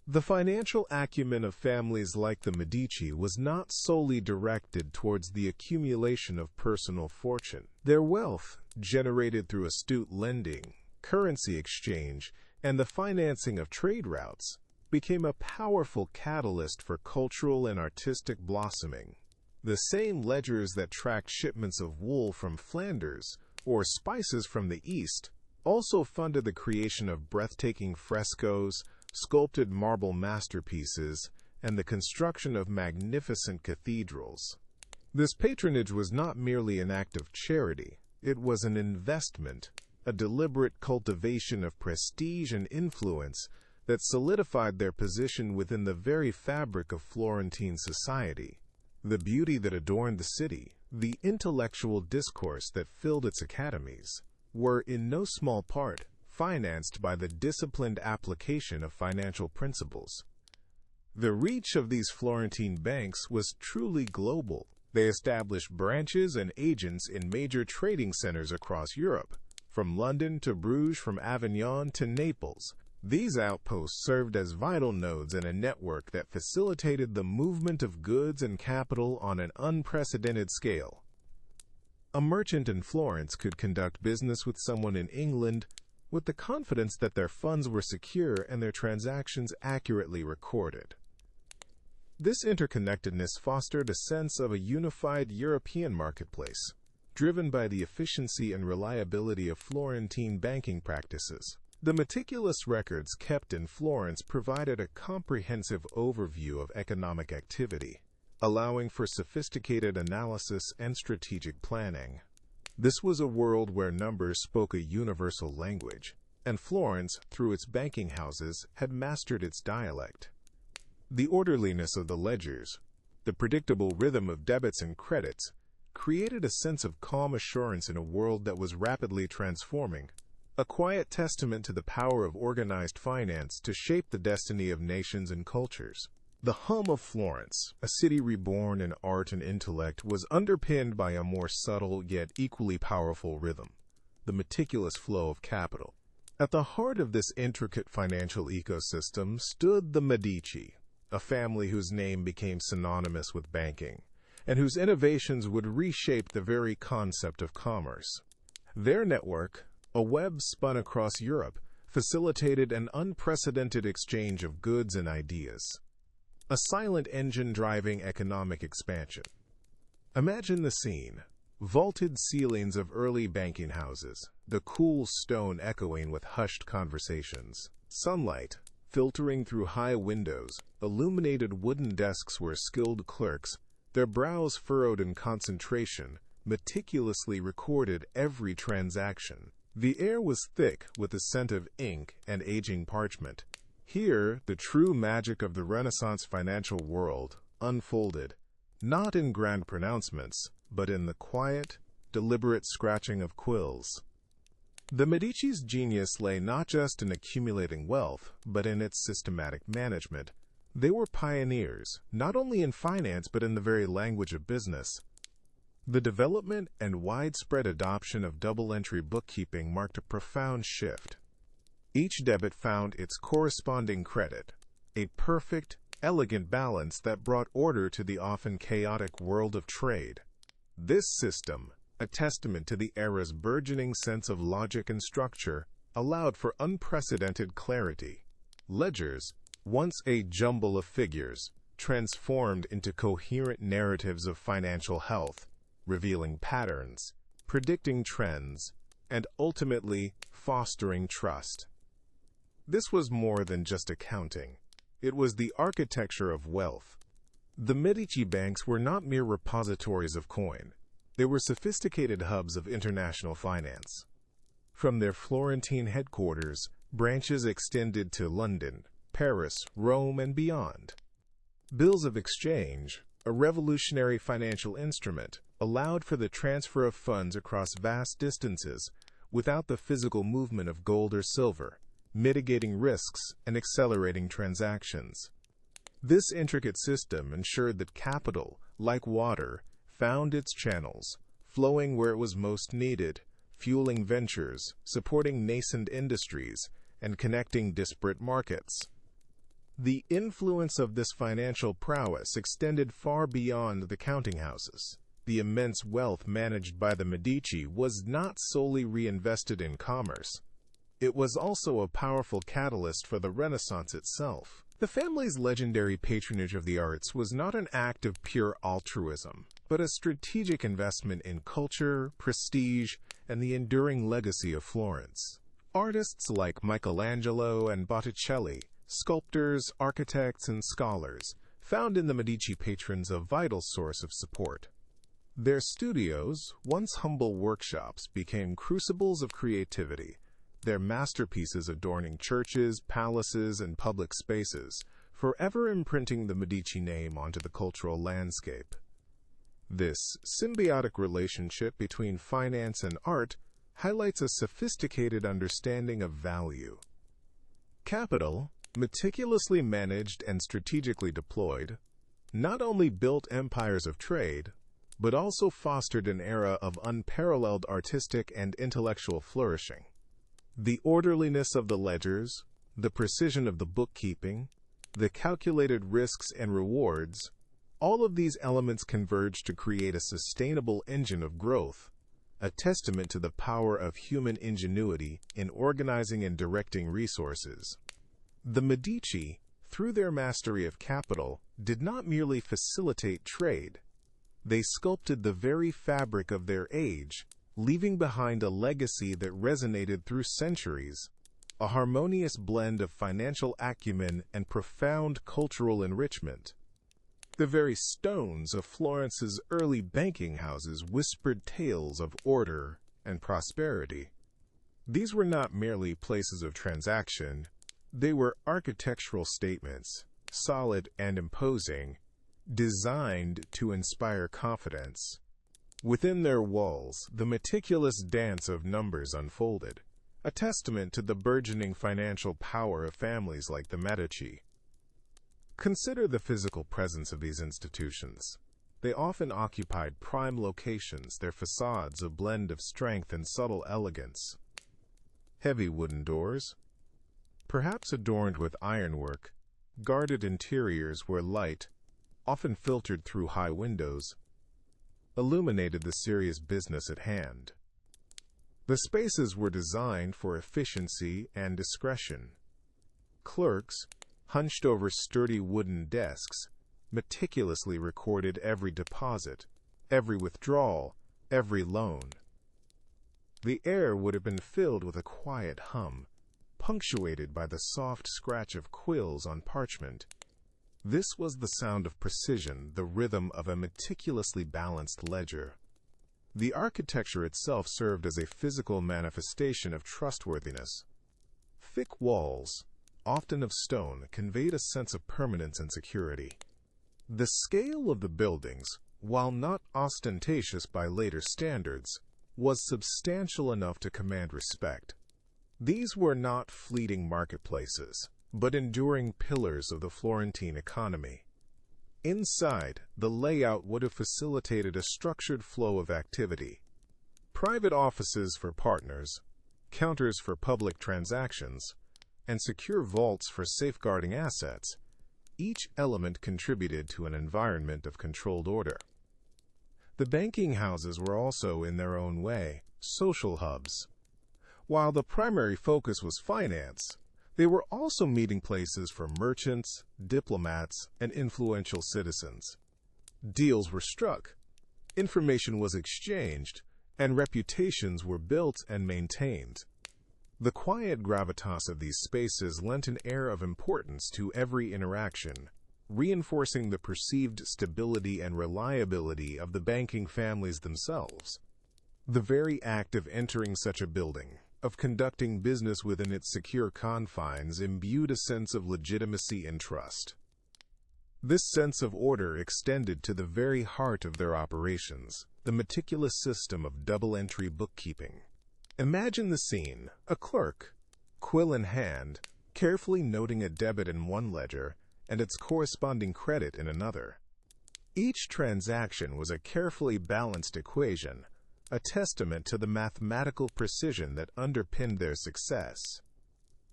The financial acumen of families like the Medici was not solely directed towards the accumulation of personal fortune. Their wealth, generated through astute lending, currency exchange, and the financing of trade routes, became a powerful catalyst for cultural and artistic blossoming. The same ledgers that tracked shipments of wool from Flanders or spices from the East also funded the creation of breathtaking frescoes, sculpted marble masterpieces, and the construction of magnificent cathedrals. This patronage was not merely an act of charity, it was an investment, a deliberate cultivation of prestige and influence that solidified their position within the very fabric of Florentine society. The beauty that adorned the city, The intellectual discourse that filled its academies were in no small part financed by the disciplined application of financial principles. The reach of these Florentine banks was truly global. They established branches and agents in major trading centers across Europe, from London to Bruges, from Avignon to Naples. These outposts served as vital nodes in a network that facilitated the movement of goods and capital on an unprecedented scale. A merchant in Florence could conduct business with someone in England with the confidence that their funds were secure and their transactions accurately recorded. This interconnectedness fostered a sense of a unified European marketplace, driven by the efficiency and reliability of Florentine banking practices. The meticulous records kept in Florence provided a comprehensive overview of economic activity, allowing for sophisticated analysis and strategic planning. This was a world where numbers spoke a universal language, and Florence, through its banking houses, had mastered its dialect. The orderliness of the ledgers, the predictable rhythm of debits and credits, created a sense of calm assurance in a world that was rapidly transforming, a quiet testament to the power of organized finance to shape the destiny of nations and cultures. The hum of Florence, a city reborn in art and intellect, was underpinned by a more subtle yet equally powerful rhythm, the meticulous flow of capital. At the heart of this intricate financial ecosystem stood the Medici, a family whose name became synonymous with banking, and whose innovations would reshape the very concept of commerce. Their network, a web spun across Europe, facilitated an unprecedented exchange of goods and ideas, a silent engine driving economic expansion. Imagine the scene: vaulted ceilings of early banking houses, the cool stone echoing with hushed conversations, sunlight filtering through high windows, illuminated wooden desks where skilled clerks, their brows furrowed in concentration, meticulously recorded every transaction. The air was thick with the scent of ink and aging parchment. Here, the true magic of the Renaissance financial world unfolded, not in grand pronouncements, but in the quiet, deliberate scratching of quills. The Medici's genius lay not just in accumulating wealth, but in its systematic management. They were pioneers, not only in finance but in the very language of business. The development and widespread adoption of double-entry bookkeeping marked a profound shift. Each debit found its corresponding credit, a perfect, elegant balance that brought order to the often chaotic world of trade. This system, a testament to the era's burgeoning sense of logic and structure, allowed for unprecedented clarity. Ledgers, once a jumble of figures, transformed into coherent narratives of financial health, revealing patterns, predicting trends, and ultimately fostering trust. This was more than just accounting. It was the architecture of wealth. The Medici banks were not mere repositories of coin. They were sophisticated hubs of international finance. From their Florentine headquarters, branches extended to London, Paris, Rome, and beyond. Bills of exchange, a revolutionary financial instrument, allowed for the transfer of funds across vast distances without the physical movement of gold or silver, mitigating risks and accelerating transactions. This intricate system ensured that capital, like water, found its channels, flowing where it was most needed, fueling ventures, supporting nascent industries, and connecting disparate markets. The influence of this financial prowess extended far beyond the counting houses. The immense wealth managed by the Medici was not solely reinvested in commerce. It was also a powerful catalyst for the Renaissance itself. The family's legendary patronage of the arts was not an act of pure altruism, but a strategic investment in culture, prestige, and the enduring legacy of Florence. Artists like Michelangelo and Botticelli, sculptors, architects, and scholars, found in the Medici patrons a vital source of support. Their studios, once humble workshops, became crucibles of creativity, their masterpieces adorning churches, palaces, and public spaces, forever imprinting the Medici name onto the cultural landscape. This symbiotic relationship between finance and art highlights a sophisticated understanding of value. Capital, meticulously managed and strategically deployed, not only built empires of trade, but also fostered an era of unparalleled artistic and intellectual flourishing. The orderliness of the ledgers, the precision of the bookkeeping, the calculated risks and rewards, all of these elements converge to create a sustainable engine of growth, a testament to the power of human ingenuity in organizing and directing resources. The Medici, through their mastery of capital, did not merely facilitate trade. They sculpted the very fabric of their age, leaving behind a legacy that resonated through centuries, a harmonious blend of financial acumen and profound cultural enrichment. The very stones of Florence's early banking houses whispered tales of order and prosperity. These were not merely places of transaction, they were architectural statements, solid and imposing, designed to inspire confidence. Within their walls, the meticulous dance of numbers unfolded, a testament to the burgeoning financial power of families like the Medici. Consider the physical presence of these institutions. They often occupied prime locations, their facades a blend of strength and subtle elegance. Heavy wooden doors, perhaps adorned with ironwork, guarded interiors where light, often filtered through high windows, illuminated the serious business at hand. The spaces were designed for efficiency and discretion. Clerks, hunched over sturdy wooden desks, meticulously recorded every deposit, every withdrawal, every loan. The air would have been filled with a quiet hum, punctuated by the soft scratch of quills on parchment. This was the sound of precision, the rhythm of a meticulously balanced ledger. The architecture itself served as a physical manifestation of trustworthiness. Thick walls, often of stone, conveyed a sense of permanence and security. The scale of the buildings, while not ostentatious by later standards, was substantial enough to command respect. These were not fleeting marketplaces, but enduring pillars of the Florentine economy. Inside, the layout would have facilitated a structured flow of activity. Private offices for partners, counters for public transactions, and secure vaults for safeguarding assets, each element contributed to an environment of controlled order. The banking houses were also, in their own way, social hubs. While the primary focus was finance, they were also meeting places for merchants, diplomats, and influential citizens. Deals were struck, information was exchanged, and reputations were built and maintained. The quiet gravitas of these spaces lent an air of importance to every interaction, reinforcing the perceived stability and reliability of the banking families themselves. The very act of entering such a building, of conducting business within its secure confines, imbued a sense of legitimacy and trust. This sense of order extended to the very heart of their operations, the meticulous system of double-entry bookkeeping. Imagine the scene: a clerk, quill in hand, carefully noting a debit in one ledger and its corresponding credit in another. Each transaction was a carefully balanced equation, a testament to the mathematical precision that underpinned their success.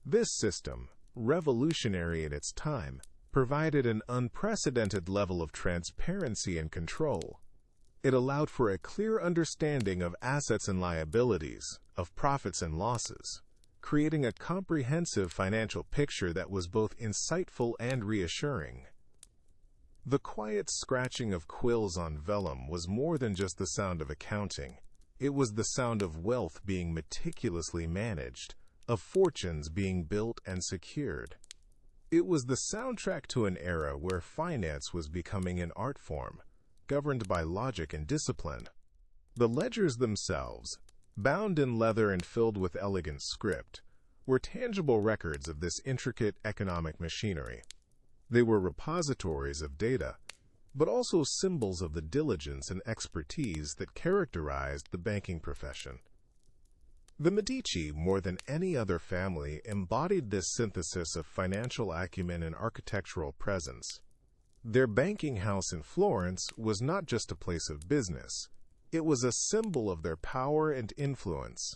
This system, revolutionary in its time, provided an unprecedented level of transparency and control. It allowed for a clear understanding of assets and liabilities, of profits and losses, creating a comprehensive financial picture that was both insightful and reassuring. The quiet scratching of quills on vellum was more than just the sound of accounting. It was the sound of wealth being meticulously managed, of fortunes being built and secured. It was the soundtrack to an era where finance was becoming an art form, governed by logic and discipline. The ledgers themselves, bound in leather and filled with elegant script, were tangible records of this intricate economic machinery. They were repositories of data, but also symbols of the diligence and expertise that characterized the banking profession. The Medici, more than any other family, embodied this synthesis of financial acumen and architectural presence. Their banking house in Florence was not just a place of business. It was a symbol of their power and influence.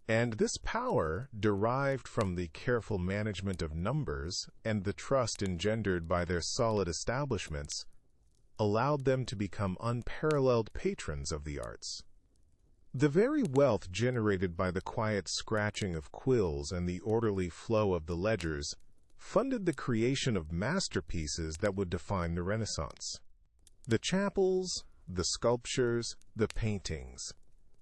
And this power, derived from the careful management of numbers and the trust engendered by their solid establishments, allowed them to become unparalleled patrons of the arts. The very wealth generated by the quiet scratching of quills and the orderly flow of the ledgers funded the creation of masterpieces that would define the Renaissance. The chapels, the sculptures, the paintings.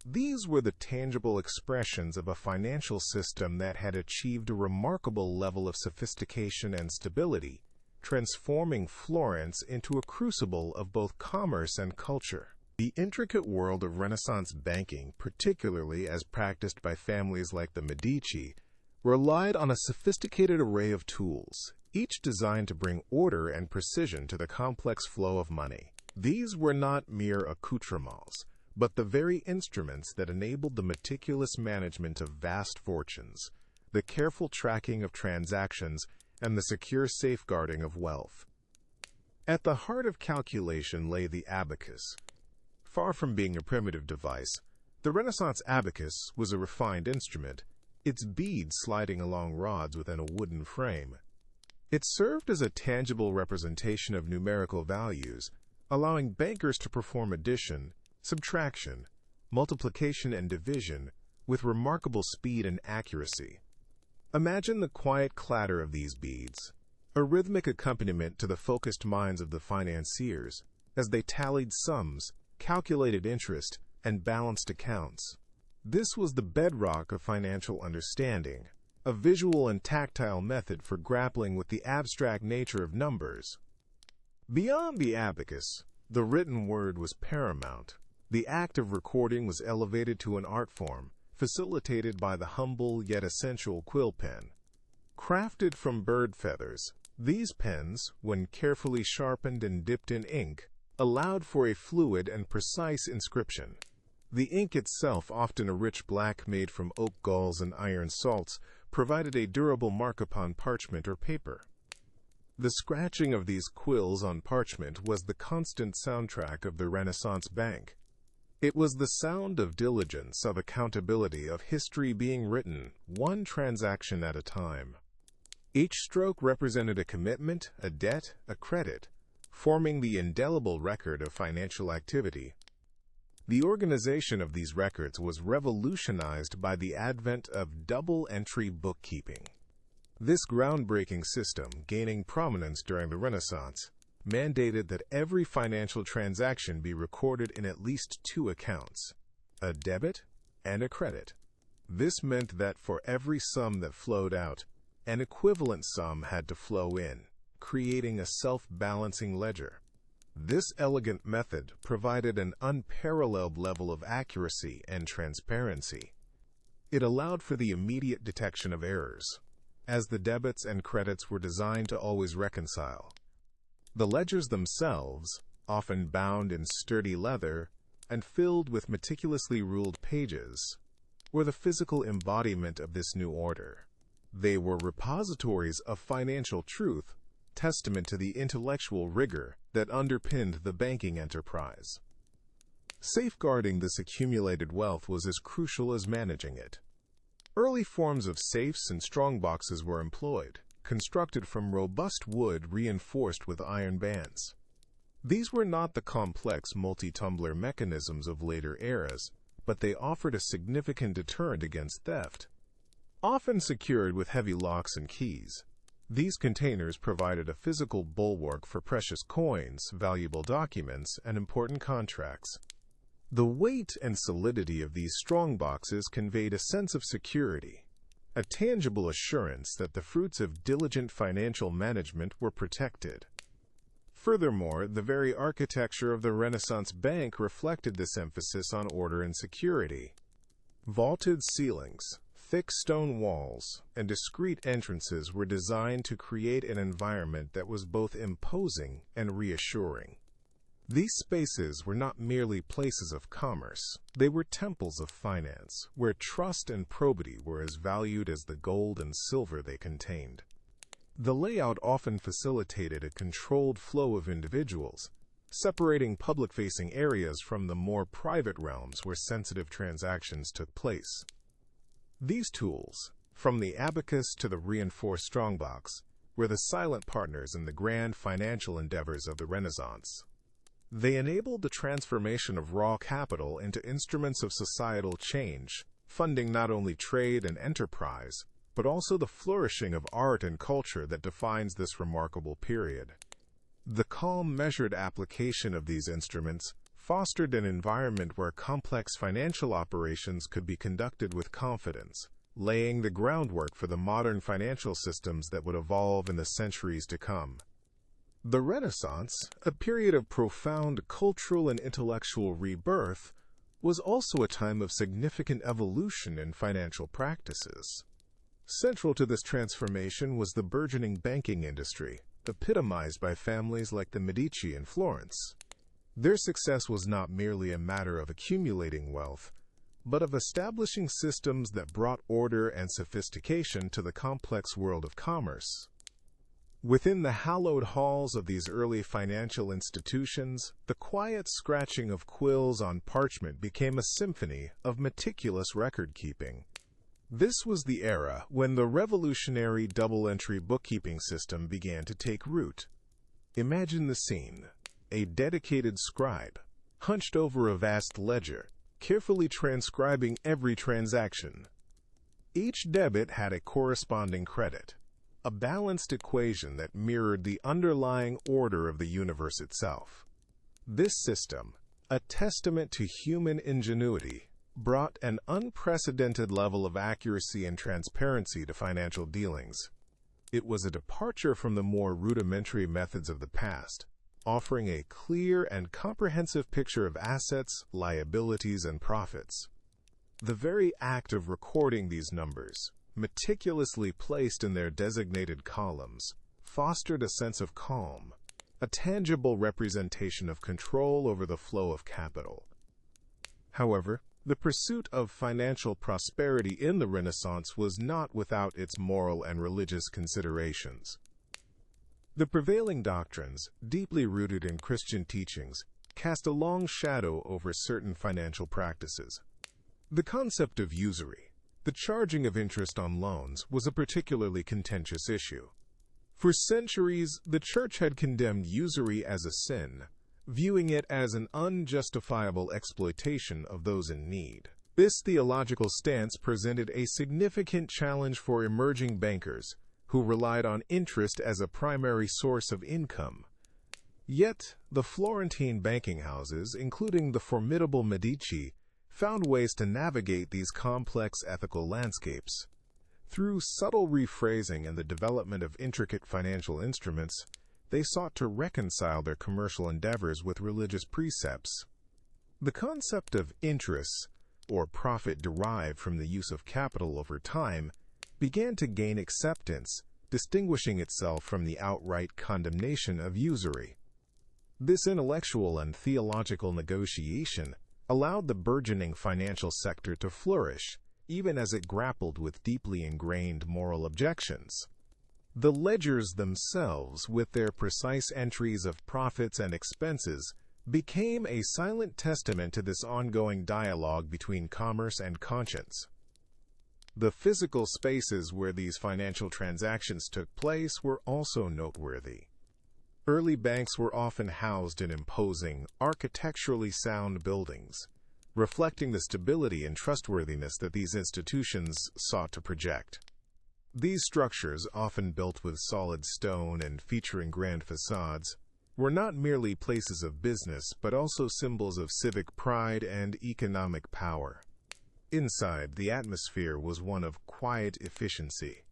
These were the tangible expressions of a financial system that had achieved a remarkable level of sophistication and stability, transforming Florence into a crucible of both commerce and culture. The intricate world of Renaissance banking, particularly as practiced by families like the Medici, relied on a sophisticated array of tools, each designed to bring order and precision to the complex flow of money. These were not mere accoutrements, but the very instruments that enabled the meticulous management of vast fortunes, the careful tracking of transactions, and the secure safeguarding of wealth. At the heart of calculation lay the abacus. Far from being a primitive device, the Renaissance abacus was a refined instrument, its beads sliding along rods within a wooden frame. It served as a tangible representation of numerical values, allowing bankers to perform addition, subtraction, multiplication, and division with remarkable speed and accuracy. Imagine the quiet clatter of these beads, a rhythmic accompaniment to the focused minds of the financiers as they tallied sums, calculated interest, and balanced accounts. This was the bedrock of financial understanding, a visual and tactile method for grappling with the abstract nature of numbers. Beyond the abacus, the written word was paramount. The act of recording was elevated to an art form, facilitated by the humble yet essential quill pen. Crafted from bird feathers, these pens, when carefully sharpened and dipped in ink, allowed for a fluid and precise inscription. The ink itself, often a rich black made from oak galls and iron salts, provided a durable mark upon parchment or paper. The scratching of these quills on parchment was the constant soundtrack of the Renaissance bank. It was the sound of diligence, of accountability, of history being written, one transaction at a time. Each stroke represented a commitment, a debt, a credit, forming the indelible record of financial activity. The organization of these records was revolutionized by the advent of double-entry bookkeeping. This groundbreaking system, gaining prominence during the Renaissance, mandated that every financial transaction be recorded in at least two accounts, a debit and a credit. This meant that for every sum that flowed out, an equivalent sum had to flow in, creating a self-balancing ledger. This elegant method provided an unparalleled level of accuracy and transparency. It allowed for the immediate detection of errors, as the debits and credits were designed to always reconcile. The ledgers themselves, often bound in sturdy leather and filled with meticulously ruled pages, were the physical embodiment of this new order. They were repositories of financial truth, testament to the intellectual rigor that underpinned the banking enterprise. Safeguarding this accumulated wealth was as crucial as managing it. Early forms of safes and strongboxes were employed, constructed from robust wood reinforced with iron bands. These were not the complex multi-tumbler mechanisms of later eras, but they offered a significant deterrent against theft. Often secured with heavy locks and keys, these containers provided a physical bulwark for precious coins, valuable documents, and important contracts. The weight and solidity of these strong boxes conveyed a sense of security, a tangible assurance that the fruits of diligent financial management were protected. Furthermore, the very architecture of the Renaissance bank reflected this emphasis on order and security. Vaulted ceilings, thick stone walls, and discreet entrances were designed to create an environment that was both imposing and reassuring. These spaces were not merely places of commerce. They were temples of finance, where trust and probity were as valued as the gold and silver they contained. The layout often facilitated a controlled flow of individuals, separating public-facing areas from the more private realms where sensitive transactions took place. These tools, from the abacus to the reinforced strongbox, were the silent partners in the grand financial endeavors of the Renaissance. They enabled the transformation of raw capital into instruments of societal change, funding not only trade and enterprise, but also the flourishing of art and culture that defines this remarkable period. The calm, measured application of these instruments fostered an environment where complex financial operations could be conducted with confidence, laying the groundwork for the modern financial systems that would evolve in the centuries to come. The Renaissance, a period of profound cultural and intellectual rebirth, was also a time of significant evolution in financial practices. Central to this transformation was the burgeoning banking industry, epitomized by families like the Medici in Florence. Their success was not merely a matter of accumulating wealth, but of establishing systems that brought order and sophistication to the complex world of commerce. Within the hallowed halls of these early financial institutions, the quiet scratching of quills on parchment became a symphony of meticulous record-keeping. This was the era when the revolutionary double-entry bookkeeping system began to take root. Imagine the scene: a dedicated scribe, hunched over a vast ledger, carefully transcribing every transaction. Each debit had a corresponding credit, a balanced equation that mirrored the underlying order of the universe itself. This system, a testament to human ingenuity, brought an unprecedented level of accuracy and transparency to financial dealings. It was a departure from the more rudimentary methods of the past, offering a clear and comprehensive picture of assets, liabilities, and profits. The very act of recording these numbers, meticulously placed in their designated columns, fostered a sense of calm, a tangible representation of control over the flow of capital. However, the pursuit of financial prosperity in the Renaissance was not without its moral and religious considerations. The prevailing doctrines, deeply rooted in Christian teachings, cast a long shadow over certain financial practices. The concept of usury, the charging of interest on loans, was a particularly contentious issue. For centuries, the Church had condemned usury as a sin, viewing it as an unjustifiable exploitation of those in need. This theological stance presented a significant challenge for emerging bankers, who relied on interest as a primary source of income. Yet, the Florentine banking houses, including the formidable Medici, found ways to navigate these complex ethical landscapes. Through subtle rephrasing and the development of intricate financial instruments, they sought to reconcile their commercial endeavors with religious precepts. The concept of interest, or profit derived from the use of capital over time, began to gain acceptance, distinguishing itself from the outright condemnation of usury. This intellectual and theological negotiation allowed the burgeoning financial sector to flourish, even as it grappled with deeply ingrained moral objections. The ledgers themselves, with their precise entries of profits and expenses, became a silent testament to this ongoing dialogue between commerce and conscience. The physical spaces where these financial transactions took place were also noteworthy. Early banks were often housed in imposing, architecturally sound buildings, reflecting the stability and trustworthiness that these institutions sought to project. These structures, often built with solid stone and featuring grand facades, were not merely places of business but also symbols of civic pride and economic power. Inside, the atmosphere was one of quiet efficiency.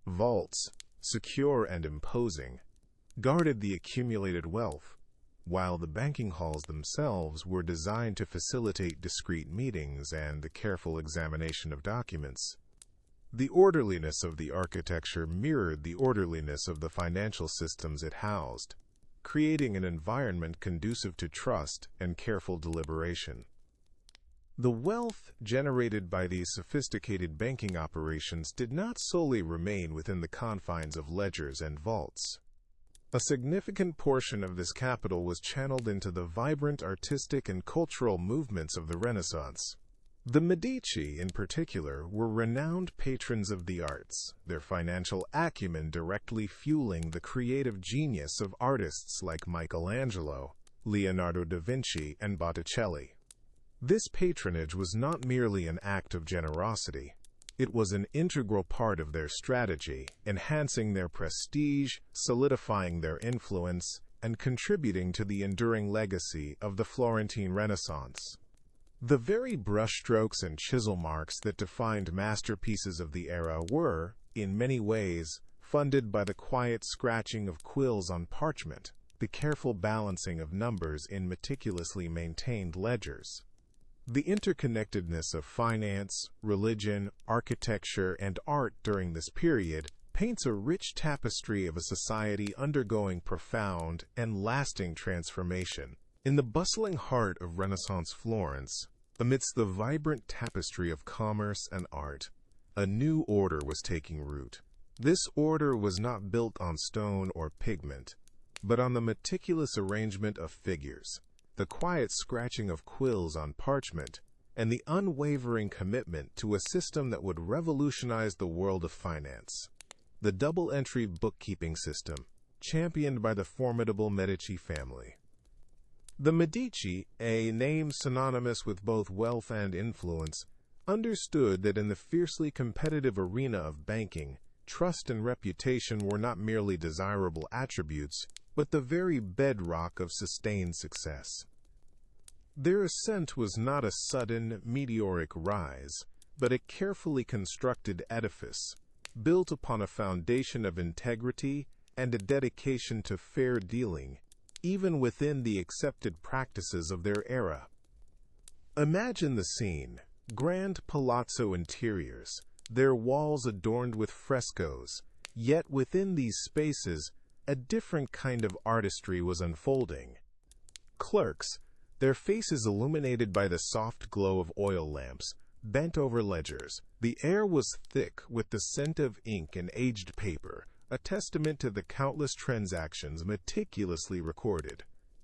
Vaults, secure and imposing, guarded the accumulated wealth, while the banking halls themselves were designed to facilitate discreet meetings and the careful examination of documents. The orderliness of the architecture mirrored the orderliness of the financial systems it housed. creating an environment conducive to trust and careful deliberation. The wealth generated by these sophisticated banking operations did not solely remain within the confines of ledgers and vaults. A significant portion of this capital was channeled into the vibrant artistic and cultural movements of the Renaissance. The Medici, in particular, were renowned patrons of the arts, their financial acumen directly fueling the creative genius of artists like Michelangelo, Leonardo da Vinci, and Botticelli. This patronage was not merely an act of generosity. It was an integral part of their strategy, enhancing their prestige, solidifying their influence, and contributing to the enduring legacy of the Florentine Renaissance. The very brushstrokes and chisel marks that defined masterpieces of the era were, in many ways, funded by the quiet scratching of quills on parchment, the careful balancing of numbers in meticulously maintained ledgers. The interconnectedness of finance, religion, architecture, and art during this period paints a rich tapestry of a society undergoing profound and lasting transformation. In the bustling heart of Renaissance Florence, amidst the vibrant tapestry of commerce and art, a new order was taking root. This order was not built on stone or pigment, but on the meticulous arrangement of figures, the quiet scratching of quills on parchment, and the unwavering commitment to a system that would revolutionize the world of finance. The double-entry bookkeeping system, championed by the formidable Medici family. The Medici, a name synonymous with both wealth and influence, understood that in the fiercely competitive arena of banking, trust and reputation were not merely desirable attributes, but the very bedrock of sustained success. Their ascent was not a sudden, meteoric rise, but a carefully constructed edifice, built upon a foundation of integrity and a dedication to fair dealing, even within the accepted practices of their era. Imagine the scene: grand palazzo interiors, their walls adorned with frescoes, yet within these spaces, a different kind of artistry was unfolding. Clerks, their faces illuminated by the soft glow of oil lamps, bent over ledgers. The air was thick with the scent of ink and aged paper, a testament to the countless transactions meticulously recorded.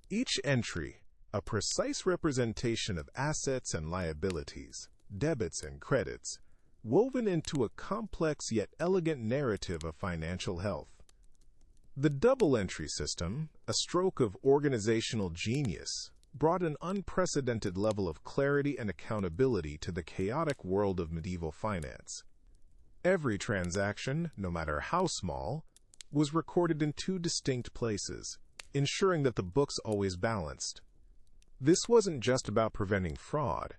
Each entry, a precise representation of assets and liabilities, debits and credits, woven into a complex yet elegant narrative of financial health. The double-entry system, a stroke of organizational genius, brought an unprecedented level of clarity and accountability to the chaotic world of medieval finance. Every transaction, no matter how small, was recorded in two distinct places, ensuring that the books always balanced. This wasn't just about preventing fraud.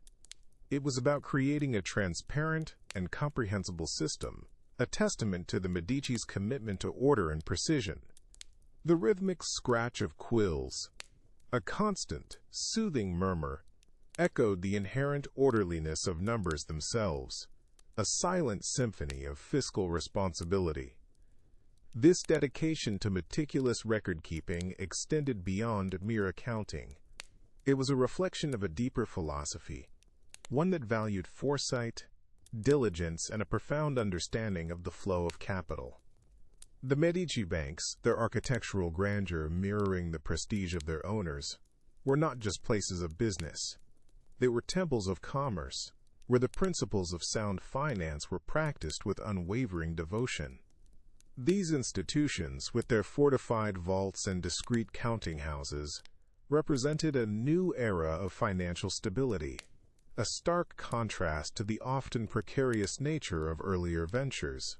It was about creating a transparent and comprehensible system, a testament to the Medici's commitment to order and precision. The rhythmic scratch of quills, a constant, soothing murmur, echoed the inherent orderliness of numbers themselves, a silent symphony of fiscal responsibility. This dedication to meticulous record-keeping extended beyond mere accounting. It was a reflection of a deeper philosophy, one that valued foresight, diligence, and a profound understanding of the flow of capital. The Medici banks, their architectural grandeur mirroring the prestige of their owners, were not just places of business. They were temples of commerce, where the principles of sound finance were practiced with unwavering devotion. These institutions, with their fortified vaults and discreet counting houses, represented a new era of financial stability, a stark contrast to the often precarious nature of earlier ventures.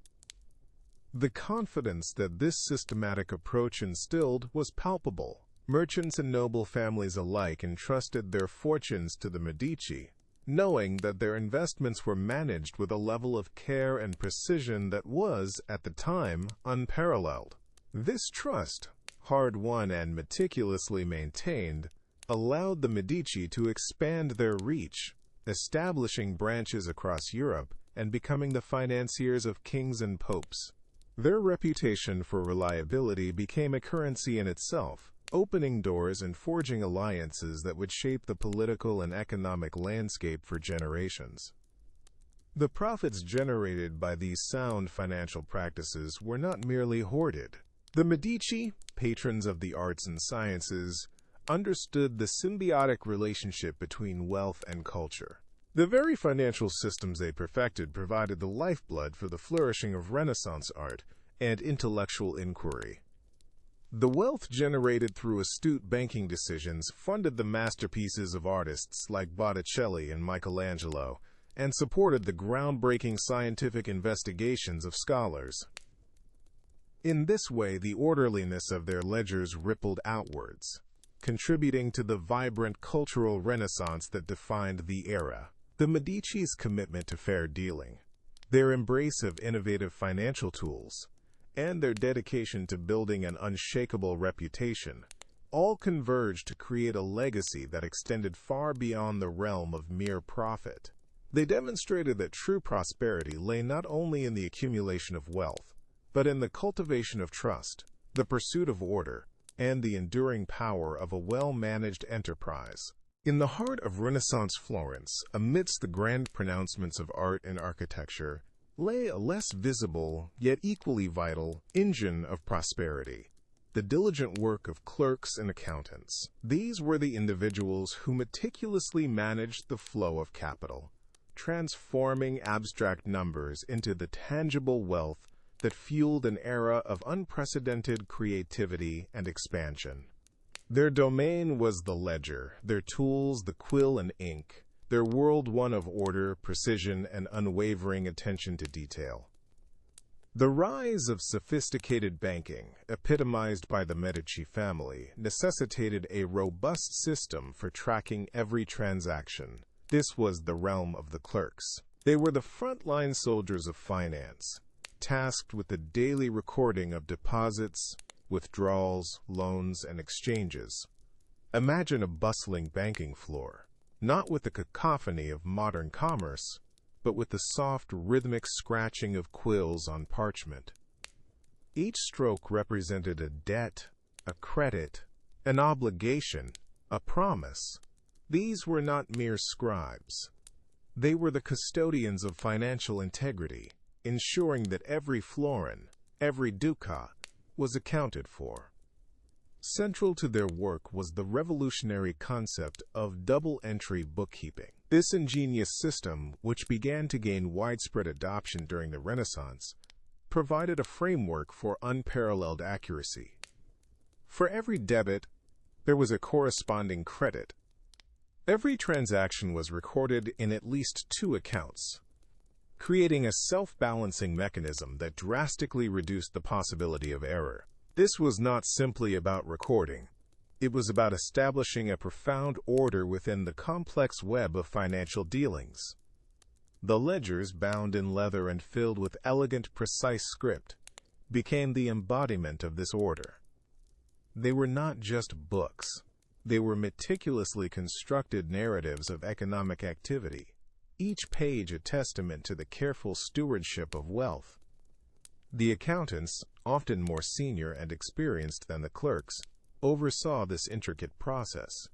The confidence that this systematic approach instilled was palpable. Merchants and noble families alike entrusted their fortunes to the Medici, knowing that their investments were managed with a level of care and precision that was, at the time, unparalleled. This trust, hard-won and meticulously maintained, allowed the Medici to expand their reach, establishing branches across Europe and becoming the financiers of kings and popes. Their reputation for reliability became a currency in itself, opening doors and forging alliances that would shape the political and economic landscape for generations. The profits generated by these sound financial practices were not merely hoarded. The Medici, patrons of the arts and sciences, understood the symbiotic relationship between wealth and culture. The very financial systems they perfected provided the lifeblood for the flourishing of Renaissance art and intellectual inquiry. The wealth generated through astute banking decisions funded the masterpieces of artists like Botticelli and Michelangelo, and supported the groundbreaking scientific investigations of scholars. In this way, the orderliness of their ledgers rippled outwards, contributing to the vibrant cultural renaissance that defined the era. The Medici's commitment to fair dealing, their embrace of innovative financial tools, and their dedication to building an unshakable reputation all converged to create a legacy that extended far beyond the realm of mere profit. They demonstrated that true prosperity lay not only in the accumulation of wealth, but in the cultivation of trust, the pursuit of order, and the enduring power of a well-managed enterprise. In the heart of Renaissance Florence, amidst the grand pronouncements of art and architecture, lay a less visible, yet equally vital, engine of prosperity: the diligent work of clerks and accountants. These were the individuals who meticulously managed the flow of capital, transforming abstract numbers into the tangible wealth that fueled an era of unprecedented creativity and expansion. Their domain was the ledger, their tools the quill and ink, their world one of order, precision, and unwavering attention to detail. The rise of sophisticated banking, epitomized by the Medici family, necessitated a robust system for tracking every transaction. This was the realm of the clerks. They were the frontline soldiers of finance, tasked with the daily recording of deposits, withdrawals, loans, and exchanges. Imagine a bustling banking floor, not with the cacophony of modern commerce, but with the soft, rhythmic scratching of quills on parchment. Each stroke represented a debt, a credit, an obligation, a promise. These were not mere scribes. They were the custodians of financial integrity, ensuring that every florin, every ducat, was accounted for. Central to their work was the revolutionary concept of double-entry bookkeeping. This ingenious system, which began to gain widespread adoption during the Renaissance, provided a framework for unparalleled accuracy. For every debit, there was a corresponding credit. Every transaction was recorded in at least 2 accounts, creating a self-balancing mechanism that drastically reduced the possibility of error. This was not simply about recording. It was about establishing a profound order within the complex web of financial dealings. The ledgers, bound in leather and filled with elegant, precise script, became the embodiment of this order. They were not just books. They were meticulously constructed narratives of economic activity, each page a testament to the careful stewardship of wealth. The accountants, often more senior and experienced than the clerks, oversaw this intricate process.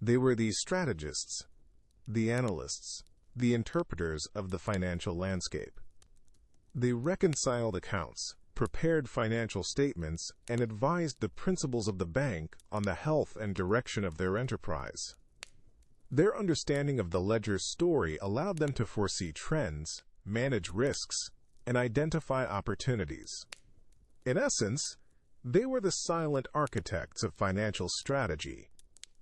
They were the strategists, the analysts, the interpreters of the financial landscape. They reconciled accounts, prepared financial statements, and advised the principals of the bank on the health and direction of their enterprise. Their understanding of the ledger's story allowed them to foresee trends, manage risks, and identify opportunities. In essence, they were the silent architects of financial strategy,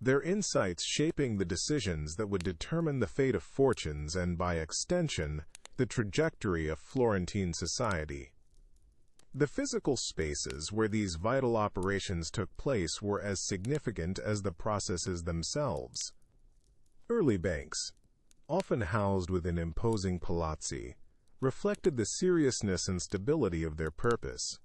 their insights shaping the decisions that would determine the fate of fortunes and, by extension, the trajectory of Florentine society. The physical spaces where these vital operations took place were as significant as the processes themselves. Early banks, often housed within imposing palazzi, reflected the seriousness and stability of their purpose.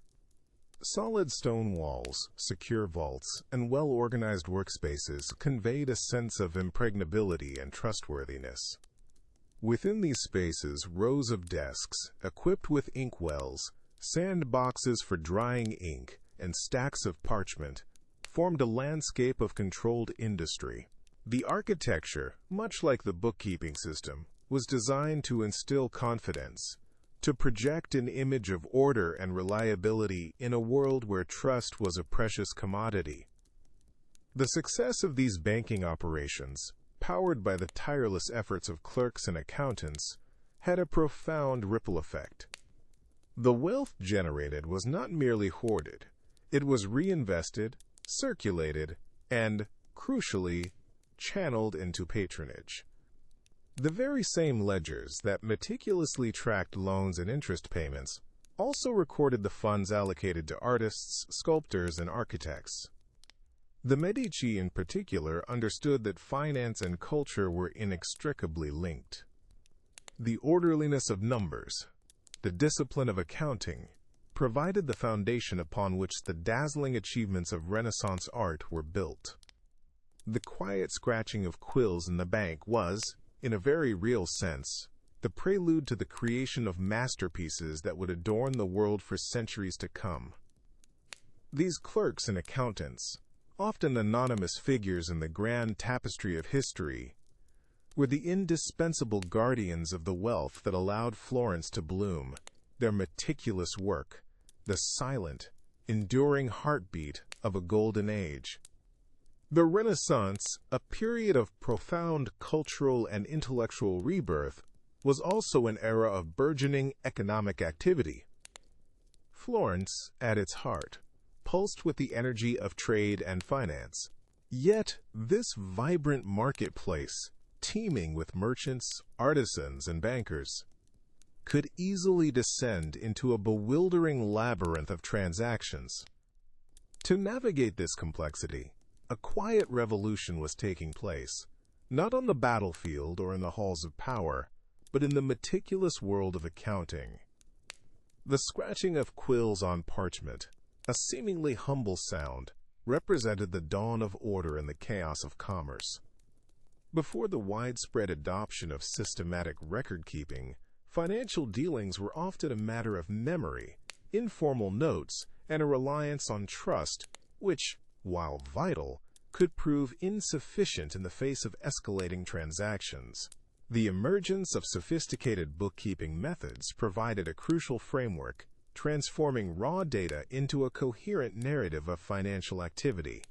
Solid stone walls, secure vaults, and well-organized workspaces conveyed a sense of impregnability and trustworthiness. Within these spaces, rows of desks, equipped with inkwells, sandboxes for drying ink, and stacks of parchment formed a landscape of controlled industry. The architecture, much like the bookkeeping system, was designed to instill confidence, to project an image of order and reliability in a world where trust was a precious commodity. The success of these banking operations, powered by the tireless efforts of clerks and accountants, had a profound ripple effect. The wealth generated was not merely hoarded, it was reinvested, circulated, and, crucially, channeled into patronage. The very same ledgers that meticulously tracked loans and interest payments also recorded the funds allocated to artists, sculptors, and architects. The Medici in particular understood that finance and culture were inextricably linked. The orderliness of numbers, the discipline of accounting, provided the foundation upon which the dazzling achievements of Renaissance art were built. The quiet scratching of quills in the bank was, in a very real sense, the prelude to the creation of masterpieces that would adorn the world for centuries to come. These clerks and accountants, often anonymous figures in the grand tapestry of history, were the indispensable guardians of the wealth that allowed Florence to bloom, their meticulous work, the silent, enduring heartbeat of a golden age. The Renaissance, a period of profound cultural and intellectual rebirth, was also an era of burgeoning economic activity. Florence, at its heart, pulsed with the energy of trade and finance. Yet, this vibrant marketplace, teeming with merchants, artisans, and bankers, could easily descend into a bewildering labyrinth of transactions. To navigate this complexity, a quiet revolution was taking place, not on the battlefield or in the halls of power, but in the meticulous world of accounting. The scratching of quills on parchment, a seemingly humble sound, represented the dawn of order in the chaos of commerce. Before the widespread adoption of systematic record-keeping, financial dealings were often a matter of memory, informal notes, and a reliance on trust, which, while vital, could prove insufficient in the face of escalating transactions. The emergence of sophisticated bookkeeping methods provided a crucial framework, transforming raw data into a coherent narrative of financial activity.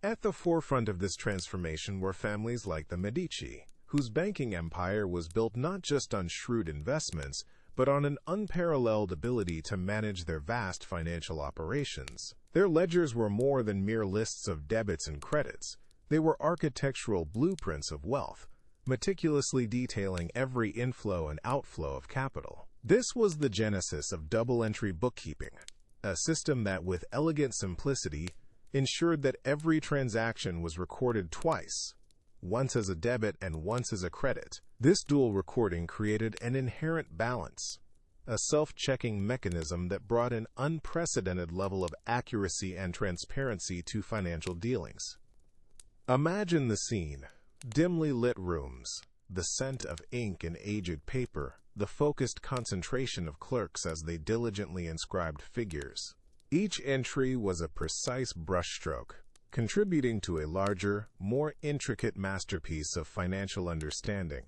At the forefront of this transformation were families like the Medici, whose banking empire was built not just on shrewd investments, but on an unparalleled ability to manage their vast financial operations. Their ledgers were more than mere lists of debits and credits. They were architectural blueprints of wealth, meticulously detailing every inflow and outflow of capital. This was the genesis of double-entry bookkeeping, a system that, with elegant simplicity, ensured that every transaction was recorded twice, once as a debit and once as a credit. This dual recording created an inherent balance, a self-checking mechanism that brought an unprecedented level of accuracy and transparency to financial dealings. Imagine the scene: dimly lit rooms, the scent of ink and aged paper, the focused concentration of clerks as they diligently inscribed figures. Each entry was a precise brushstroke, contributing to a larger, more intricate masterpiece of financial understanding.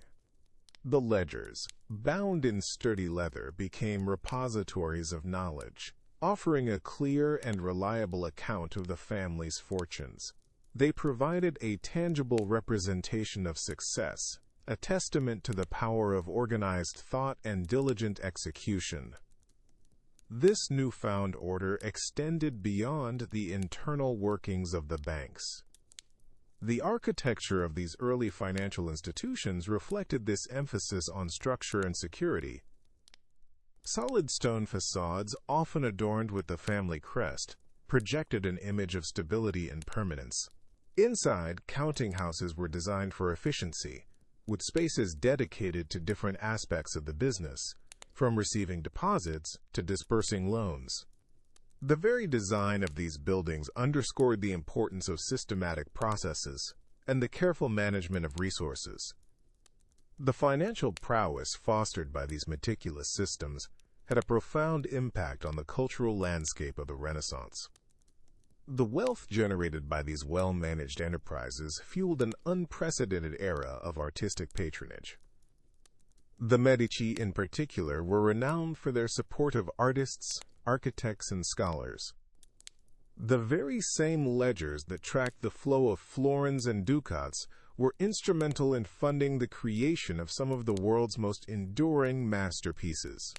The ledgers, bound in sturdy leather, became repositories of knowledge, offering a clear and reliable account of the family's fortunes. They provided a tangible representation of success, a testament to the power of organized thought and diligent execution. This newfound order extended beyond the internal workings of the banks. The architecture of these early financial institutions reflected this emphasis on structure and security. Solid stone facades, often adorned with the family crest, projected an image of stability and permanence. Inside, counting houses were designed for efficiency, with spaces dedicated to different aspects of the business, from receiving deposits to disbursing loans. The very design of these buildings underscored the importance of systematic processes and the careful management of resources. The financial prowess fostered by these meticulous systems had a profound impact on the cultural landscape of the Renaissance. The wealth generated by these well-managed enterprises fueled an unprecedented era of artistic patronage. The Medici, in particular, were renowned for their support of artists, architects, and scholars. The very same ledgers that tracked the flow of florins and ducats were instrumental in funding the creation of some of the world's most enduring masterpieces.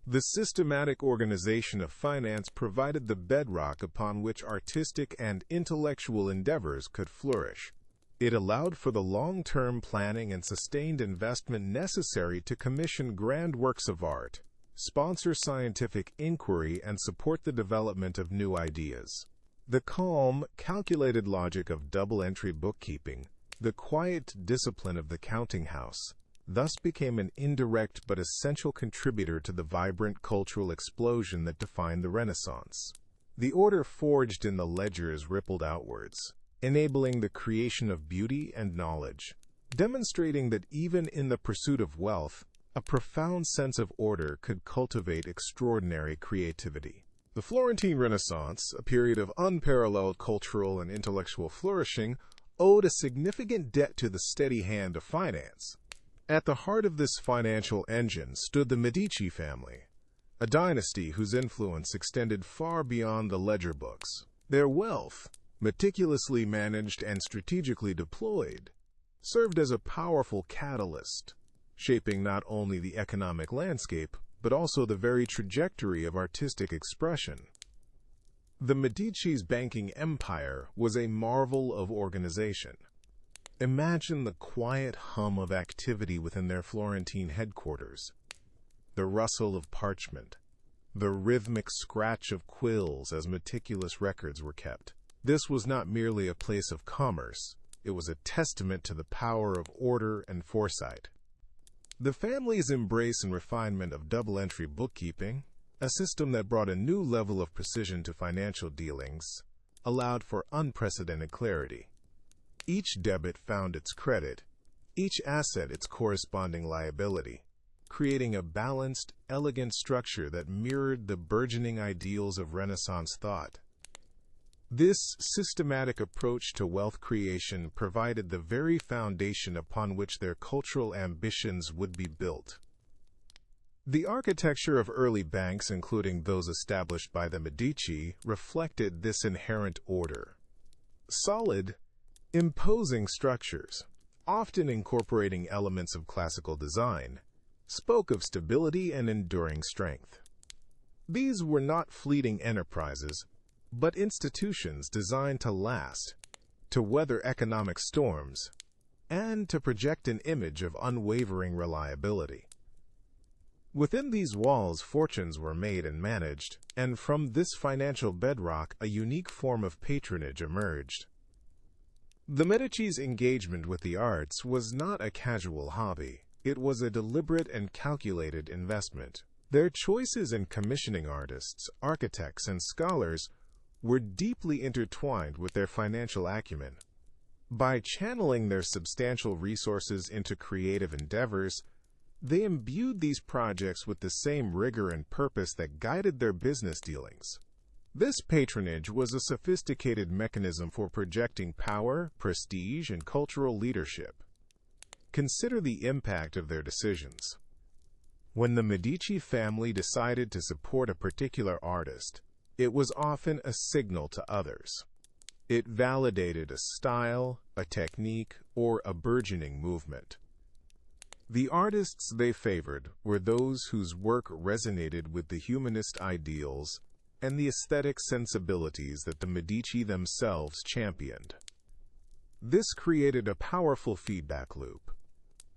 The systematic organization of finance provided the bedrock upon which artistic and intellectual endeavors could flourish. It allowed for the long-term planning and sustained investment necessary to commission grand works of art, sponsor scientific inquiry, and support the development of new ideas. The calm, calculated logic of double-entry bookkeeping, the quiet discipline of the counting house, thus became an indirect but essential contributor to the vibrant cultural explosion that defined the Renaissance. The order forged in the ledgers rippled outwards, enabling the creation of beauty and knowledge, demonstrating that even in the pursuit of wealth, a profound sense of order could cultivate extraordinary creativity. The Florentine Renaissance, a period of unparalleled cultural and intellectual flourishing, owed a significant debt to the steady hand of finance. At the heart of this financial engine stood the Medici family, a dynasty whose influence extended far beyond the ledger books. Their wealth, meticulously managed and strategically deployed, served as a powerful catalyst, shaping not only the economic landscape, but also the very trajectory of artistic expression. The Medici's banking empire was a marvel of organization. Imagine the quiet hum of activity within their Florentine headquarters, the rustle of parchment, the rhythmic scratch of quills as meticulous records were kept. This was not merely a place of commerce, it was a testament to the power of order and foresight. The family's embrace and refinement of double-entry bookkeeping, a system that brought a new level of precision to financial dealings, allowed for unprecedented clarity. Each debit found its credit, each asset its corresponding liability, creating a balanced, elegant structure that mirrored the burgeoning ideals of Renaissance thought. This systematic approach to wealth creation provided the very foundation upon which their cultural ambitions would be built. The architecture of early banks, including those established by the Medici, reflected this inherent order. Solid, imposing structures, often incorporating elements of classical design, spoke of stability and enduring strength. These were not fleeting enterprises, but institutions designed to last, to weather economic storms, and to project an image of unwavering reliability. Within these walls, fortunes were made and managed, and from this financial bedrock, a unique form of patronage emerged. The Medici's engagement with the arts was not a casual hobby. It was a deliberate and calculated investment. Their choices in commissioning artists, architects, and scholars were deeply intertwined with their financial acumen. By channeling their substantial resources into creative endeavors, they imbued these projects with the same rigor and purpose that guided their business dealings. This patronage was a sophisticated mechanism for projecting power, prestige, and cultural leadership. Consider the impact of their decisions. When the Medici family decided to support a particular artist, it was often a signal to others. It validated a style, a technique, or a burgeoning movement. The artists they favored were those whose work resonated with the humanist ideals and the aesthetic sensibilities that the Medici themselves championed. This created a powerful feedback loop.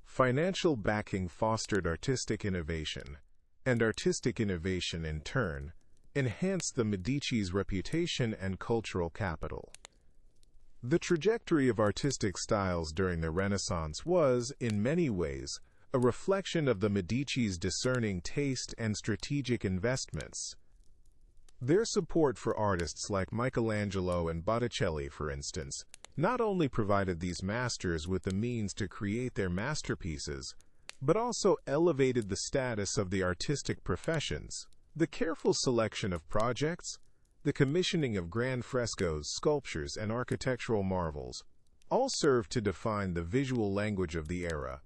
Financial backing fostered artistic innovation, and artistic innovation, in turn, enhanced the Medici's reputation and cultural capital. The trajectory of artistic styles during the Renaissance was, in many ways, a reflection of the Medici's discerning taste and strategic investments. Their support for artists like Michelangelo and Botticelli, for instance, not only provided these masters with the means to create their masterpieces, but also elevated the status of the artistic professions. The careful selection of projects, the commissioning of grand frescoes, sculptures, and architectural marvels all served to define the visual language of the era.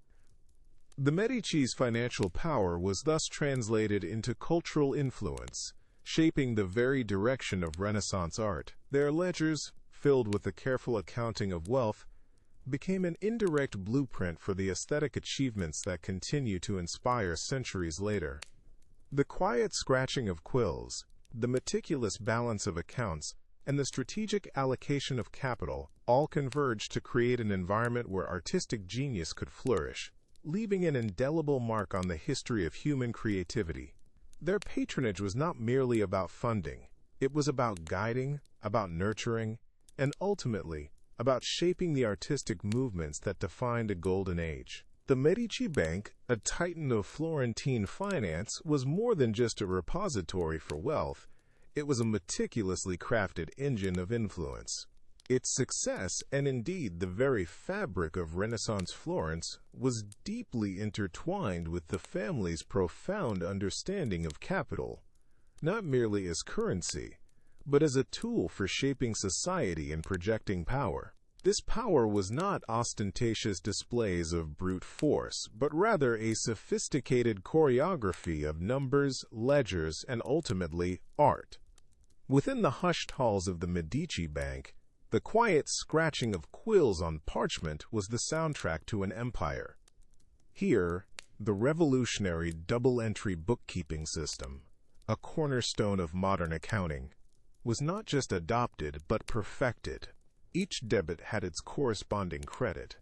The Medici's financial power was thus translated into cultural influence, shaping the very direction of Renaissance art. Their ledgers, filled with the careful accounting of wealth, became an indirect blueprint for the aesthetic achievements that continue to inspire centuries later. The quiet scratching of quills, the meticulous balance of accounts, and the strategic allocation of capital all converged to create an environment where artistic genius could flourish, leaving an indelible mark on the history of human creativity. Their patronage was not merely about funding. It was about guiding, about nurturing, and ultimately, about shaping the artistic movements that defined a golden age. The Medici Bank, a titan of Florentine finance, was more than just a repository for wealth. It was a meticulously crafted engine of influence. Its success, and indeed the very fabric of Renaissance Florence, was deeply intertwined with the family's profound understanding of capital, not merely as currency, but as a tool for shaping society and projecting power. This power was not ostentatious displays of brute force, but rather a sophisticated choreography of numbers, ledgers, and ultimately, art. Within the hushed halls of the Medici Bank, the quiet scratching of quills on parchment was the soundtrack to an empire. Here, the revolutionary double-entry bookkeeping system, a cornerstone of modern accounting, was not just adopted but perfected. Each debit had its corresponding credit,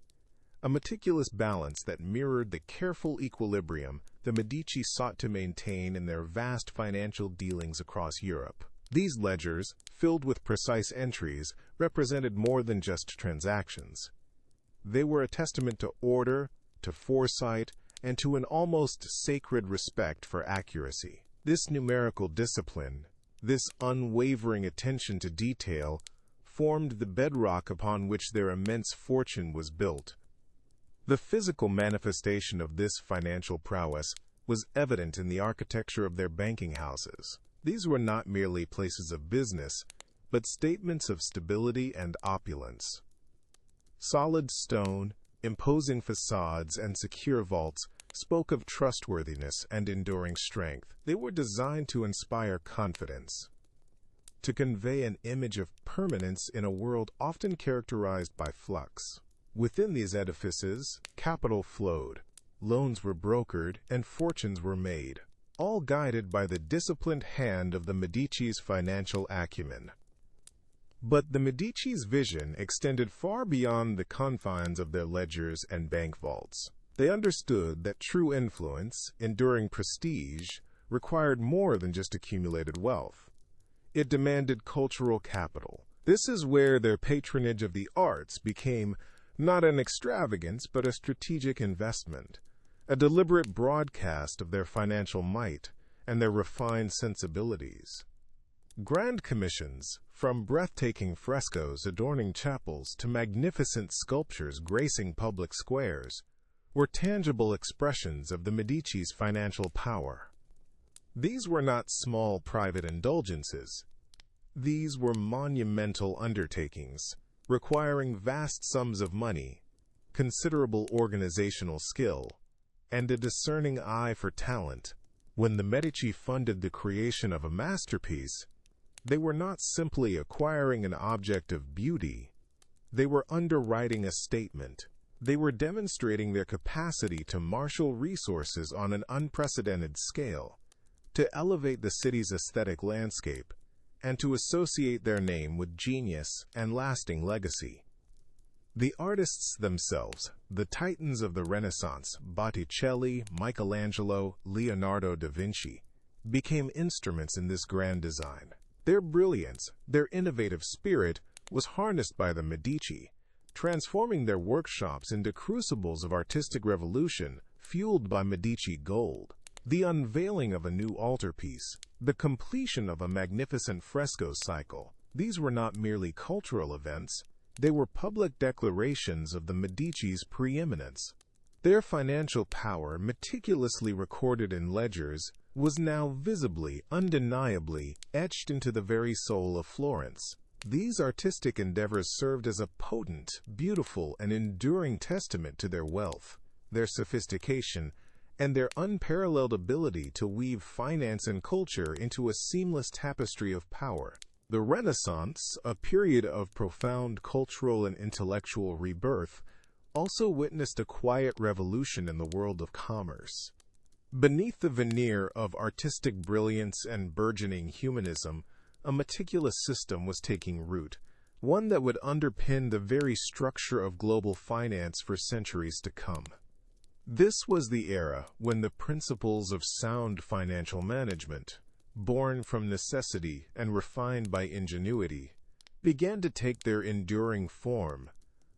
a meticulous balance that mirrored the careful equilibrium the Medici sought to maintain in their vast financial dealings across Europe. These ledgers, filled with precise entries, represented more than just transactions. They were a testament to order, to foresight, and to an almost sacred respect for accuracy. This numerical discipline, this unwavering attention to detail, formed the bedrock upon which their immense fortune was built. The physical manifestation of this financial prowess was evident in the architecture of their banking houses. These were not merely places of business, but statements of stability and opulence. Solid stone, imposing facades, and secure vaults spoke of trustworthiness and enduring strength. They were designed to inspire confidence, to convey an image of permanence in a world often characterized by flux. Within these edifices, capital flowed, loans were brokered, and fortunes were made, all guided by the disciplined hand of the Medici's financial acumen. But the Medici's vision extended far beyond the confines of their ledgers and bank vaults. They understood that true influence, enduring prestige, required more than just accumulated wealth. It demanded cultural capital. This is where their patronage of the arts became not an extravagance but a strategic investment, a deliberate broadcast of their financial might and their refined sensibilities. Grand commissions, from breathtaking frescoes adorning chapels to magnificent sculptures gracing public squares, were tangible expressions of the Medici's financial power. These were not small private indulgences. These were monumental undertakings, requiring vast sums of money, considerable organizational skill, and a discerning eye for talent. When the Medici funded the creation of a masterpiece, they were not simply acquiring an object of beauty. They were underwriting a statement. They were demonstrating their capacity to marshal resources on an unprecedented scale, to elevate the city's aesthetic landscape, and to associate their name with genius and lasting legacy. The artists themselves, the titans of the Renaissance, Botticelli, Michelangelo, Leonardo da Vinci, became instruments in this grand design. Their brilliance, their innovative spirit, was harnessed by the Medici, transforming their workshops into crucibles of artistic revolution fueled by Medici gold. The unveiling of a new altarpiece, the completion of a magnificent fresco cycle, these were not merely cultural events, they were public declarations of the Medici's preeminence. Their financial power, meticulously recorded in ledgers, was now visibly, undeniably, etched into the very soul of Florence. These artistic endeavors served as a potent, beautiful, and enduring testament to their wealth, their sophistication, and their unparalleled ability to weave finance and culture into a seamless tapestry of power. The Renaissance, a period of profound cultural and intellectual rebirth, also witnessed a quiet revolution in the world of commerce. Beneath the veneer of artistic brilliance and burgeoning humanism, a meticulous system was taking root, one that would underpin the very structure of global finance for centuries to come. This was the era when the principles of sound financial management, born from necessity and refined by ingenuity, began to take their enduring form,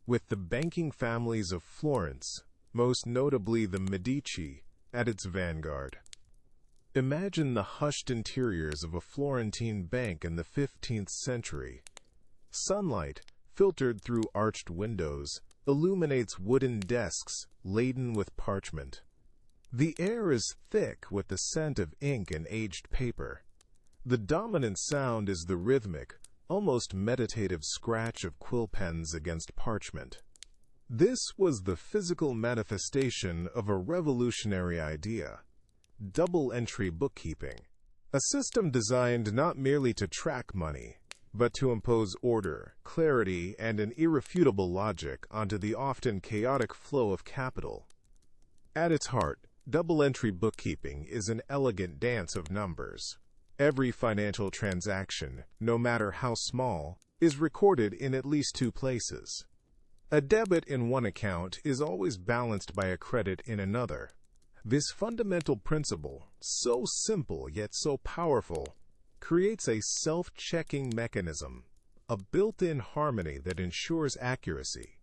with the banking families of Florence, most notably the Medici, at its vanguard. Imagine the hushed interiors of a Florentine bank in the 15th century. Sunlight, filtered through arched windows, illuminates wooden desks laden with parchment. The air is thick with the scent of ink and aged paper. The dominant sound is the rhythmic, almost meditative scratch of quill pens against parchment. This was the physical manifestation of a revolutionary idea: double-entry bookkeeping, a system designed not merely to track money, but to impose order, clarity, and an irrefutable logic onto the often chaotic flow of capital. At its heart, double-entry bookkeeping is an elegant dance of numbers. Every financial transaction, no matter how small, is recorded in at least two places. A debit in one account is always balanced by a credit in another. This fundamental principle, so simple yet so powerful, creates a self-checking mechanism, a built-in harmony that ensures accuracy.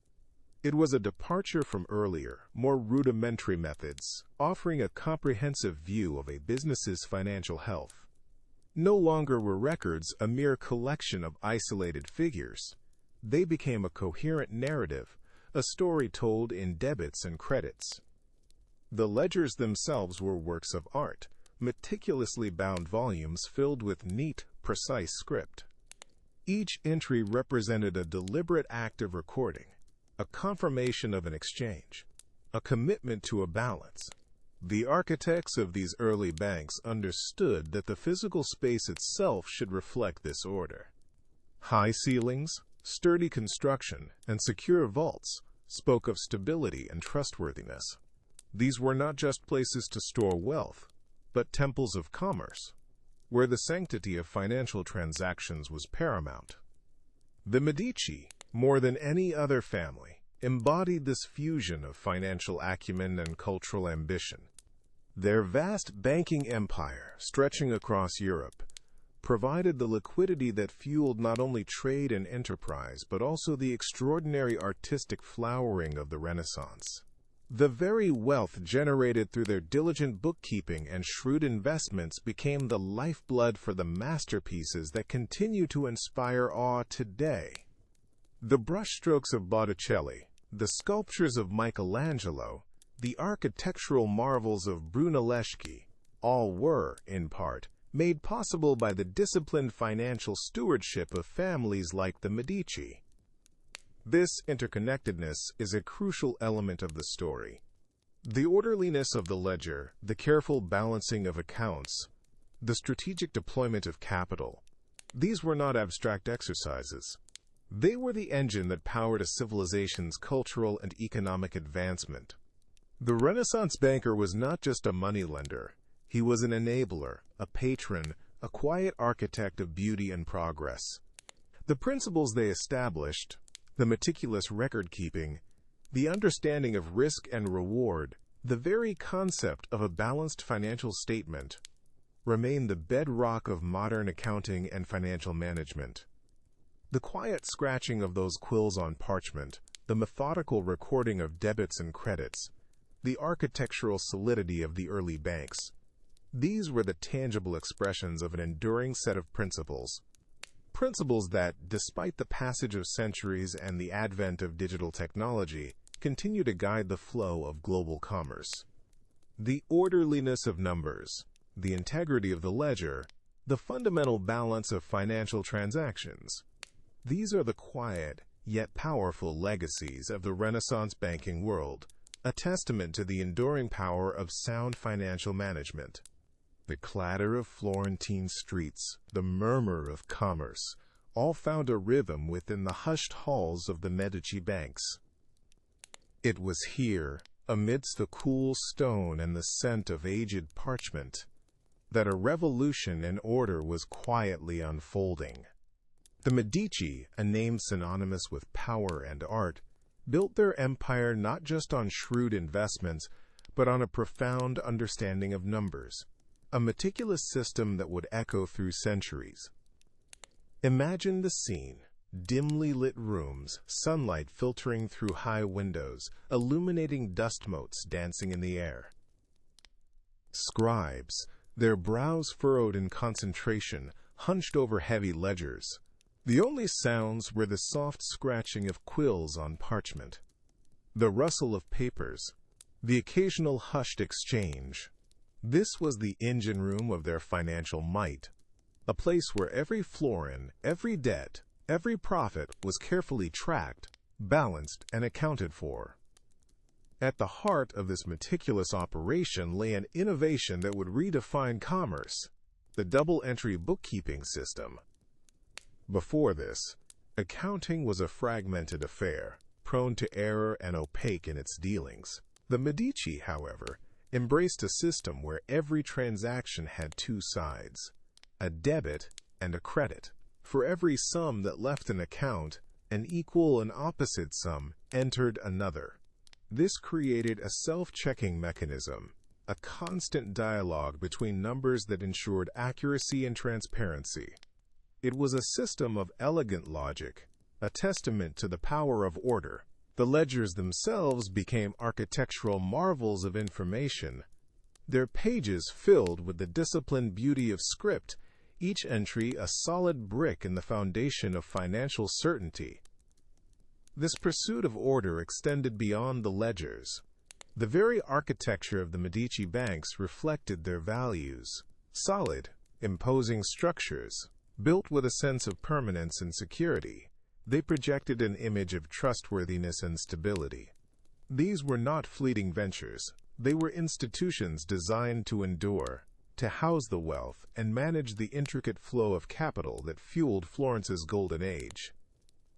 It was a departure from earlier, more rudimentary methods, offering a comprehensive view of a business's financial health. No longer were records a mere collection of isolated figures. They became a coherent narrative, a story told in debits and credits. The ledgers themselves were works of art, meticulously bound volumes filled with neat, precise script. Each entry represented a deliberate act of recording, a confirmation of an exchange, a commitment to a balance. The architects of these early banks understood that the physical space itself should reflect this order. High ceilings, sturdy construction, and secure vaults spoke of stability and trustworthiness. These were not just places to store wealth, but temples of commerce, where the sanctity of financial transactions was paramount. The Medici, more than any other family, embodied this fusion of financial acumen and cultural ambition. Their vast banking empire, stretching across Europe, provided the liquidity that fueled not only trade and enterprise, but also the extraordinary artistic flowering of the Renaissance. The very wealth generated through their diligent bookkeeping and shrewd investments became the lifeblood for the masterpieces that continue to inspire awe today. The brushstrokes of Botticelli, the sculptures of Michelangelo, the architectural marvels of Brunelleschi, all were, in part, made possible by the disciplined financial stewardship of families like the Medici. This interconnectedness is a crucial element of the story. The orderliness of the ledger, the careful balancing of accounts, the strategic deployment of capital, these were not abstract exercises. They were the engine that powered a civilization's cultural and economic advancement. The Renaissance banker was not just a moneylender. He was an enabler, a patron, a quiet architect of beauty and progress. The principles they established, the meticulous record-keeping, the understanding of risk and reward, the very concept of a balanced financial statement, remain the bedrock of modern accounting and financial management. The quiet scratching of those quills on parchment, the methodical recording of debits and credits, the architectural solidity of the early banks, these were the tangible expressions of an enduring set of principles. Principles that, despite the passage of centuries and the advent of digital technology, continue to guide the flow of global commerce. The orderliness of numbers, the integrity of the ledger, the fundamental balance of financial transactions. These are the quiet, yet powerful legacies of the Renaissance banking world, a testament to the enduring power of sound financial management. The clatter of Florentine streets, the murmur of commerce, all found a rhythm within the hushed halls of the Medici banks. It was here, amidst the cool stone and the scent of aged parchment, that a revolution in order was quietly unfolding. The Medici, a name synonymous with power and art, built their empire not just on shrewd investments, but on a profound understanding of numbers, a meticulous system that would echo through centuries. Imagine the scene. Dimly lit rooms, sunlight filtering through high windows, illuminating dust motes dancing in the air. Scribes, their brows furrowed in concentration, hunched over heavy ledgers. The only sounds were the soft scratching of quills on parchment, the rustle of papers, the occasional hushed exchange. This was the engine room of their financial might, a place where every florin, every debt, every profit was carefully tracked, balanced, and accounted for. At the heart of this meticulous operation lay an innovation that would redefine commerce, the double-entry bookkeeping system. Before this, accounting was a fragmented affair, prone to error and opaque in its dealings. The Medici, however, embraced a system where every transaction had two sides, a debit and a credit. For every sum that left an account, an equal and opposite sum entered another. This created a self-checking mechanism, a constant dialogue between numbers that ensured accuracy and transparency. It was a system of elegant logic, a testament to the power of order. The ledgers themselves became architectural marvels of information, their pages filled with the disciplined beauty of script, each entry a solid brick in the foundation of financial certainty. This pursuit of order extended beyond the ledgers. The very architecture of the Medici banks reflected their values. Solid, imposing structures, built with a sense of permanence and security, they projected an image of trustworthiness and stability. These were not fleeting ventures. They were institutions designed to endure, to house the wealth and manage the intricate flow of capital that fueled Florence's golden age.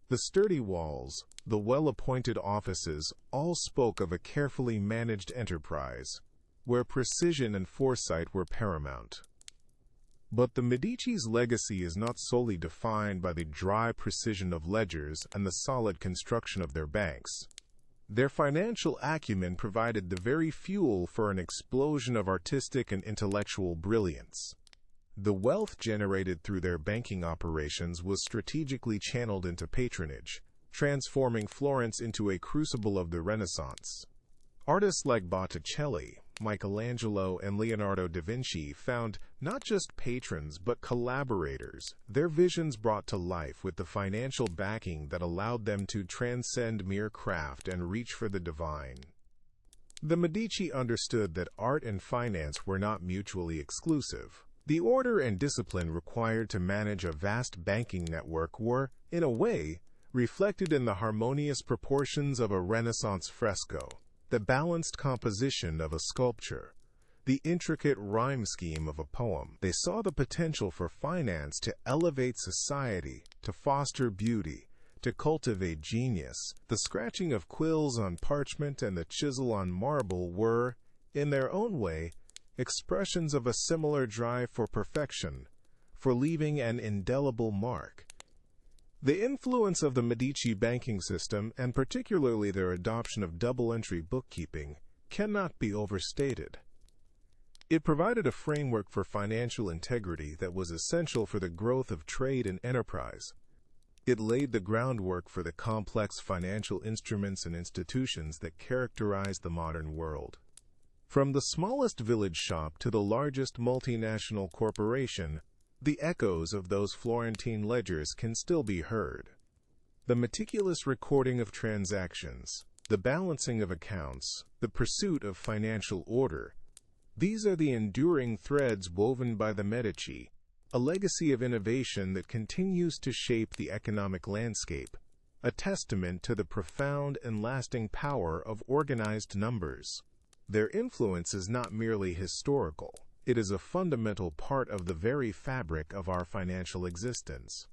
The sturdy walls, the well-appointed offices, all spoke of a carefully managed enterprise, where precision and foresight were paramount. But the Medici's legacy is not solely defined by the dry precision of ledgers and the solid construction of their banks. Their financial acumen provided the very fuel for an explosion of artistic and intellectual brilliance. The wealth generated through their banking operations was strategically channeled into patronage, transforming Florence into a crucible of the Renaissance. Artists like Botticelli, Michelangelo, and Leonardo da Vinci found not just patrons but collaborators, their visions brought to life with the financial backing that allowed them to transcend mere craft and reach for the divine. The Medici understood that art and finance were not mutually exclusive. The order and discipline required to manage a vast banking network were, in a way, reflected in the harmonious proportions of a Renaissance fresco, the balanced composition of a sculpture, the intricate rhyme scheme of a poem. They saw the potential for finance to elevate society, to foster beauty, to cultivate genius. The scratching of quills on parchment and the chisel on marble were, in their own way, expressions of a similar drive for perfection, for leaving an indelible mark. The influence of the Medici banking system, and particularly their adoption of double-entry bookkeeping, cannot be overstated. It provided a framework for financial integrity that was essential for the growth of trade and enterprise. It laid the groundwork for the complex financial instruments and institutions that characterize the modern world. From the smallest village shop to the largest multinational corporation, the echoes of those Florentine ledgers can still be heard. The meticulous recording of transactions, the balancing of accounts, the pursuit of financial order. These are the enduring threads woven by the Medici, a legacy of innovation that continues to shape the economic landscape, a testament to the profound and lasting power of organized numbers. Their influence is not merely historical, it is a fundamental part of the very fabric of our financial existence.